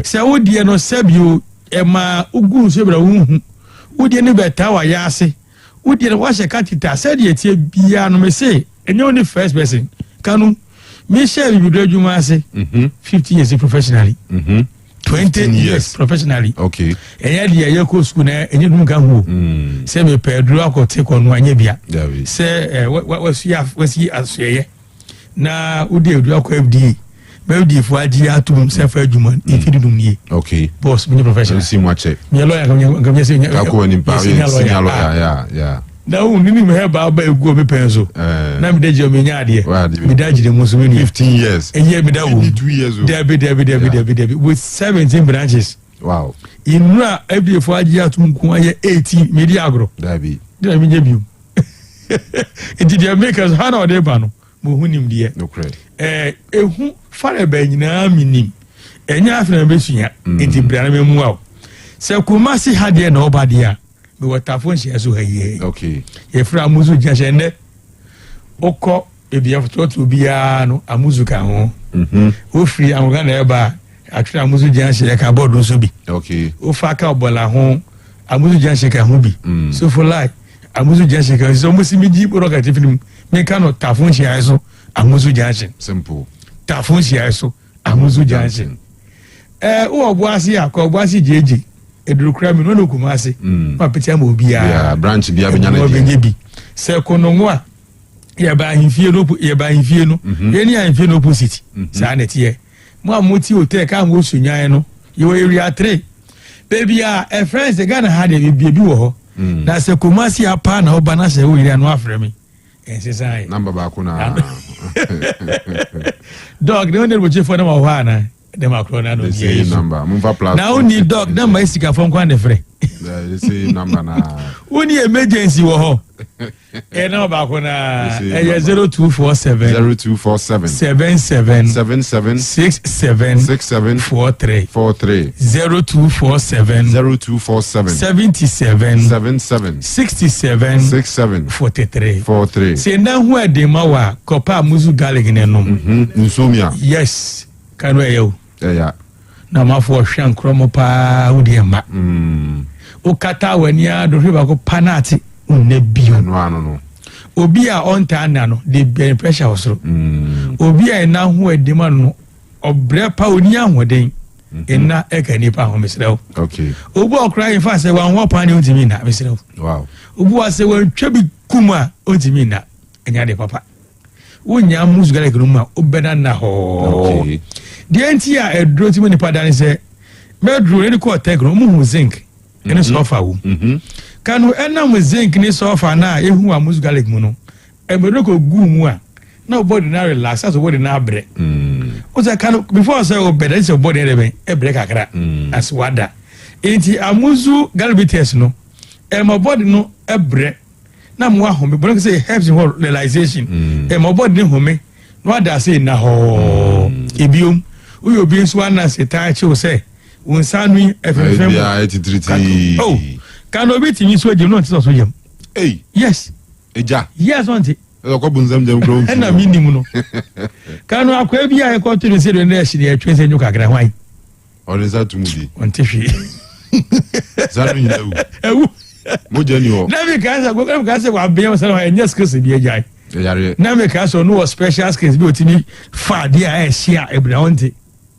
F: se wo die no sabio ema ugu so bra wu wo die ne beta wa ya ase wo die no wa she katita se die tie bia no me say enye only first person Kanu me share bibiduro adwuma ase 15 years professionally 20 years professionally
E: okay
F: enye dia ye ko school na enye dum ka hu se me pedro akote ko no anya bia se wasi asye na udi edu akọ FD be fo adi atum se fa adwuma ifidum nie
E: okay
F: boss me professional
E: si mwache
F: me lawyer kam se nya
E: ko ni pa ya
F: na unini me heba ba egu me penso na me deje me nya ade me daji de musu me
E: 15 years
F: enye me da wo
E: 2 years old
F: Debbie with 17 branches
E: wow
F: inura FD fo adi atum ku aye 18 media agro
E: Debbie
F: de me nyebiu it dey make us how no dey ba no mo hunim de ehu fare ba nyina minim enya afena be sunya enti brana me mu aw se kuma si hade na obade a me watafo nsia so haye
E: okay
F: ye fra muzu jashende okọ ebi afoto biya no amuzu ka ho o free amga na eba atwa amuzu janhye ka board so bi
E: okay
F: o fa ka obola ho amuzu janhye ka ho bi so for like amuzu janhye ka so musimi ji rocket film me ka no tafun hye so amuzu janhye
E: simple
F: tafun hye so amuzu janhye o obuasi akọ obuasi jeje eduru kra mi no kumase ma petia ma obi
E: ya branch bia benya na
F: bi se kono a ya ba himfie no yeni ahimfie no opposite sa na tie mo amoti hotel ka mo sunyan no yo area 3 baby a friends the Ghana had a bi wo ho na se kumase apa na oba na se wo area no afre mi ensesai
E: number ba ko na
F: dog they only watch for them ho ana dem akrona no
E: the number mumfa plus
F: now only dog dem ma sika fon kwa de frɛ
E: the same number na
F: only emergency wo ho na ba ko na 0247 77 67 43 0247 77 67 43 say na hu ade ma wa kopa muzu garlic ne no
E: insomnia
F: yes Kanu eyo
E: ya
F: na mafo hwan kromo pa wodi ma o kata wani a do heba ko panati unne bio
E: no
F: obi a onta na no de be pressure osoro obi a na ho edima no obre pa oni ahoden enna eka ni pa ho mesrew
E: okay
F: obi okra in fa se wan ho pa ni ontimi na mesrew
E: wow
F: obi wa se wan twa bi kuma ontimi na enya de papa wonya musgale gruma obeda na ho
E: okay
F: the entire edro ti moni padani se medro ni ko Otec mu zinc ene sofa wo Kanu enam zinc ni sofa na ehu a musgale mu no emedo ko gu mu a na body na relax as body na bre o say Kanu before say obeda say body ebe ebre kakra as wada enti amuzu galbites no my body no ebre na mo ahome but say helps in realization my body no home no ada say na ho ebiom we obi nso ana say ta chi say unsanu efefem
E: ya 83
F: oh Kanu obi timi so jem no nti so jem yes
E: eja
F: yes on ti
E: ko bunzam jam grow
F: na minimum no Kanu akwa bi a ko to no say do na ehire etwe say nyuka gra hwan
E: orisa tumudi
F: on ti hwe
E: zanu nyawu
F: ewu
E: mo jani ho
F: na me ka say wa be so na enya skills bi ejai
E: yare
F: na me ka so no special skills bi otimi fa dia a ehia ebra onti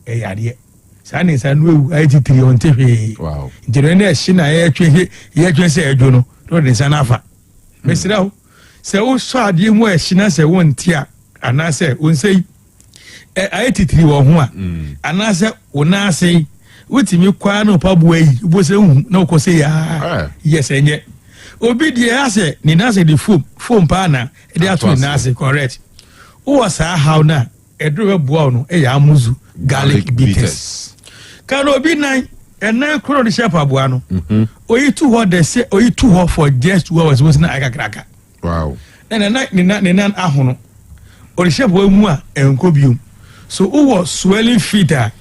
F: yare sani sanu ewu 83 onti hwe
E: wow
F: ndere na ehia na ye say ejo no do de sanafa mesira ho se wo so ade mu ehia na se wonti a ana se wonsei 83 wo ho a ana se wona sei wotimi kwa no pabu ayi bo se hu na wo se ya yes enye obi die ase ni na se the foam pa na e dey ato na ase correct wo sa how na edro bua no e ya amuzu garlic bitters Kanu obi nan enan kro de shepa bua no oyi tu ho de se oyi tu ho for just 2 hours was na akakraka
E: wow
F: ni nan ahono ori shepa mu a enko biom so wo swelling feet a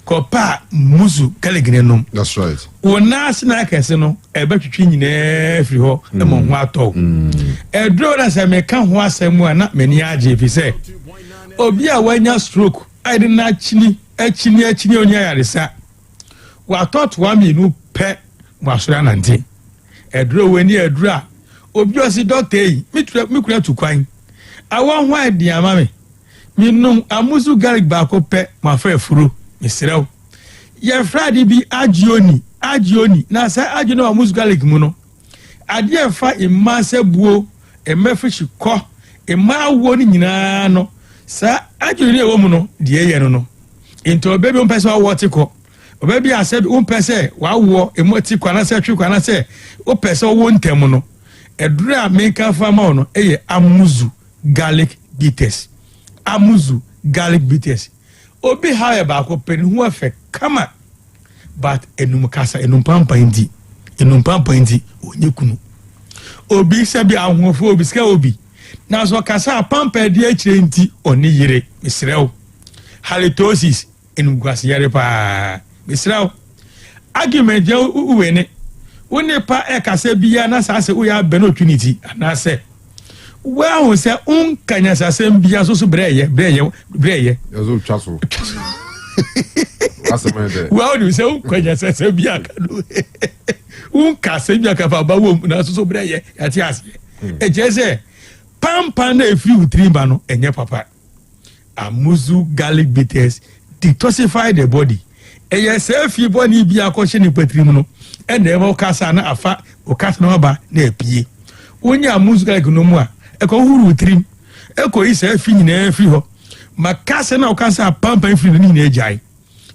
F: kopa muzu garlic ne nom
E: that's right
F: wona sina kese no ebetwetwe nyina firi ho e mo ho ato edro na se me ka ho asemu a na mani age fi se obi a wanya stroke I did not chini onya yaresa wa tot wa mi nu pe wa so anante edro weni edro obi osi doctor yi mi kura tu kwan awon ho adi ama mi num amuzu garlic ba ko pe ma fa furu mi serew ye friday bi agioni na sa agino amuzu garlic mu no ade fa imma se buo emefishi ko imma wo ni nyina no sa agioni e wo mu no de ye no into baby on person what ko baby I said on person wa wo emoti kwana se twi kwana se o person wo ntem no edura menka fama no eye amuzu garlic bitters obi ha ba ko pen hu afa kama but enum kasa enum pampa ndi onye kunu obi se bi ahofo obi ska obi na so kasa pampa di akire nti oni yire misrew halitosis enum kwase yare pa misrew argument je uwene woni pa e kasa biya na sa se uya benotunity na se Well, say kanya sasem bia so breye.
E: Yazo chaso. Asa mede.
F: Well, you say kanya sasem bia kanu. Kase bia ka ba wo na so breye ati ase. E je say pampa na efi utrimba no enye papa. Amuzu garlic bitters detoxify the body. E yes efi boni bia ko hye ni patrim no. E na e mo kasa na afa o kasa na ba na epie. Onya amuzu garlic no mu a e ko huru utrim. E ko isa efi nyina efi ho. Makasa na o kasa pampa efi ni na ejai.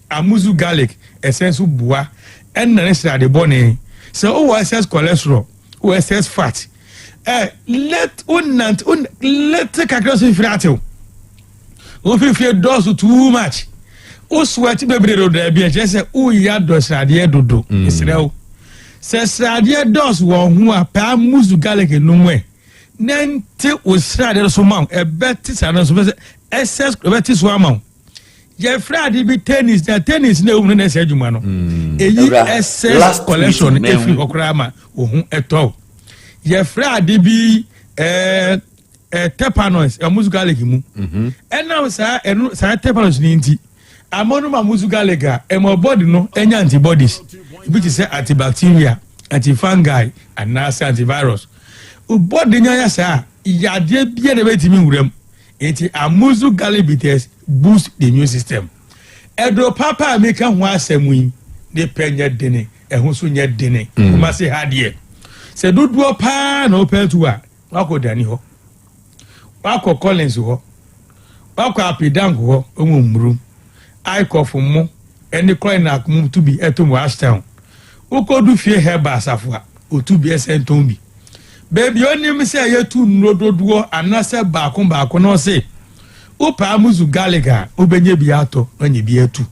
F: Amuzu garlic essence bua en na nesra de boni. So o excess cholesterol, o excess fat. Let kakra firato. O fi dose too much. O sweat bebre do da bia je se o ya dose ade dodo. Israel. Se srade dose wo hu a pa muzu garlic no mu e. Nante o srade so ma e beti sana so excess beti so ama. Je frade bi tennis na ewu na se adwuma no. Eyi excess collection efi okra ma o hu eto. Je frade bi tetanus muzu garlic mu. Ena sa tetanus ni nti amonu ma muzu garlic e mo body no enya antibodies which is antibacteria, antifungi and antivirus. U body nya ya sa ya de bia de betimi wuram. Enti amuzu garlic bitters boost the immune system. Edo papa make ho asemu yi de penya dene ehun so nya dene kuma se hadie. Se duduo pa na opetu a wako dani ho. Wako Collins ho. Wako Apidank ho omumru. Aikofu mu eni coin na kum to be etum Ashtown. Ukodu fie heba asafua otubi esentombi. Baby onim se yetu nrododuo anase baako no se. Upa amuzu garlic obenye biato onye biatu.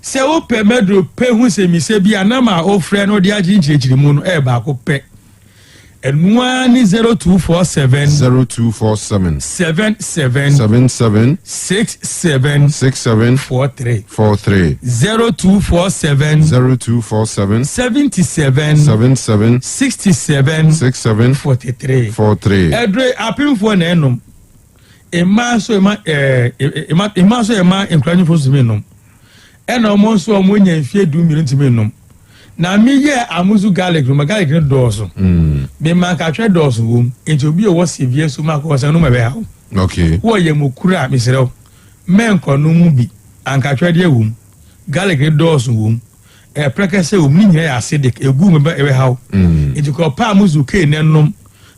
F: Se upe medro pe hu se mi se bia na ma ofre no de aginchiri mu no baako pe. Enwani 0247 77 67 43 0247 77 67 43 Edre apimfo na enom emaso enkranyo fo sumenom ena omonso omonye mfie du mmiri ntimenom na mi ye amuzu garlic no garlic no dozo me man ka twa dozo wom enti obi o wo sevie so ma ko san no mebe ha
E: okay
F: wo ye mokura misrew men ko no mu bi an ka twa de wom garlic no dozo wom prekese wom ni nyina acidic egu mebe ebe ha enti ko pa amuzu ke nenom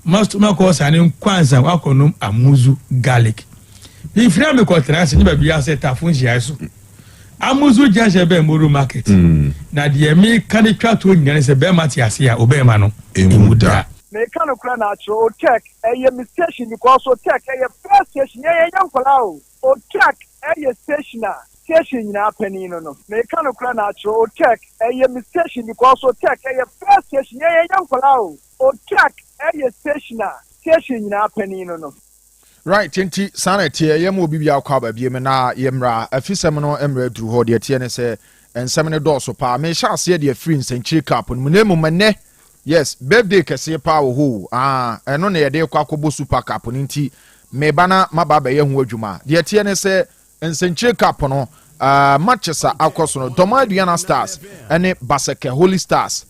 F: must ma ko san kwanza wa ko no amuzu garlic bi fira me ko trans ni ba bi aseta funji aiso amuzu jaje be moru market na de me kan twa to nyane se be mati ase ya obema no emuda
G: me kan kura na cho Otec station because Otec first station ye yankola Otec station na pani no me kan kura na cho Otec station because Otec first station ye yankola Otec station na pani no.
B: Right, tinti sanity yem obi bia kwa ba biem na yemra afisem no emra duru ho de tie ne se ensem ne do so pa me sha se de free nsenchiri cap no nemu mane yes birthday kese pa wo ho eno na ye de kwa kobo super cap no nti me bana mababa ye ho adwuma de tie ne se nsenchiri cap no Manchester akoso no Domaduana Stars ene Baseke Holy Stars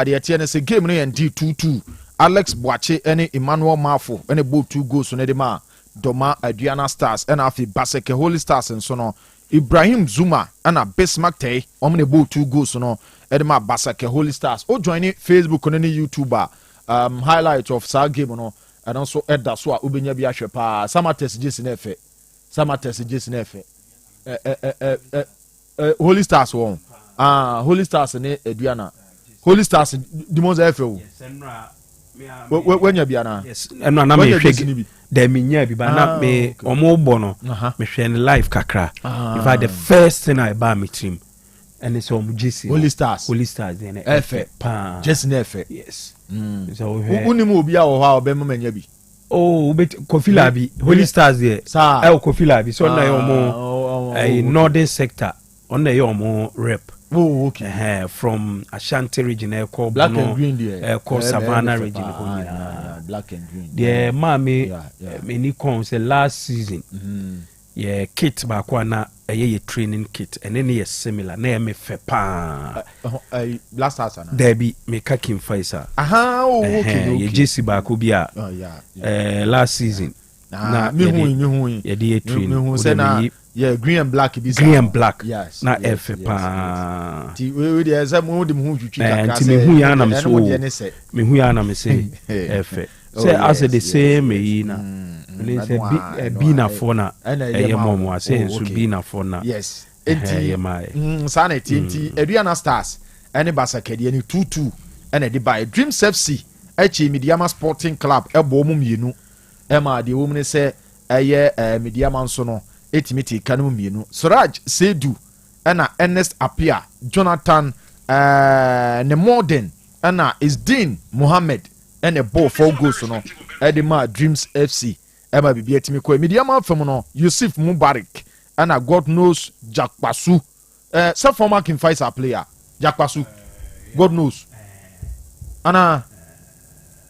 B: de tie ne se game no ye D22 Alex Boache ene Emmanuel Mafo ene bo 2 goals no de ma Doma Aduana Stars and afi Baseke Holy Stars and so no Ibrahim Zuma and a Bismarck Tay omne bo 2 goals no edema Baseke Holy Stars o join Facebook on any YouTuber highlight of sa game no and also edda so a obenya bi ahwe pa Samates Jesnefe Holy Stars won Holy Stars ne Aduana Holy Stars Dimoza efe o when you be yes and na me hwe de minya bi ba na me omo bo no me hwe ne live kakra in fact the first thing I buy me team and it's omo JC Holy Stars then efe pa just na efe yes so uni mu obi a wo ha obe manya bi bet kofila bi Holy Stars there kofila bi so na omo northern sector on na omo rep Oh, okay.
H: From Ashanti region,
B: Black and Green there.
H: Savannah region.
B: Black and Green.
H: Yeah, mommy, many comes the last season. Yeah, kit bakwana a training kit, and then a similar name fepa.
B: Last season.
H: Debbie make a Kim Faisa.
B: Aha, okay.
H: Jesse Bakubia.
B: Oh yeah.
H: Last season.
B: Na me hu.
H: Yeah, training.
B: Yeah, green and black.
H: Green and black.
B: Yes.
H: Na fepa.
B: Ti we dey say mo dem hu twitwi
H: kaka. Ti me hu ya na me so. Me hu ya na me say efe. Say as the same me na. Say be na for na. E mom wa say so be na for na.
B: Yes. Enti sana enti Eduana Stars ene Basakedi ene 2-2 ene de by Dreams FC echi Mediama Sporting Club ebo mu mienu ema de wo mu ne se eye Mediama nso no etimiti Kanu mienu Suraj Sedu ena Ernest Apia Jonathan ne Modern ena Isdin Mohammed ene ball 4 goals no edema Dreams FC ema bibia etimi ko Mediama fam no Yusuf Mubarak and God knows Jack Pasu. Some former King Faisal player. Jack Pasu. God knows. And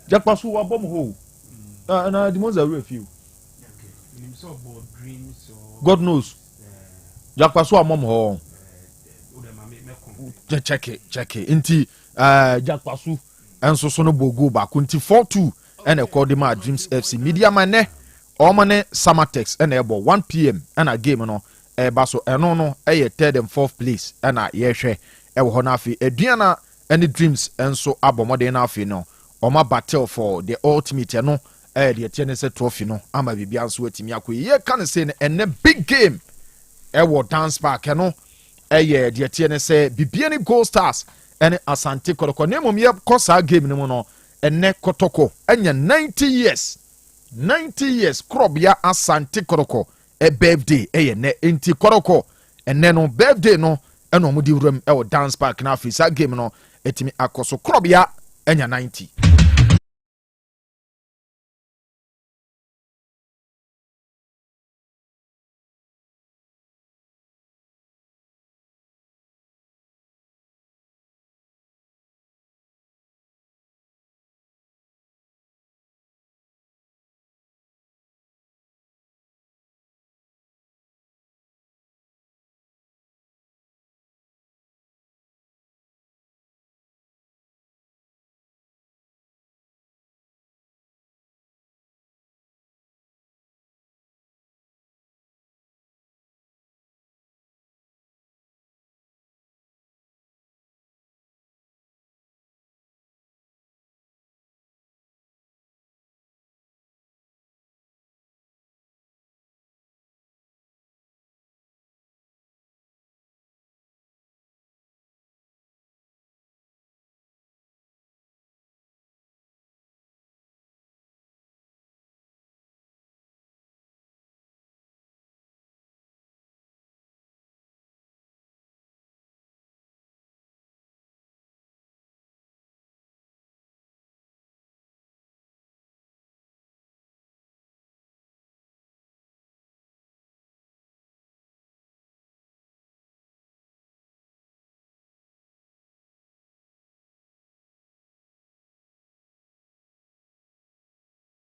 B: Jack Pasu wa bomb ho. And the ones are few. God knows. Jack Pasu wa mom ho. Check it. Inti Jack Pasu and so no bogo back until 4-2 and a call them Dreams FC Media man. Omane Samatex and ebo 1 p.m. and a game no baso no a third and fourth place and a yehwe e wo na afi Eduana any Dreams enso abomode na afi no oma battle for the ultimate no the tennis trophy no ama bibia nso atimi akoyi ye kan say na big game e wo dance park no the tennis bibia ni Gold Stars and Asante Kotoko nemom ye kosa game no no enne Kotoko enya 90 years krobia Asante Kotoko a birthday ne enti Kotoko enne no birthday no eno mo di wram e wo dance park na afisa game no etimi akoso krobia enya 90.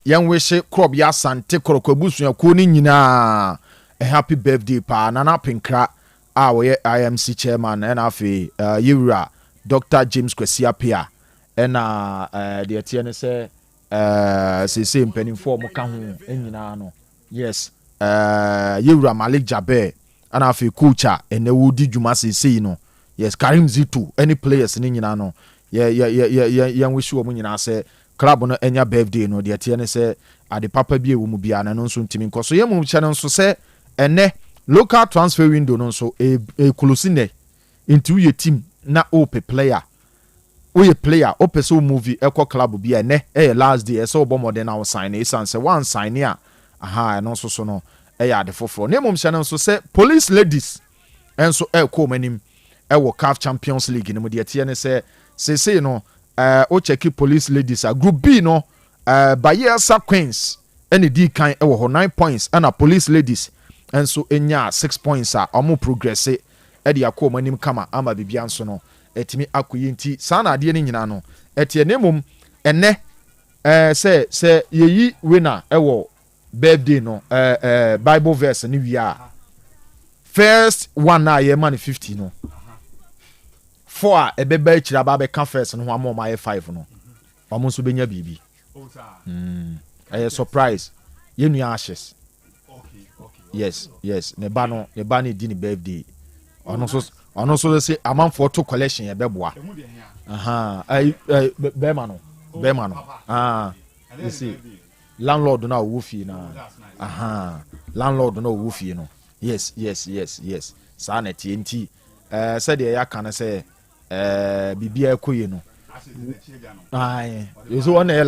B: Yan wishe krob ya Asante Kotoko busu ya ko ni nyina a happy birthday pa Nana Pinkra a we IMC chairman na afi Yewura Dr. James Kwesi Apia na the etienne say se mpanimfo mo ka ho nyina no yes Yewura Malik Jaber ana afi coacha ene wudi dwuma sese no yes Karim Zito any players ni nyina no yan wishe wo mo nyina say club no enya birthday no de tie ne se ade papa bi ewu mu bia na no nso ntimi nkoso ye mu channel nso se ene local transfer window no nso close ne into your team na ope player o person movie eco club bia ene last day so obo modern now sign e san se one sign ya aha no nso so no ade foforo ne mu channel nso se police ladies enso ko manim wo CAF Champions League ne mu de tie ne se no o check police ladies a group B no Bayelsa Queens any D kan e wo 9 points and a police ladies and so enya 6 points a omo progress ɛde akɔ ɔmo anim kama ama bibia nso no ɛtumi akɔyi nti saa na adeɛ no nyinaa no ɛteɛ ne mmom ɛnɛ sɛ yɛyi winner ɛwɔ birthday no bible verse no wie a first one na yɛma no 50 no 4 a ɛbɛba akyiri aba bɛka first no ho ama ɔmo ayɛ 5 no ɔmo nso bɛnya biribi ɛyɛ surprise yɛnua ashes yes ne ba no di ne birthday ɔno nso sɛ amanfoɔ to collection yɛbɛboa bɛrima no you see landlord na ɔwɔ fie na landlord na ɔwɔ fie no yes saa na tie nti sɛdeɛ yɛaka no sɛ biribiara ɛkɔ yie no so ɔna yɛ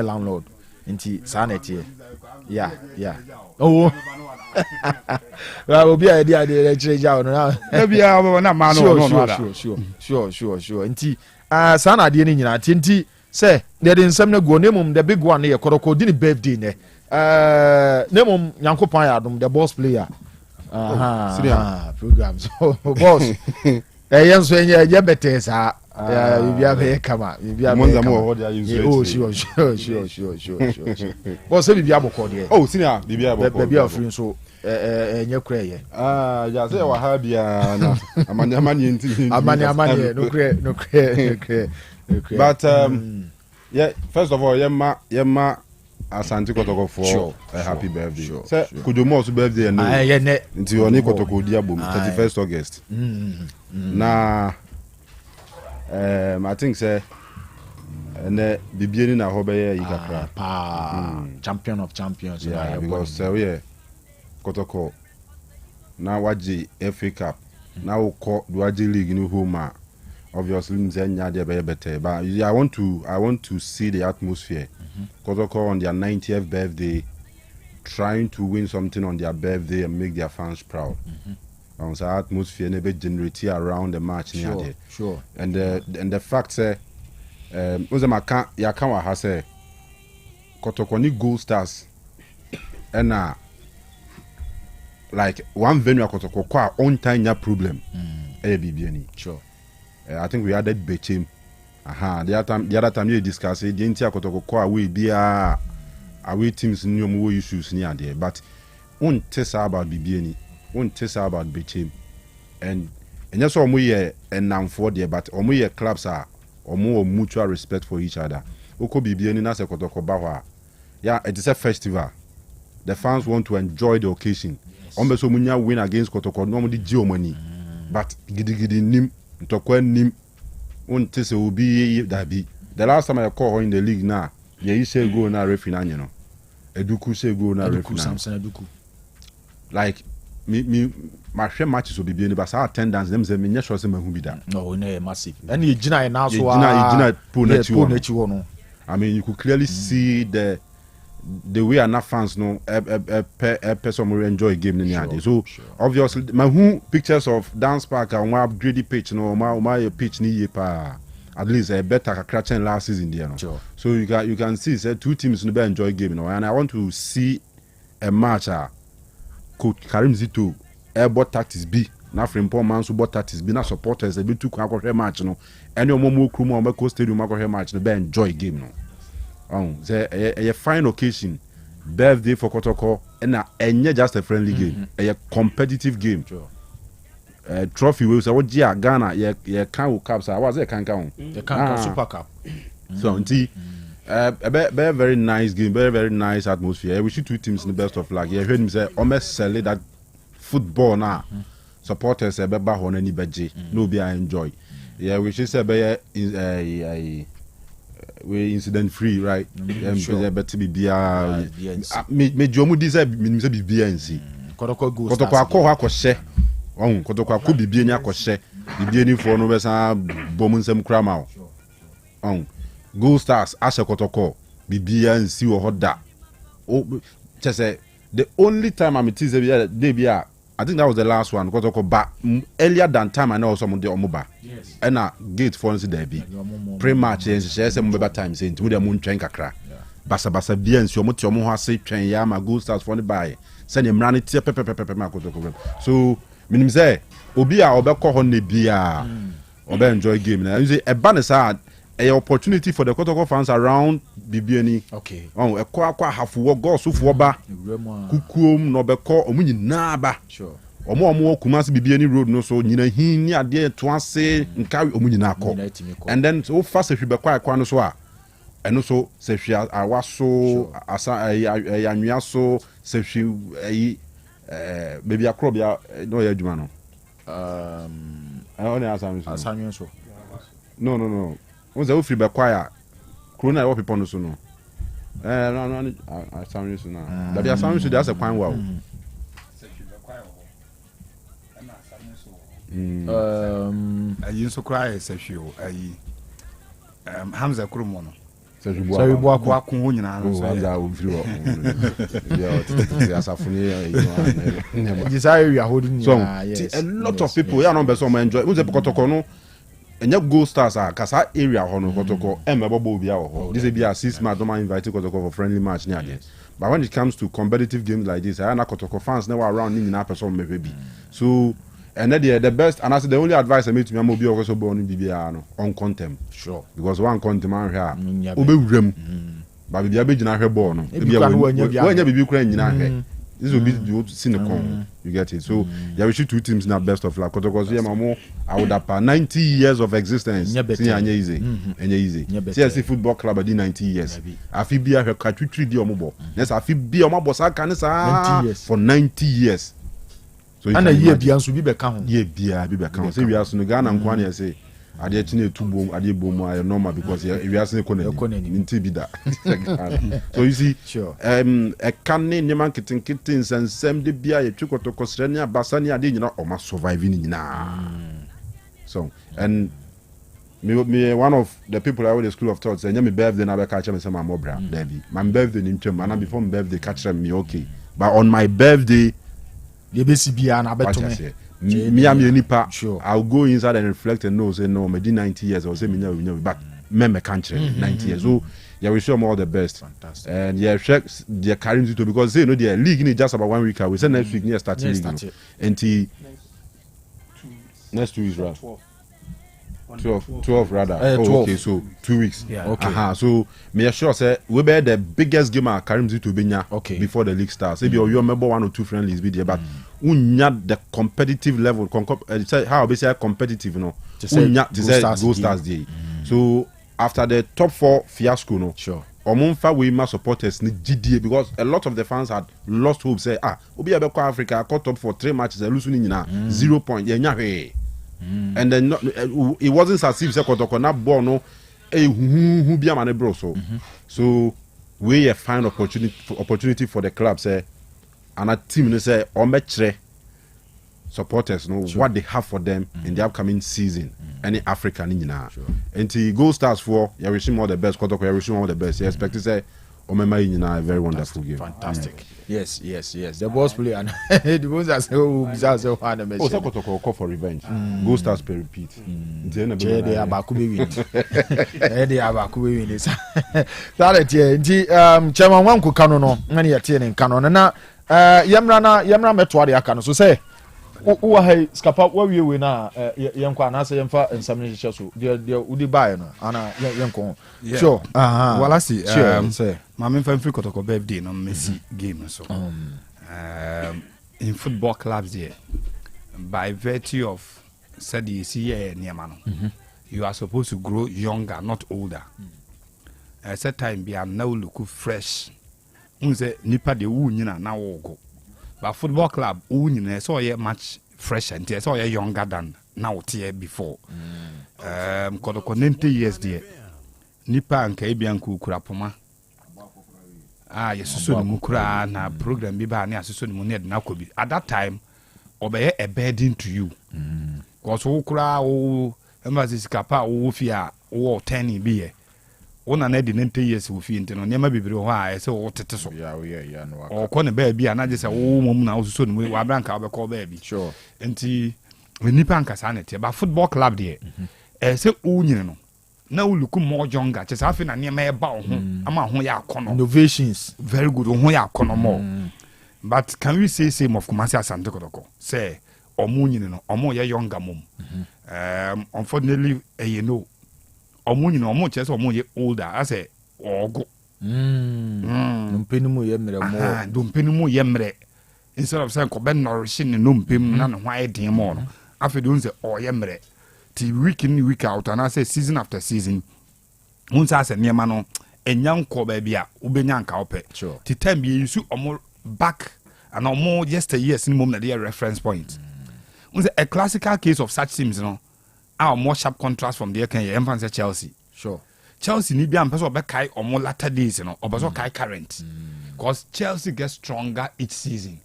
B: landlord nti saa na tie ya oh obi a yɛde adeɛ kyerɛ gya wo no
D: bia na ma no
B: sure nti saa na adeɛ no nyinaa nti sɛ yɛde nsɛm no guo ne mmom the big one no yɛ kɔdɔkɔ di ne birthday nɛ ne mmom nyankopɔn yɛ adom the boss player program so boss ɛyɛ nso ɛyɛ bɛtɛɛ saa bibia bɛyɛ kama sure boss sɛ bibia bɔkɔ deɛ baabi a ɔfiri nso ɛnyɛ kora ɛyɛ
E: sɛ yɛwɔ ha biaa na amane
B: nokorɛ
E: but first of all yɛma Asante Kotoko for a happy birthday. Sir, could you more birthday and into your Kotoko Diabum 31st August? Now, I think, sir, and the beginning of Hobby
B: champion of champions.
E: Yeah, because yeah, Kotoko now what the FA Cup now call Duaji League in home. Obviously, better, but I want to see the atmosphere. Kotoko on their 90th birthday, trying to win something on their birthday and make their fans proud. So atmosphere never generate around the match.
B: Sure.
E: And the fact say, Uzamaka Yakawa has say, Kotoko ni goal stars, and like one venue Kotoko kwa on time ya problem.
B: Sure.
E: I think we added Bechim. The other time you discuss it, the entire Kotoko away be away teams no more issues near there. But one test about BBNI, one test about Bechim, and just we and now for there, but we clubs are or more mutual respect for each other. Oko BBNI na se Kotoko bawa. Yeah, it is a festival. The fans want to enjoy the occasion. Almost munya win against Kotoko normally geo money, but gidi nim ntokwa nim. Until will be that be the last time I call her in the league now. Yeah, you say go now referee, you know. Eduku say go now referee.
B: Samson Eduku.
E: Like me my share matches will be being but our attendance them say me nyɛ sure say me who be that.
B: No, massive. And you gina now so
E: no. I mean you could clearly see the way our fans know person will enjoy a game in the so obviously my who pictures of dance park and my upgraded pitch no my pitch ni pa at least a better catching last season there no. So you can see say two teams no enjoy game no, and I want to see a match Coach Karim Zito bought tactics B na Frimpong man so bought tactics B na supporters they be took akɔhwɛ match no any omo krumo omo ko stadium akɔhwɛ match no be enjoy game no. A fine occasion, birthday for Kotoko, and not just a friendly game, a competitive game. Trophy will say, "What Ghana? Yeah, Kanu Cups. I was there, can count.
B: The Kanu Super Cup."
E: So, a very nice game, very nice atmosphere. We should two teams in the best of luck. You heard him say, "Almost sell that football now." Supporters say, "Beba on any budget, no be I enjoy." Yeah, we should say, we incident free, right? Sure. Better be beer. Me jomu deserve me say be beer and see.
B: Kotoko go.
E: Kotoko akɔ akɔhyɛ. Kotoko akɔ bibie ni akɔhyɛ. Bibie ni for no be sa bomun sem krama o. Go stars asɛ Kotoko bibie and see wɔ hɔ da. Oh, just say the only time I'm tease be I think that was the last one Kotoko ba earlier than time I know some of the omoba. Yes. And gate for instance there be pre-match and share some better time saying to them moon train kakra. Basa bien so much omo ha say train ya ma go stars for the buy. Send him run it pepe Kotoko. So Minim say obi a obekọ ho na bia obe enjoy game na. You say e ba ne sa a opportunity for the Kotoko fans around Bibiani.
B: Okay.
E: Oh, a kwa hafu go so for ba kukum no beko omu nyina ba.
B: Sure.
E: Omo Kumasi Bibiani road no so nyina hin ni ade to ase nka omu nyina akọ. And then so fast if you be kwa no so a eno so se hwia awaso asa anwia so se hwi baby akro bia no ya adwuma no. Only asanwe
B: so.
E: No. Once I free by choir, Corona or people no so no. No, I sound so now. That be sound so that's a quite wow.
D: I used to cry as you Hamza Krumono.
E: So you
D: walk on
E: I will feel.
B: Desire you are holding
E: so a lot of people, yeah, number some enjoy. Who's a Kotokono? And your Gold Stars are Kasa area hono Kotoko and Mabo Bia. This will be a 6 month. Don't mind inviting Kotoko for friendly match near this. But when it comes to competitive games like this, I know Kotoko fans never around in a person maybe. So and then the best and I said the only advice I made to me will be also born in Bibiano on contempt. Sure. Because one contempt here. Ube rem. But Bibia be na born. When you be Ukraine, this will be the cynical. You get it. So yeah, we should two teams now best of luck. Because I would have 90 years of existence. Easy. CSC Football Club I did 90 years. I feel be a catch-3 di omobo. Yes, I feel be omobo sa kanisa for 90 years. So
B: and a year beyond should be back home.
E: Yeah, be back home. Say we are no Ghana and Kwani say I dey tune two boom I dey boom normal because we are saying economy be that. So you see
B: sure
E: a canning nyaman kitten and sem de bia ye twikoto kosrenia basani ade nyina o ma surviving nyina. So and me one of the people I went to school of thought say me birthday na be catch me say my mobra David my birthday nim twem and before my birthday catch me okay but on my birthday
B: the BCB na beto
E: me nipa
B: sure
E: I'll go inside and reflect and know say no me did 90 years or say me never but me country 90 years so yeah we show them all the best. Fantastic. And yeah check they carrying it because they know their league in just about 1 week we say next week near starting league until next 2 weeks right 12 rather 12. Okay so 2 weeks
B: yeah okay
E: so me sure say we be the biggest game at Karim Zito Benya before the league starts maybe you remember 1 or 2 friendlies be there but unya the competitive level how we say competitive no unya to say Gold Stars day so after the top 4 fiasco no
B: sure
E: omonfa we ma supporters ni GDA because a lot of the fans had lost hope say obi abeko Africa cut top for 3 matches lose ni nyina 0 point yeah nya and then it wasn't as if say Kotoko na ball no who be a bro so we a fine opportunity for the club say and a team say omechre supporters know what they have for them in the upcoming season any African in and to Gold Stars for you wish him all the best Kotoko you wish him all the best you expect to say Omema in a very wonderful game.
B: Fantastic. Yes. The boss player and the ones that say bizarre so hard to mention.
E: Kotoko call for revenge. Gold Stars pay repeat.
B: They are back to win. They are back to win this. That it chairman wan ku Kanu no na ye tie ne Kanu na yamra metwa de aka no so say wo ha skapa wo wie na yenkwa na say yemfa nsam ne hye so de udi bae no ana yenko sure
D: wala see
B: say
D: mama fan free Kotoko birthday no Messi game so in football clubs here by virtue of said you see near you are supposed to grow younger not older at that time be now look fresh unze nipa de wu nyina na wo go but football club wu nyina so ye much fresher and so ye younger than now before Kotoko 90 years there nipa anka ebianku kurapoma yesusu ni mukura na program bi ba na yesusu ni muned na kobi at that time obeye a burden to you cause wo kura wo embassy kapa wo fia wo 10 bi ye wona na di 90 years wo fi ntino nema bibiri ho a ese wo tete so
B: ya no aka
D: o ko ne ba bi a na je se wo mom na wo susu ni wo abranka wo be ko ba bi
B: sure
D: enti nipa anka sa na te ba football club de se o nyine no na we look more younger just afi na nema e ba ho ama ho ya akono
B: innovations
D: very good ho ya akono more but can we say same of Kumasi Asante Kotoko say omunyini no omo ye younger mom unfortunately you know omunyini omo chese omo ye older as a ogo
B: mpenimu ye mre mo
D: do mpenimu ye mre instead of saying ko ben nourishing no mpem na no hwan den mo no afi do nse o ye mre ti week in week out and I say season after season unsa ase niema no enyanko ba bia ubenya nka ope ti time bi yusu omo back and omo yesteryears ni mom na their reference point unsa a classical case of such teams no our more sharp contrast from there can you emphasize Chelsea Chelsea ni bia mpeso be kai omo latter days no obeso kai current because Chelsea gets stronger each season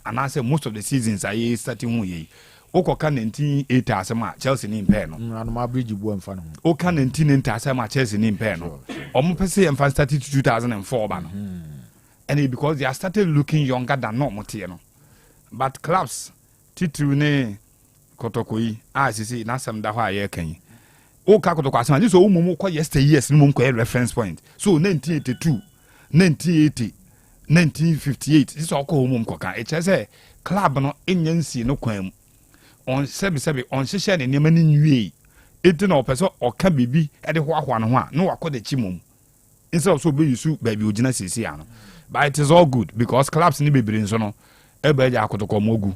D: and I say most of the seasons are starting hu ye okoka 1980 asema Chelsea ni mpe no
B: anoma bridge bu amfa no
D: oka 1990 asema Chelsea ni mpe no omo pese emfa started 2004 ba no and it because they are started looking younger than normal tie no but clubs titru ne kotokoyi sisi na sam da hwa ye kan oka kotoko asema this o mumu ko yesteryears ni mum ko reference point so 1982 1980 1958 this all ko mum ko kan e chese club no enyansi no kwan on sebi on hyehyɛ ne nneɛma ne nwie eti na ɔpɛ sɛ ɔka bibi ɛde hoahoa no ho a no wakɔ de chimom instead of so be yusu baabi ogina sisi ya no but it is all good because clubs ni bebree nso no ebe ja akotoko mogu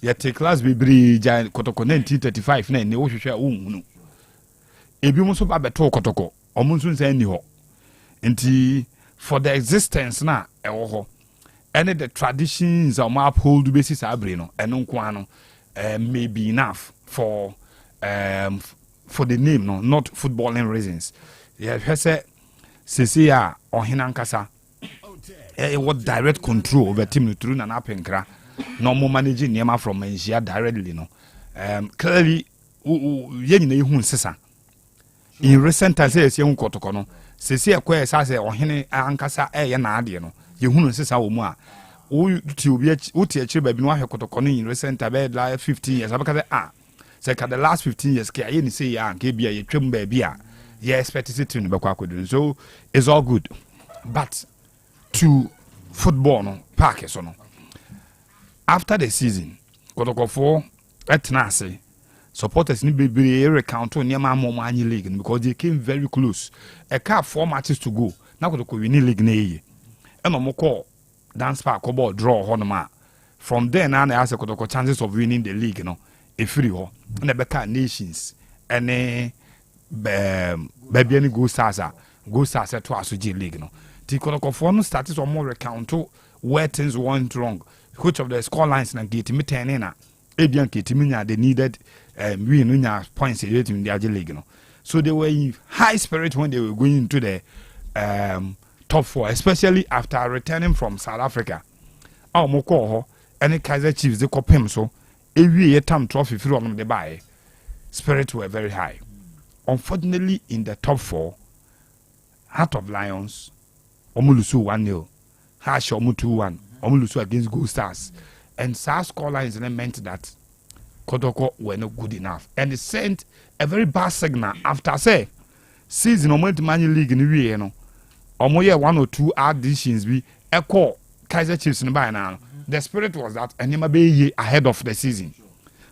D: yɛte class bebree ja kotoko 1935 na ne wohwehwɛ a wonhunu ebi mo so ba beto kotoko ɔmo nso nsa ni hɔ nti for the existence na ɛwɔ hɔ any the traditions ɔmo uphold basis abre no ɛno nko ano may be enough for the name no not footballing reasons say a ohina nkasa what direct control over team through na napenkra no more managing niema from Nigeria directly no clearly ye nyina ehun sesa in recent times say ehun kotoko no sesi ekwa esa say ohene ankasa ye na ade no ye hunu sesa wo mu a uti obi uti achire baby no ahwe kotoko no in recent time like 15 years abaka say ka the last 15 years ke aye ni say ya nke bia ye twem baby a ye expect it to be kwakodu so it's all good but to football no park so no after the season kotoko for etna say supporters ni bebre recount on yama mo anyi league because they came very close a car 4 matches to go na kotoko win league na ye e no mo call dance park ball draw honoma from there na na say kotoko chances of winning the league no e free ho na beka nations ene baby any go stars to asoji league no ti kotoko for no started some more recount where things went wrong which of the score lines na get me ten na ebian ke timinya they needed we no nya points in the league no so they were in high spirit when they were going into the top 4 especially after returning from South Africa moko ho any Kaizer Chiefs they kopem so ewie tam trophy free on the buy spirit were very high. Unfortunately in the top 4 Heart of Lions omulusu 1-0 Hash omu 2-1 omulusu against Gold Stars and SAR score lines meant that Kotoko were not good enough and it sent a very bad signal after say season omo Man League in the no omo ye 1 or 2 additions be echo Kaizer Chiefs in by now the spirit was that and be ahead of the season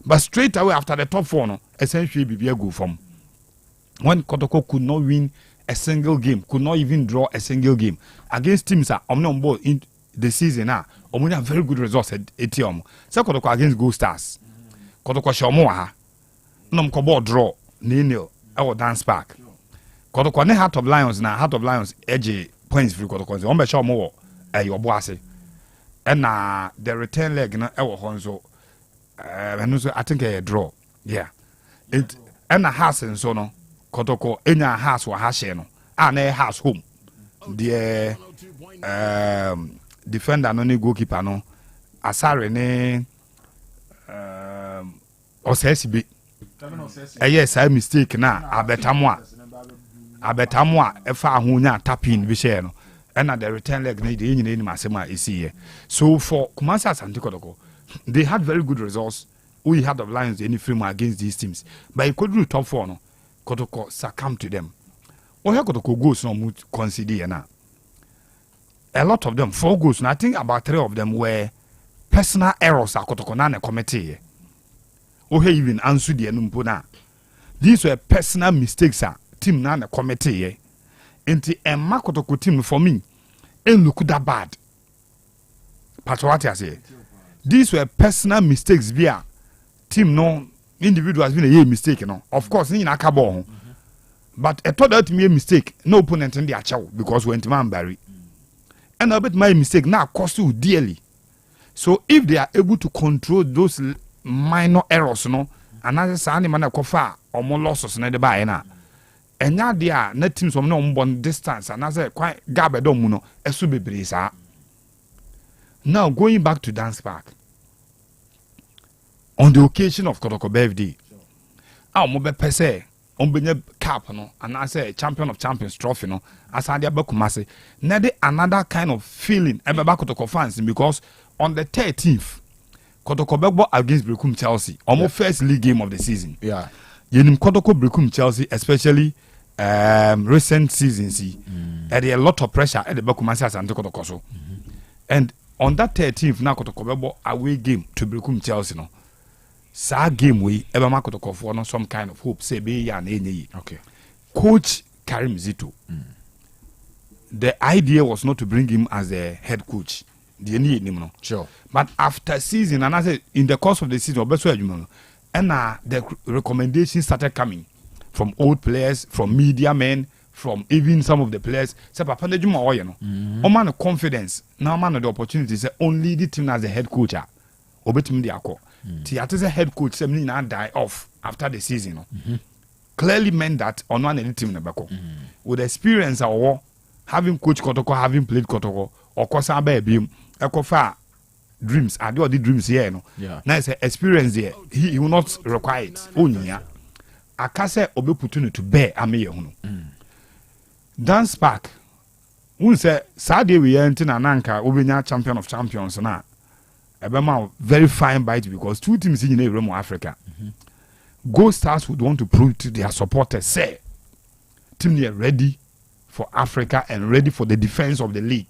D: but straight away after the top 4 no essentially be go from when Kotoko could not win a single game could not even draw a single game against teams that on board in the season omo have very good results at Etiom so Kotoko against Gold Stars Kotoko shomo ha nom ko ball draw 0-0 e dance park Kotoko ne Heart of Lions edge points free Kotoko so on be shomo wo yobo ase and na the return leg na e wo hon so so I think a draw yeah it and na house so no Kotoko enya house wa ha she no na house home the defender no ni goalkeeper no Asare ne Osei yes I mistake na abetamu a efa ahonya tapping bi share no and na the return leg na dey nyina ni masema esi here so for Kumasi Asante Kotoko they had very good results we had of Lions any frame against these teams but it could do top 4 no Kotoko succumb to them what Kotoko goals no consider na a lot of them 4 goals and I think about 3 of them were personal errors Akotoko na committee. Oh, hey, even answer the numpuna. These were personal mistakes, team na committee. Enti Emma Kotoko team for me, and look that bad. Patwati I say. These were personal mistakes via team no individual has been a mistake, you know. Of course, in Akabo. But I thought that me a mistake, no opponent in the achow because when man Barry. And I bet my mistake now cost you dearly. So if they are able to control those minor errors, no, and as a man kofa or more losses na the buy na. And now they are net teams from no one distance and as a quite gabedomuno, a subebrisa. Now going back to Dance Park. On the occasion of Kotoko birthday, our mobile per se, on benye cap, no, and I say champion of champions trophy, no, as I bakumase, nede another kind of feeling, ever back Kotoko fans, because on the 13th, Kotoko Begbo against Brekum Chelsea, almost first league game of the season.
B: Yeah.
D: Yenim Kotoko Brekum Chelsea, especially recent seasons, had a lot of pressure at the Bakumase as Kotoko so. And on that 13th, now Kotoko Begbo away game to Brekum Chelsea, no. Sa game we ever make Kotoko no some kind of hope say be ya na enye.
B: Okay.
D: Coach Karim Zito. The idea was not to bring him as a head coach. The any no.
B: Sure.
D: But after season and I said in the course of the season and the recommendations started coming from old players, from media men, from even some of the players. Say papa na juma oye no. O man confidence. Now man the opportunity say only the team as a head coach. Obetimi dey akọ. Ti as a head coach say me na die off after the season no. Clearly meant that on one any team na beko. With experience or having coach Kotoko, having played Kotoko, or kosa ba ebiem, ekofa dreams, ade or the dreams here no.
B: Yeah.
D: Now it's experience there. He will not require it. Onya. Akase obeputu to bear ameye hunu. Dance Park. Who say Saturday we enter na nanka obenya champion of champions na. Ebema very fine bite because two teams in the Africa. Gold Stars would want to prove to their supporters say team they are ready for Africa and ready for the defense of the league.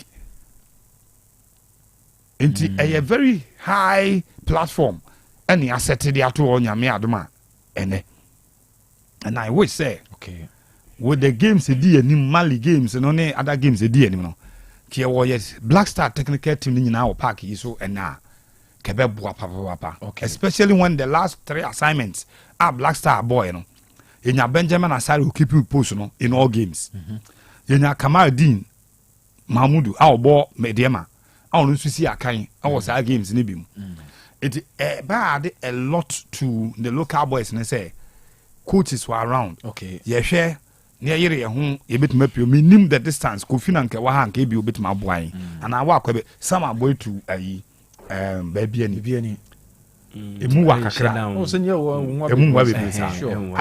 D: It's a very high platform and he asset there to on your aduma and I would say
B: okay
D: with the games the Mali games and only other games the no yes Black Star technical team in our park so and now okay. Especially when the last 3 assignments are Black Star boy, you know. In your Benjamin Asari will keep you posted, you know, in all games. In your Kamal Dean, Mahmudu, our boy Mediema, I want to see Akai, our side games in Ibim. It bad a lot to the local boys and say coaches were around.
B: Okay.
D: Yeah, share near your home, a bit maybe you mean the distance, Kufin and Kawahan gave you a bit my boy, and I walk a bit, some are boy to a baby any I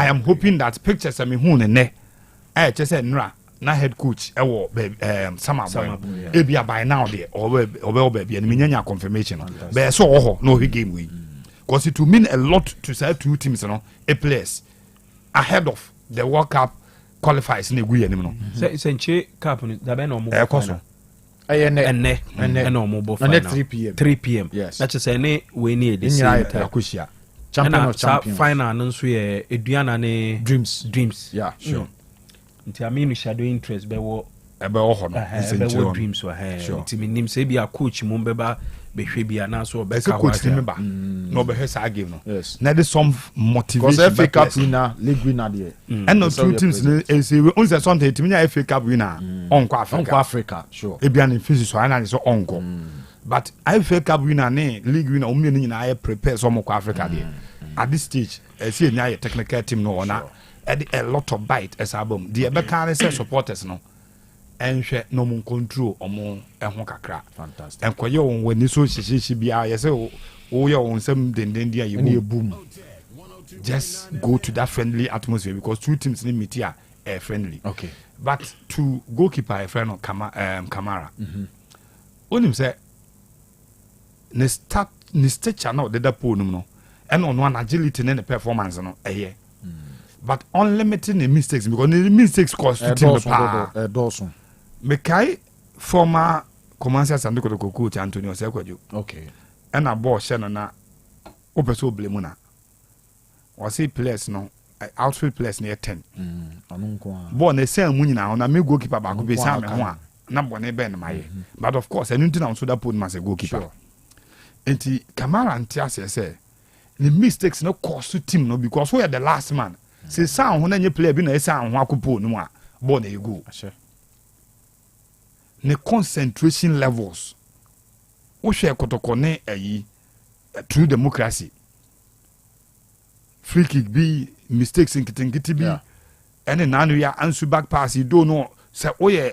D: am hoping that pictures I mean who ne just said na head coach summer boy maybe by now there or baby and minya confirmation but so no game we because it will mean a lot to say two teams you know a place ahead of the World Cup qualifiers in the way anymore
H: say cup da be no mo
B: and
H: 3 p.m. 3 p.m.
B: Yes.
H: That's just any we need this
B: champion of champions.
H: Final announce we Eduana ne dreams.
B: Yeah, sure.
H: Nti I mean shadow interest be wo dreams were here. Nti me nim say be a coach mo beba be hwe bia na so be
D: ka coach team ba no be he sa game no. Yes. Na the some motivation
B: because FA Cup winner, league winner there.
D: And no two teams say we only something team nya FA Cup winner on
B: Africa. Sure.
D: E bia na physics so na so onko. But FA Cup winner ne league winner o me nyina prepare so mo Africa there. At this stage, see nya technical team no ona a lot of bite as album. The be can say supporters no. And no more control or more and kakra.
B: Fantastic.
D: And kwa yo when you so she be I say oh you on some then you boom. Just go to that friendly atmosphere because two teams need meet here friendly.
B: Okay.
D: But to goalkeeper a friend of Kamara. When him say ne stature no the pool no and on one agility and the performance no but unlimited the mistakes because the mistakes cost to team
B: Dawson.
D: Mekai former Commander Sandiko coach Antonio Sekwajo.
B: Okay.
D: and a ball shell na open so blame na was see players no outfield players near 10 ball na say mu nyina na me goalkeeper ba ko be say me ho a na bone be na maye but of course anything na so that put as a goalkeeper enti Kamara ntia say the mistakes no cause to team no because we are the last man say sound ho na nye player bi na say ho akopo no a ball na go the concentration levels wo hwe Kotoko ne ayi true democracy free kick be mistakes in kitingiti be and nanu ya answer back pass you don't know say oh yeah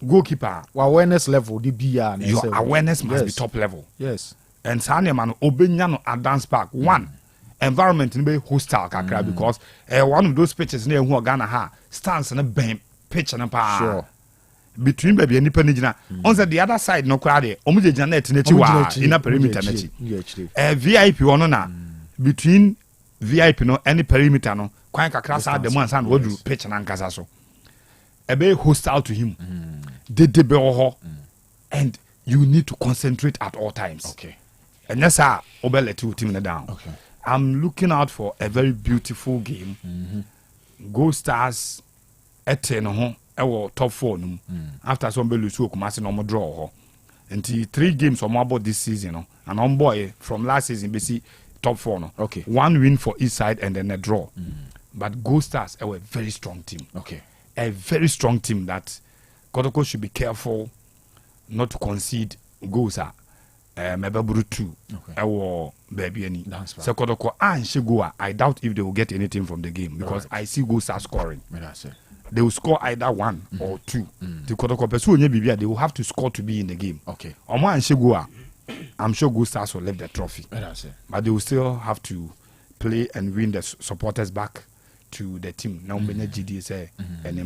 D: goalkeeper
B: awareness level the be
D: your awareness must be top level
B: yes
D: and sane man obenya no advance back one environment be hostile kakra because one of those pitches near who Ghana ha stance na ben pitch na pa
B: sure
D: between baby any penijina on the other side no crowd there omu je janet na chi wa in a perimeter na chi VIP ono na between VIP no any perimeter no kwan kakra sa dem ansa na wadu pitch na nkasa so be hostile to him de be ho and you need to concentrate at all times
B: okay
D: and yes sir obele team na down
B: okay
D: I'm looking out for a very beautiful game Gold Stars ete no ho ewo top 4 no after some be lose Kumasi no mo draw ho until 3 games or more about this season no and on boy from last season be see top 4 no
B: okay
D: 1 win for each side and then a draw but Gold Stars are a very strong team
B: okay
D: a very strong team that Kotoko should be careful not to concede goals Mebaburu 2 ewo baby any so Kotoko and I doubt if they will get anything from the game because I see Gold Stars scoring they will score either 1 or 2 the Kotoko person they will have to score to be in the game
B: okay
D: Omo and Shegua I'm sure Gold Stars will lift the trophy but they will still have to play and win the supporters back to the team now GD say and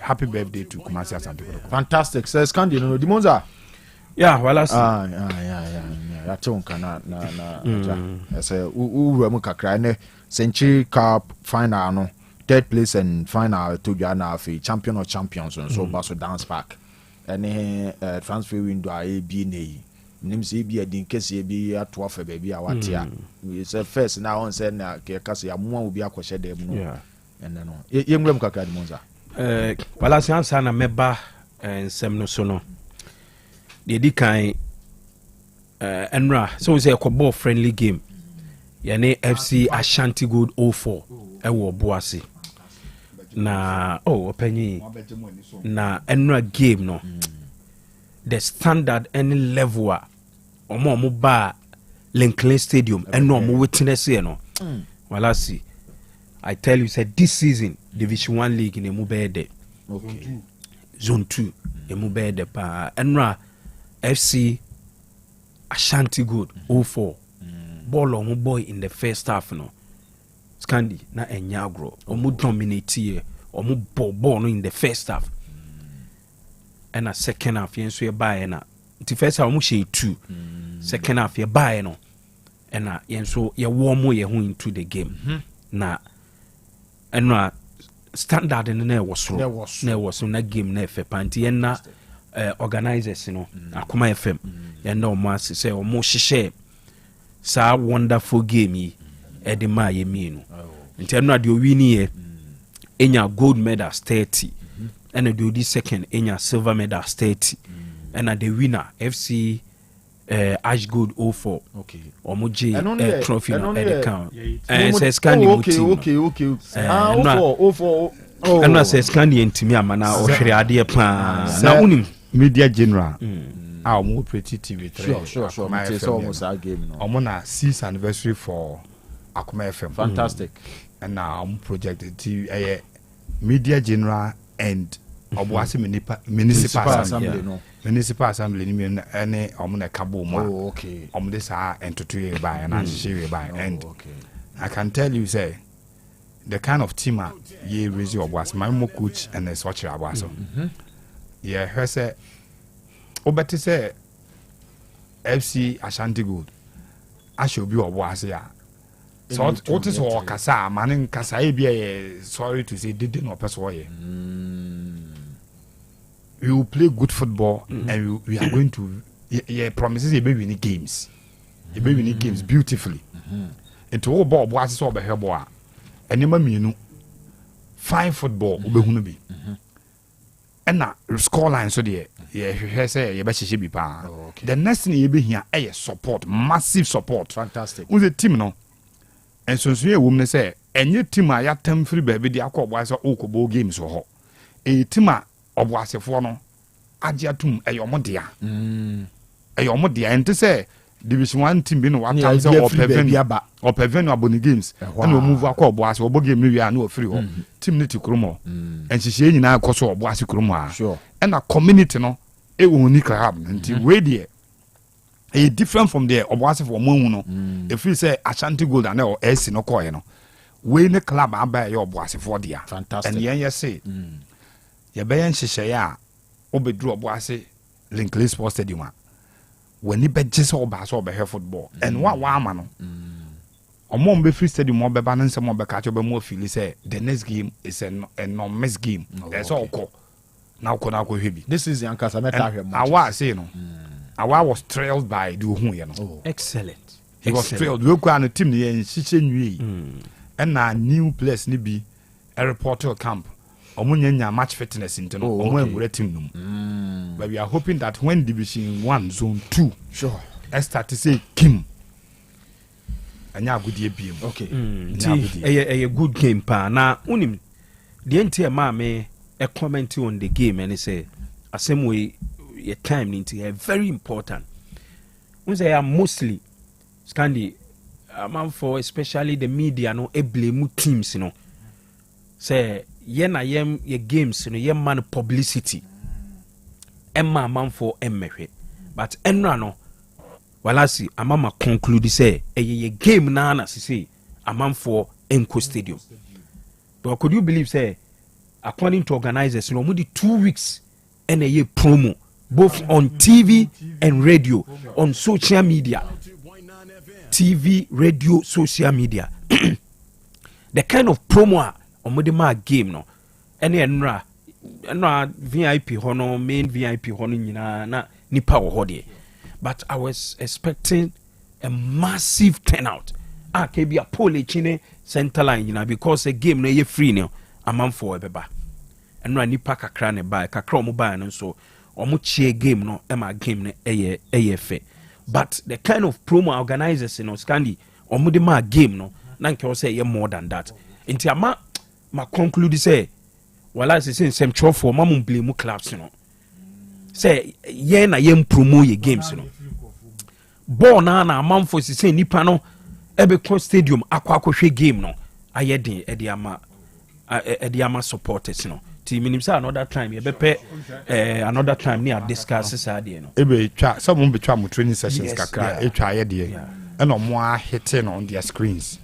D: happy birthday to Kumasi Asante Kotoko.
B: Fantastic says Candy no Dimonza
H: well I see
B: ya tonka na say u mu kakra ne Century Cup final no third place and final to Ghana for champion of champions so baso dance back any transfer window a bi nei nim say bi adin kese bi ato afa ba bi a watia we say first now on say na ke kase ya mo obi akɔhye dem no and no yemrem kakra di monza
H: well I see answer na meba nsem no so no the dikan enra so we say a ball friendly game yani FC Ashanti Gold 04 ewo Boase na openyi na enra game no the standard any level omo ba Lincoln Stadium eno omo witness here no well I see I tell you said this season Division 1 league in Emubede
B: okay
H: zone 2 Emubede pa enra FC Ashanti Gold 04 ball on boy in the first half no Scandi na enyagro omu dominate here omu ball no in the first half and a second half yenso ye buy na the first half omu share 2 second half ye buy no and yenso ye warm ye ho into the game na enra standard na was na game na fe panti na organizers no Akuma FM and no mas say o mo hye sa wonderful game yi edema ye mi no nti no ade o wini ye enya gold medal 30 and the odi second enya silver medal 30 and the winner FC Ash Gold 04
B: okay
H: o mo je trophy no e count
B: says
H: Candy
B: okay 04
H: and I says Candy ntimi amana o hwere ade pa na unim
D: media general omo pretty TV3
B: sure my face almost our game no
D: omo na 6th anniversary for Akuma FM
B: fantastic
D: and now projected to media general and Obuasi municipal assembly no municipal assembly ni any omo na kabo mo
B: okay
D: omo this entoto by and share by and I can tell you say the kind of team ye raise Obuasi my mo coach and the such Obuasi yeah he say obeti say FC Ashanti Gold ashobi Obuasi ya so what is all kasa manin kasa e bia sorry to say did no person here we will play good football and we are going to promises a baby in games You be winning games beautifully. Into all ball boys so be boa. And you mamienu fine football ubehunu bi. And na score line so there. Yeah, say you better be pa. The next thing you be here support, massive support.
B: Fantastic.
D: With the team no. And so you woman say any team a ya tem free baby the akọ boys o ko games so ho. E team a oboasefo no agya tum eyomodia. Eyomodia ente say Division 1 team be no what time say or prevent aboni games and we move akọ boas obo game we are no free ho. Team ne ti kromo. And she nyina akọ so oboase kromo a.
B: Sure.
D: And a community no e wo ni club nti we there e different from there oboase for mo no if you say Ashanti Gold and or AC no call no we ne club aba ye oboase for there.
B: Fantastic.
D: And yen say ye be yen hyehyɛ ya obedru oboase Linkley Sports Stadium a when ni be gese obaase obehwe football and wa ama no omom be free stadium obeba no nsem obeka cho be mo feel say the next game is a non-miss game. That's all call. Now heavy.
B: This is the Ankasa Meta here.
D: Awa say no. Awa was thrilled by the who you know.
H: Excellent.
D: He was thrilled. We go on the team here in Chichen and a new place ni be a reporter camp. Omunya match fitness into no. Omu team no. But we are hoping that when Division 1 Zone 2
B: sure.
D: I start to say Kim. Anya good year PM.
H: Okay. A good game pa. Na unim the entire mame a comment on the game and say a same way your time into a very important. We say are mostly Scandi man for especially the media no e blame teams you know. Say yena yem your games you know yem man publicity. Emma man for emmehe. But enra no walasi amama conclude say a game na na say amam for Enco Stadium. But could you believe say according to organizers, no more 2 weeks and a year promo, both on TV and radio, on social media. TV, radio, social media. The kind of promo on Modema game, no. Any enra VIP hono, main VIP hono, na nipa hodi. But I was expecting a massive turnout. Can be a pole chine center line, because a game no free now. A man for beba and run nipa kakra ne buy kakra mo buy and so omo chie game no ema game ne eye but the kind of promo organizers you know Scandi omo de ma game no na nke o say ye more than that nti ama ma conclude say wala say sem chọ for ma mo blame clubs you know say ye na ye promo ye games you know ball na amam for say nipa no ebe ko stadium akwa game no aye den e de ama Ediama supporters no team minim say another time you be another time near discuss say dey no
D: ebe twa some be twa mo training sessions kakra etwa aye dey and omo a hitting on their screens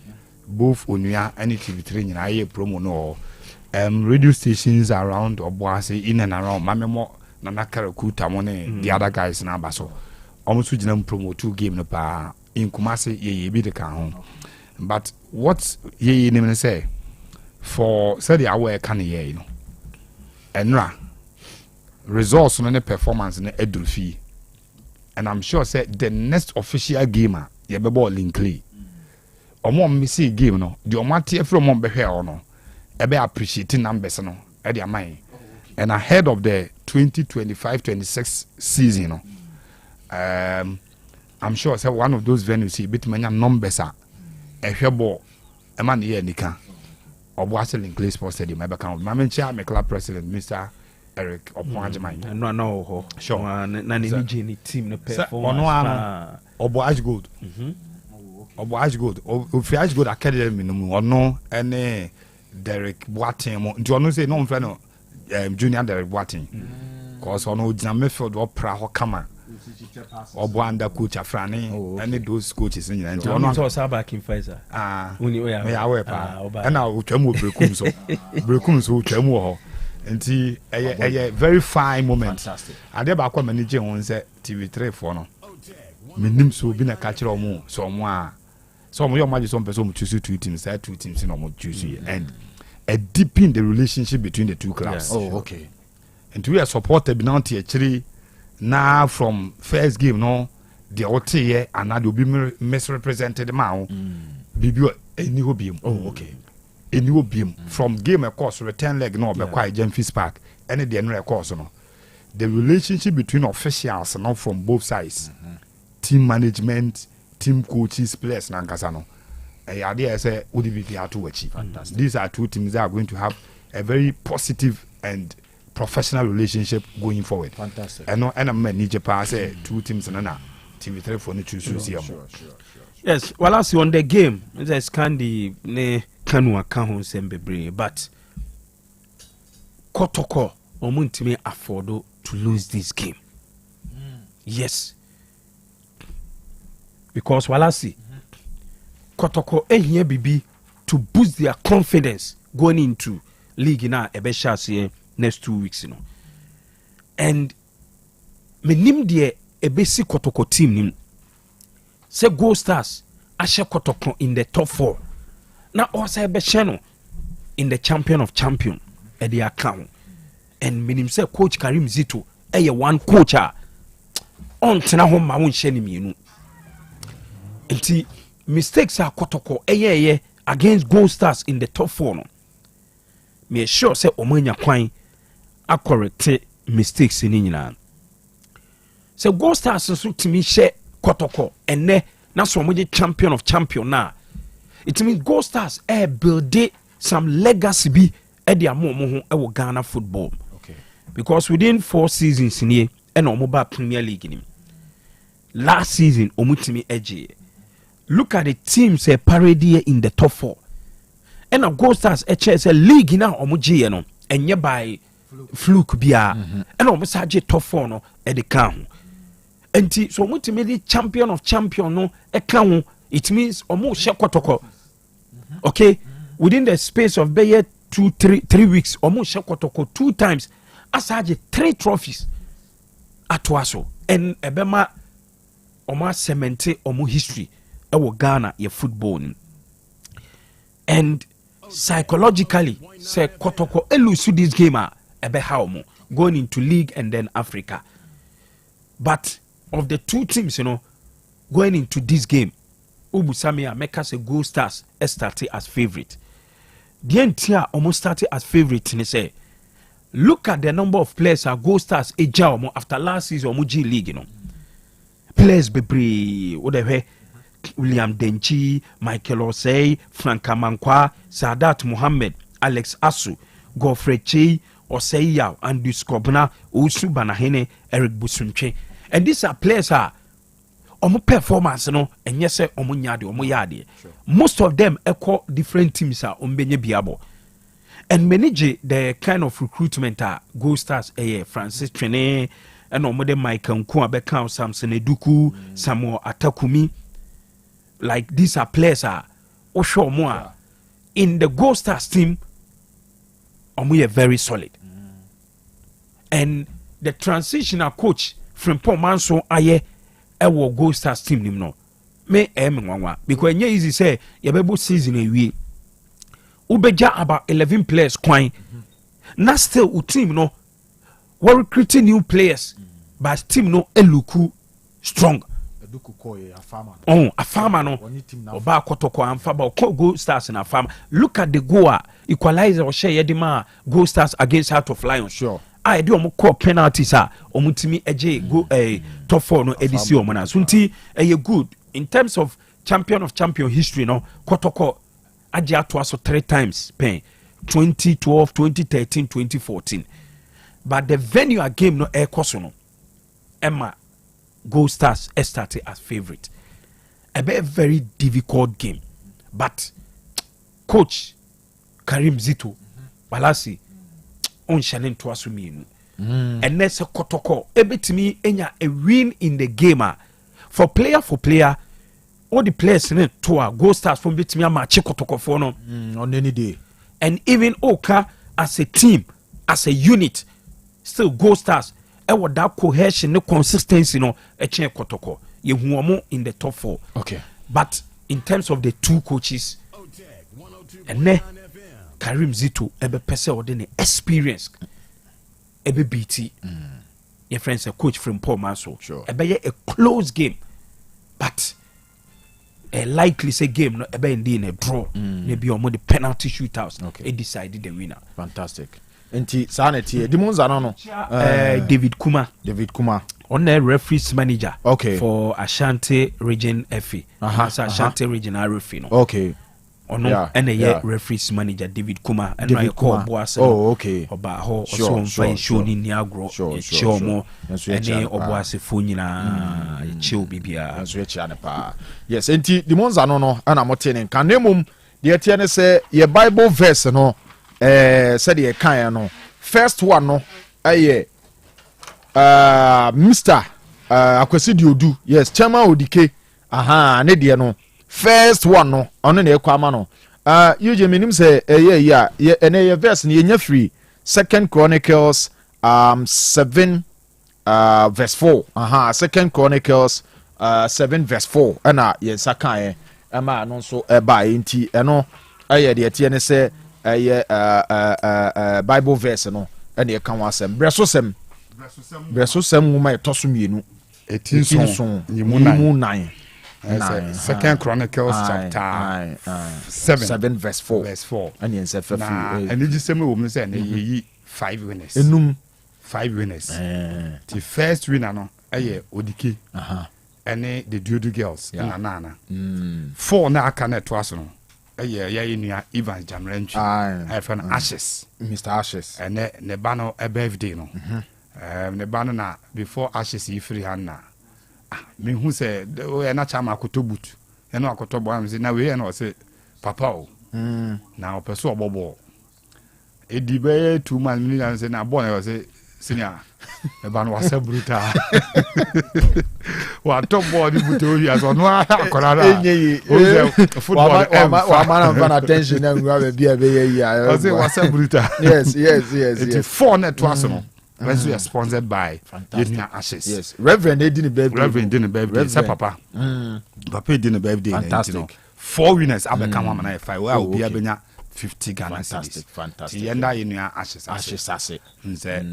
D: both onua and TV3 nyina aye promo no radio stations around Obuasi in and around mamemo na nakarakuta mo ne the other guys na abaso omo so gina promo 2 game no pa in Kumasi ye bi de kan ho but what ye name say for said the aware can hear you know enra results no performance no edulfi and I'm sure say the next official gamer ye be ball Linkley omo see game no the omate from on be here no e be appreciating numbers no e dey amai and ahead of the 2025-26 season no I'm sure say one of those venues bit many numbers are e hwe ball e man here nika Obuasi Linkley Sports Stadium. I become my chair, my club president, Mr. Eric Oponajimai.
H: No,
D: sure.
H: Nani team no performance.
D: Obuasi Gold. Obuasi Gold. Obuasi Gold Academy no no any Derek Boateng. Do you know say no friend junior Derek Boateng? Cause ono jina midfield opera ho kama. Obo under coach Afrani any those coaches in and
H: ono so back in Pfizer
D: uni we are pa na utwamu brekum so utwamu ho nti eye very fine moment ade ba kwa manage won say TV3 for no menim so bi na ka kire omo so omo a so omo yo maji so person choose two teams no mo choose and a deepen the relationship between the two clubs.
B: Okay.
D: And we are supported now to actually now from first game no the ote and I will be misrepresented ma bibi any obium.
B: Oh, okay.
D: Any obium from game of course return leg no be quite Jemfis Park any the end course no. The relationship between officials and not from both sides, team management, team coaches, players, and Kasano. I say, would be to achieve. These are two teams that are going to have a very positive and professional relationship going forward.
B: Fantastic.
D: And no, and I'm manager pass two teams and na TV3 for the choose.
H: Yes, well, I see on the game, there's Candy, ne Kanu account sembebre, but Kotoko, omuntime afford to lose this game. Yes. Because while I see Kotoko here BB to boost their confidence going into league in our Ebeshas next 2 weeks, you know. And me nim de Ebesi Kotoko team nim say Go Stars Ashe Kotoko in the top 4. Now also Ebeshano in the champion of champion at the account. And minim say coach Karim Zito one coach on tena home ma won hye ni mienu enti mistakes are Kotoko against Gold Stars in the top 4 no me sure say omanya kwan a correct mistakes ni nyina say Gold Stars so timi hye Kotoko enne na so mo champion of champion na it means Gold Stars build some legacy bi e dia mo ho e wo Ghana football. Because within 4 seasons in here, and Omoba Premier League in him. Last season, Omutimi Edge. Look at the teams parody in the top 4. And now Gold Stars a league in our Omuji, and nearby fluke bia. And Omusaji top 4 no at the count. And so Omutimi champion of champion no a count. It means Omo Shakotoko. Okay, within the space of 3 weeks, Omo Shakotoko 2 times. Asaje 3 trophies atwaso and ebema omo cemente omo history ewo Ghana ye football ni. And psychologically say Kotoko elusu this game ebe how mo going into league and then Africa. But of the 2 teams, you know, going into this game, Ubusamia make us a Gold Stars started as favorite. The entire almost started as favorite and say look at the number of players are Gold Stars after last season G League, you know. Players bebre whatever William Denchi, Michael Osei, Frank Amankwa, Sadat Mohammed, Alex Asu, Godfrey Che, Osei Yao, Andy Skobna, Usu Banahene, Eric Busunche. And these are players are performance, you know, and yes, yadi. Most of them echo different teams are Benye Biabo. And manage the kind of recruitment Gold Stars Francis Trene and Omode Michael Nkwabeka, Samson Eduku, Samuel Atakumi. Like these are players Osho Moa. In the Gold Stars team, we are very solid. And the transitional coach from Paul Manso aye ewo Gold Stars team nim no. Me nwanwa because nye easy say yebebo season ewie. Ubeja about 11 players kwan. Na still u team no we recruiting new players but team no eluku strong.
B: Eduku koye afama.
D: Afama no. Oba Kotoko amfaba Gold Stars na afama. Look at the goal equalizer or share yedima Gold Stars against Heart of Lions.
B: Sure.
D: I do call penalties omutimi eje go top 4 no edisi omana. Sunti good in terms of champion of champion history no Kotoko Aja to us 3 times, 2012, 2013, 2014. But the venue a game no air kosono. Emma Gold Stars started as favorite. A very difficult game. But coach Karim Zito, Balasi, on challenge to us and that's a Kotoko. Ebetimi enya a win in the game for player. All the players in it to Gold Stars from Bitmia Machi Kotoko for no
B: on any day.
D: And even Oka as a team, as a unit, still Gold Stars. With that cohesion, no consistency, no a chain Kotoko. You more in the top 4.
B: Okay.
D: But in terms of the 2 coaches, and ne Karim Zito, ebe pese ordine experience, ebe BT. Your friends a coach from Paul Manso.
B: Sure.
D: Ebe a close game.
H: but likely say game no ebe in a draw maybe or more the penalty shootouts
B: okay.
H: Decided the winner.
B: Fantastic. Nti sanity Dimonza no
H: David Kuma on the referees manager for Ashanti region FA Ashanti regional referee no
B: okay
H: ono ene referees manager David Kuma and I call boss oba ho so fine show ni agro show mo ene oboase fo nyina chill bibia
B: so echi pa yes enti Dimonza no ana motene kan nemum de tie ne se ye Bible verse no said ye kan no first one no Mr. Akwesi Diodu yes chairman Odike ne de no first one no ono na ekwama no uje minim say ene verse ni enya free 2 Chronicles 7 verse 4 2 Chronicles 7 verse 4 ana ye sakan ama no so ba enti eno de tie ne say Bible verse no ene e kan wasem bresosem nwoma etoso mienu 18 yimu 9
D: 2 Chronicles chapter 7
B: verse 4 and yen say fafi
D: and you say me wo me say na yi 5 winners
B: enum
D: 5 winners the first winner no Odiki and the Dudu girls na 4 na aka na to aso no nua Evans Jamrenchi I fan Ashes
B: Mr. Ashes
D: and ne ba no a birthday no ne ba no na before Ashes yi free hand na me hu say we na chama Akoto boot e no Akoto bo am say na we na say papa o na o person obobo e di be 2 man ni na say na bo na say senior e ba no wasa brutal wa top board buto wi aso no akora na
B: enye
D: football
B: wa man attention na ngwa be ye
D: o say wasa brutal
B: yes
D: it 4 net to aso no when we are sponsored by Yenya Ashes.
B: Yes. Reverend didn't birthday.
D: Say papa. Papa didn't birthday.
B: Fantastic.
D: 4 winners abeka mama na 5. Where will be abenya 50 Ghana cedis.
B: Fantastic.
D: Yenda Yenya Ashes.
B: Ashes.
D: Nze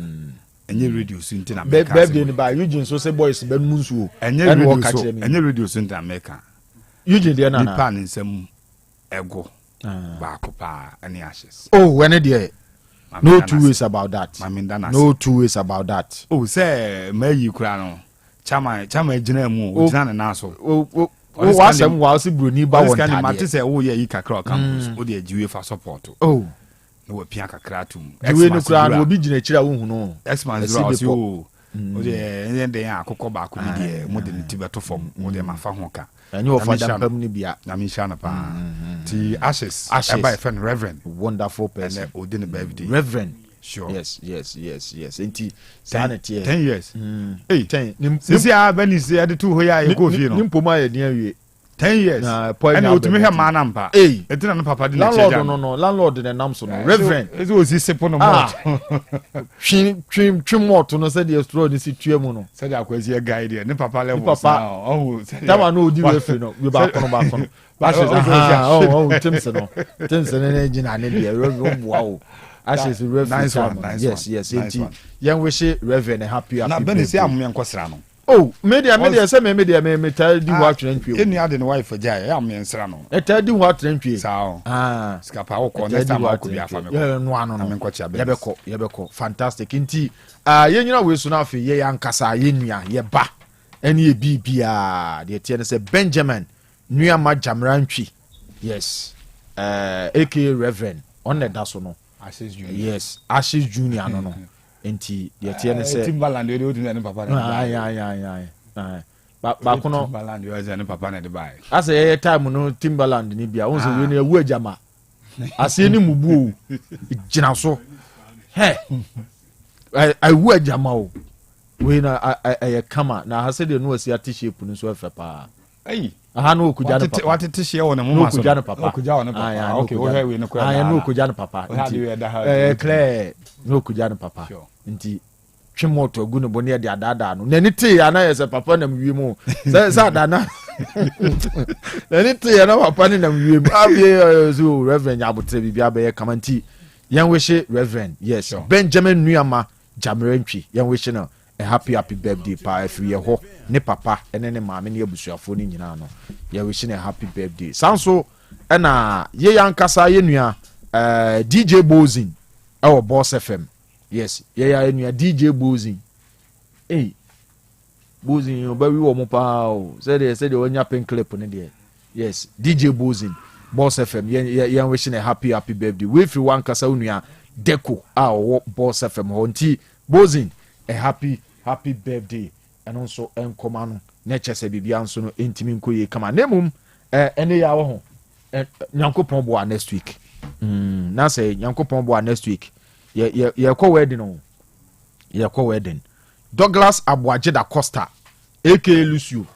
D: enye radio so nti na
B: America. Birthday ni ba Eugene so say boys be munsu.
D: Enye radio so nti America.
B: Eugene dey na na.
D: Nipa nsem ego. Ba ko pa any Ashes.
B: Oh, when dey no 2 ways about that. No 2 ways about that.
D: Oh, say mayi kura no. Chama gina mu, gina na so.
B: Oh, wasem wa si broni ba won
D: tade. Mate say wo ye yi kakra campus, wo de ajiwe fa support.
B: Oh.
D: No we pia kakra tum.
B: Jiwe no kura no obi gina kira wo hu no.
D: X-Man zero so. O de ende yan akokọ ba ko bi de mo de tibeto form, mo de mafa ho ka.
B: Enye wo fa dampam ni bia.
D: Na mi sha na pa. Ti Ashes by friend Reverend.
B: Wonderful person.
D: And o de ne birthday.
B: Reverend.
D: Sure.
B: Yes. Enti sanity
D: 10 years. Hey, 10. Sisi a bani se ade tu ho ya e go fi no.
B: Nimpoma ya dia wie.
D: 10 years. And o tumi he ma na mpa. Etina no papa de na cheja.
B: Landlord de nam so no. Reverend.
D: Ezi o si sepo no mo.
B: Twin moto no say the straw ni si tue mu no.
D: Say the akwasi guide ne papa level. Oh,
B: that one no di we free no. We ba kono. Ashes Timson na gina na dia Reverend bua o. Ashes Reverend. Nice. Enti yen we she Reverend happy.
D: Na beni say am yankosra no.
B: Oh, media say me tell di what trentwe.
D: Enu ade ne wife jai am yansra no.
B: E tell di what trentwe.
D: Sa skapa wo ko next time ko bia fa me ko.
B: No ano
D: no. Amenkocha be.
B: Yebeko. Fantastic. Enti yen nyina we so na afi ye yankasa ye nua ye ba. Ene ye bibia de tie ne say Benjamin Nua ma Jamrantwi. Yes. AK Reverend on the daso no.
D: Ashes Junior.
B: Yes. Ashes Junior no. Enti de tie ne say
D: Timbaland we do ne papa.
B: Ba kono
D: Timbaland we ne papa na de bai.
B: Asa ye time no Timbaland ni bia. Won say we na ewu ajama. Ase ni mubu o. Gina so. He. I wu ajama o. We na I kama na ha say de no asi ati shape no so afa pa.
D: Hey.
B: Aha no okuja no papa.
D: What it share on mo maso.
B: Okuja no papa.
D: Okuja no papa. Okay, we hear we no kwa.
B: No okuja no papa. Clear. No okuja no papa. Nti twimoto agu no bone de adada no. Na ni te ya na yesa papa na mwie mu. Sa dana. Na ni te ya na papa ni na mwie mu. Abie so Reverend Abutre bibia be kamanti. Yan we she Reverend. Yes. Benjamin Nuama Jamrentwi. Yan we she no. a happy birthday pa every year ho ne papa ene ne maame ne abusuafo ni nyina no ye wishing a happy birthday sanso na ye yankasa ye nua DJ Bozin our Boss FM yes ye ya nua DJ Bozin Bozin obawi wo mo pa o say the onya pen clip ne de yes DJ Bozin Boss FM ye wishing a happy birthday we free one kasa nua Deco our Boss FM honti Bozin a happy birthday and also enkomano nature se bibia nso no entimi nkoye kama nemum ene ya wo ho nyankopon bo next week na say nyankopon bo next week ye ko wedding no ye ko wedding Douglas Abuajeda Costa aka Lucio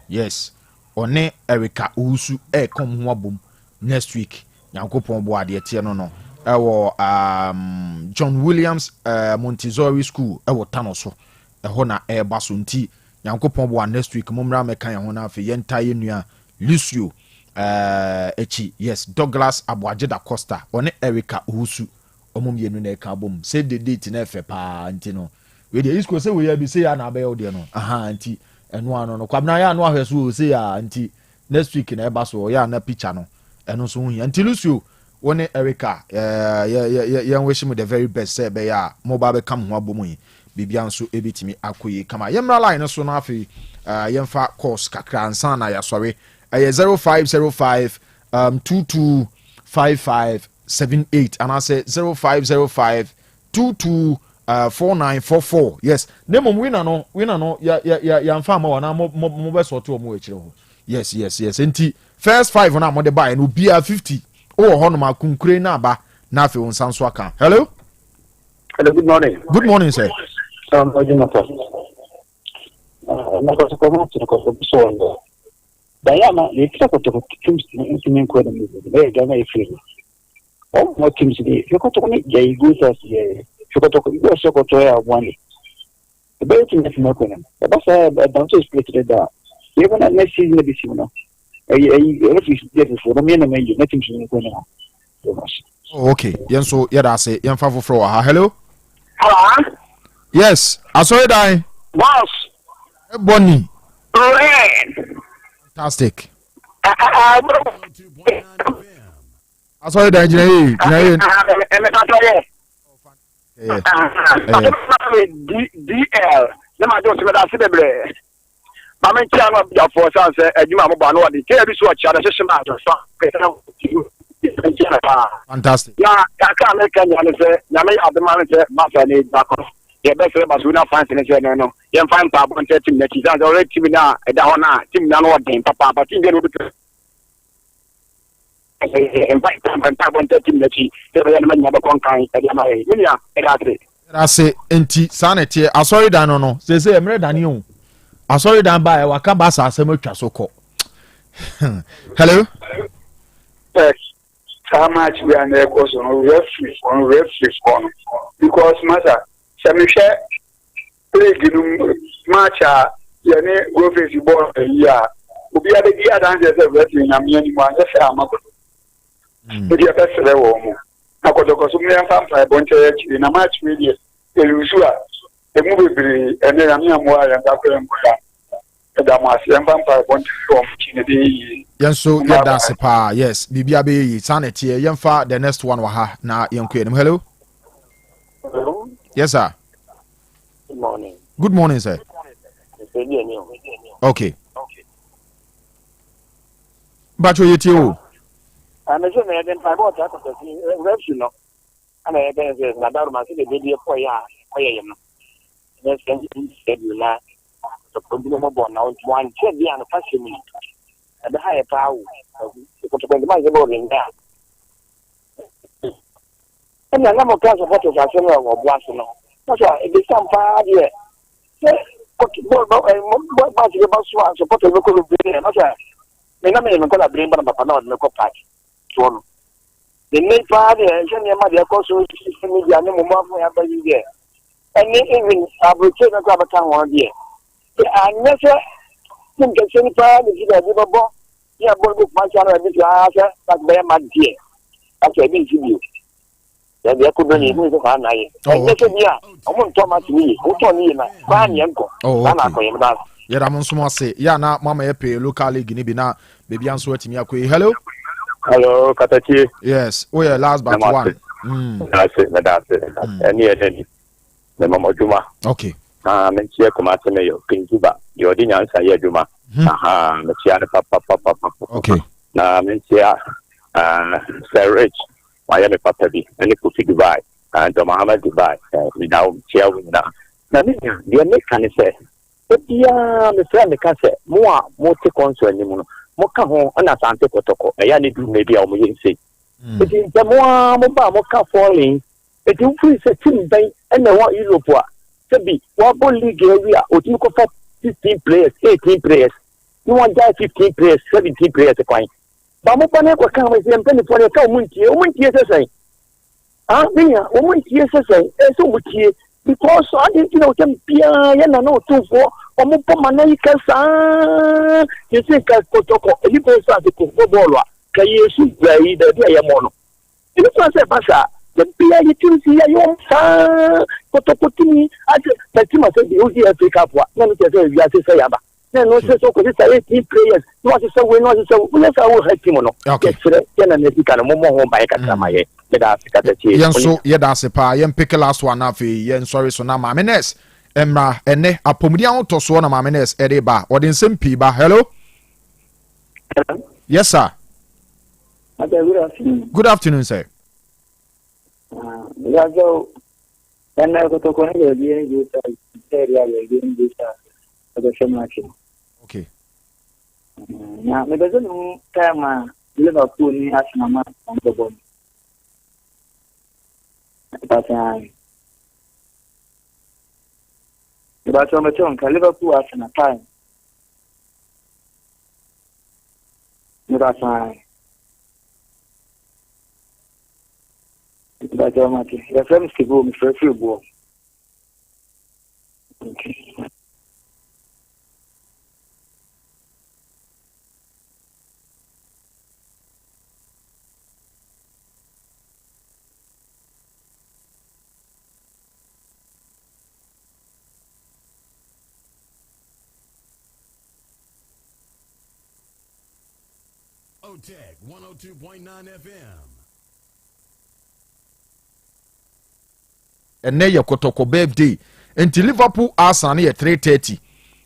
B: yes one Erica Usu kom ho abom next week nyankopon bo ade tie no ewo John Williams Montessori School ewo Tanoso eho na baso nti nyankopon bo next week momra meka ho na afi yenta ye nua Lucio echi yes Douglas Abuajeda Costa one Erica Usu omom yenu na eka bom save the date na efe pa nti no we dey isko say we ya bi say ya na ba yo de no nti eno ano no kwabna ya no ahweso say ya nti next week na baso ya na picture no eno so hu nti Lucio one Erica yan wish me the very best say be ya mo ba be kam ho abom yi bibia nso ebetimi akoyi kama yemra line so na afi yemfa course kakra ansa na ya sori 0505 225578 and I say 0505 224944 yes nemo winner no ya mfa ma wana mo be sorto mo echire ho yes enti first 5 na mo de buy no bia 50 o ho no ma kunkure na aba na afi won sanso aka hello
I: good morning
B: sir
I: I got a comment to the so Diana, the executive of Teams in Incredible, very Ghana free. Oh, what Teams today? You got to make Jay Goose as you got to go so to one. The very thing that's not going to. The boss don't split it down. Even at next season, maybe sooner. For the men and you nothing to go now.
B: Okay, so yeah, that's it. Young Favo Floor. Hello?
I: Hello?
B: Yes, I saw it.
I: Boss.
B: Bonnie. Fantastic. I saw it. DL. Let me just say Mama Chama for Sans, Juma Mobano, the Kerry Swatch, and fantastic. Yeah, I can't make any answer. Yamay at the manager, Master need back off. The best of us will not find any no. Young fine papa and team that is already Timina, a Dahona, Tim Nano, Papa, but in the invite them and tap on the team that she never conquer at Yamay. I say, Enti Sanity, I saw it. I don't know. Say, I'm ready. You. I saw it down by Wakabasa Semucha Soko. Hello?
I: Yes. How much we are there was on referee because matter Samisha play match Yane go face ball yeah. Ubi are the gear dancers of wrestling and many one just a mother. But you best level. I got to consume a bunch in a match media. The movie and then I'm more and
B: so yeah, that's a pa. Yes, BBA sanity. Yemfa the next one waha na yonkwem. Hello.
I: Hello.
B: Yes, sir.
I: Good morning.
B: Good morning, sir. Okay. But you too.
I: I'm a general then I bought that you know. And I guess Nadar Masi the video for ya. Let's get you now. The problem about now one check the and fashion at the higher power. Because the money about in that. And the number of class of photos are similar or blasting. That's why it is some far here. What about the bus one support the local brain? That's why. May not even call a brain, but not local patch. So the main party and senior mother also media no more for every year. And even I will take a grab a town 1 year. I never think that any part is a little yeah, book my channel, but they are my dear. That's a big you. ya de ko bani mu ko na ye e ke bia o mo nto ma ti ni o to ni na ba ni enko na ko yem da
B: ya da mo nso ase ya na mama ye pay local league ni bi na baby anso atimi akoi hello
I: Katachi
B: yes oh yeah last but one
I: that's it any any me mama juma
B: okay
I: men chia ko ma se me yo kinjuba yo di nyan sa ye juma me chia na papa
B: okay
I: na men chia Sir Rich Miami papa bi ene ko fi Dubai and Muhammad Dubai we now chia we na me dia me kan se dia me friend ka se mo te konso ani mu no mo ka ho na sante kotoko e ya ne du me bia o mo yin se eti je mo ba mo ka falling eti u free se team ben ene wa Europe a se bi wa bo league area o ti ko fa 15 players 18 players you want that 15 players 17 players kwan ba mo pa ne ko ka mo se mpeni fo ne ka o muntie se sai binya o muntie se sai e so mutie because I didn't know them pia ya na no tu fo o mo pa manai ka sa you say ka kotoko e lipo sa de ko bolwa ka yesu bai da dia ya mono e so se pasa de pia yi tu si ya yo sa kotoko tini ate ta ti ma se di odi Africa po na no se ya se ya ba na no se so ko se 18 players no se so we no se so we sa wo hati mo no
B: okay
I: ya na ne ti ka no mo ho ba ka ta ma ye da Africa ta chi
B: yen so ye da se pa yen pick last one na fe yen sorry so na mamenes emra ene apomudi an to so na mamenes e de ba odin sempi ba hello yes sir good afternoon sir
I: ya go and I go to ko ne ye ye ta area ye ta da shamachi
B: okay
I: na me da no kama Liverpool ni Arsenal ma on the ball but I'm telling you, Liverpool Arsenal time. That's why. But I'm okay. The friends to go, Mr. Football. Okay.
J: Otec 102.9Fm.
B: And ye kotoko birthday. Until Liverpool Arsenal ye 3:30.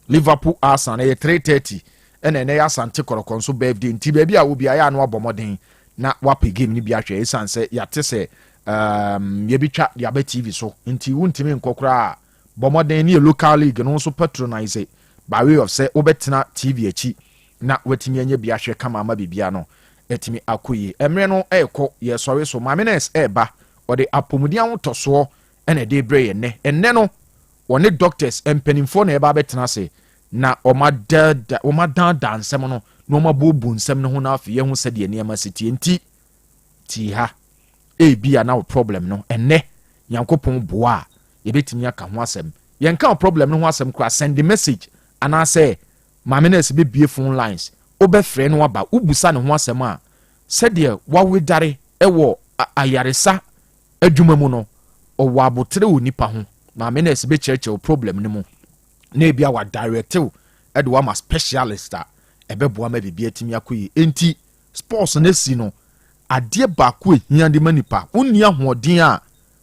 B: Liverpool Arsenal ye 3:30. And then ya Sante Korokonso birthday. Until baby I will be aya no abomodin. Na wapi game ni bi ahwe esan se ya te se ye bi twa ya be TV so. Until wuntimi nkokora bomodin ni local league no so patronize by way of say obetena TV echi. Na wetimi anye bi ahwe kama ama bibia no etimi akoyi emre no ekọ ye sorry so mamenes eba ode apomudi an toso ene de bre ye enne no wone doctors empenimfo na eba betena se na omada nsem no no mabubu nsem no ho na afi ye ho se de niam asiti enti ti ha bia na problem no enne yankopon boa ye betimi aka ho asem ye nka problem no ho asem kra send the message ana say mamenes be bie phone lines obefre no aba ubusa ne ho asem a sɛdeɛ wawedare ɛwɔ ayaresa adwuma mu no ɔwɔ abotere wɔ nipa ho mamenes be kyerɛkyerɛ problem ne mu na ebia wa directive ɛde wa ma specialist a ɛbɛboa ma bibia timi akoyi enti sports na si no adeɛ baako ehia de ma nipa wonni ahoɔden a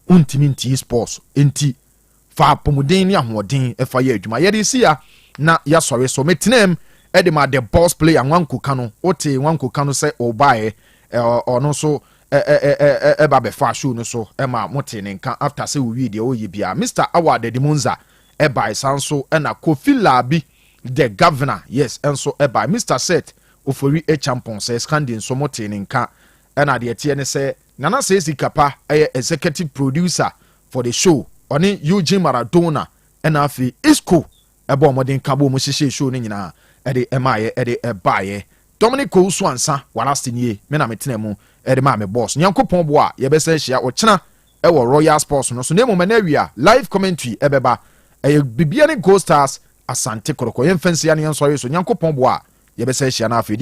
B: wontimi nti sports enti fa apomuden ne ahoɔden ɛfa yɛ adwuma yɛde si ya na ya sɔre so metenem ede ma the boss player Nwanko Kanu ote Nwanko Kanu se obae ono so ba be fa show no so e ma mote ne nka after say we de oyi bia Mr. Award de Munza e by sanso e na Kofi Labi the governor yes enso e by Mr. Set ofori e champion say scandin so mote ne nka e na de tie ne say Nana Sesi Kapa e executive producer for the show oni Eugene Maradona e na afi Isco e bo modern kabo mo hihye show ne nyina ede emaye ede ebaye Dominic Kousu ansa walastiniye me na metena mu ede ma me boss Nyankopon bo a ye besa hia o kyena e wo Royal Sports no so nemu manawia live commentary ebeba bibia ne Gold Stars Asante Koroko ye mfansi ya ne nsori so Nyankopon bo a ye besa hia na afedi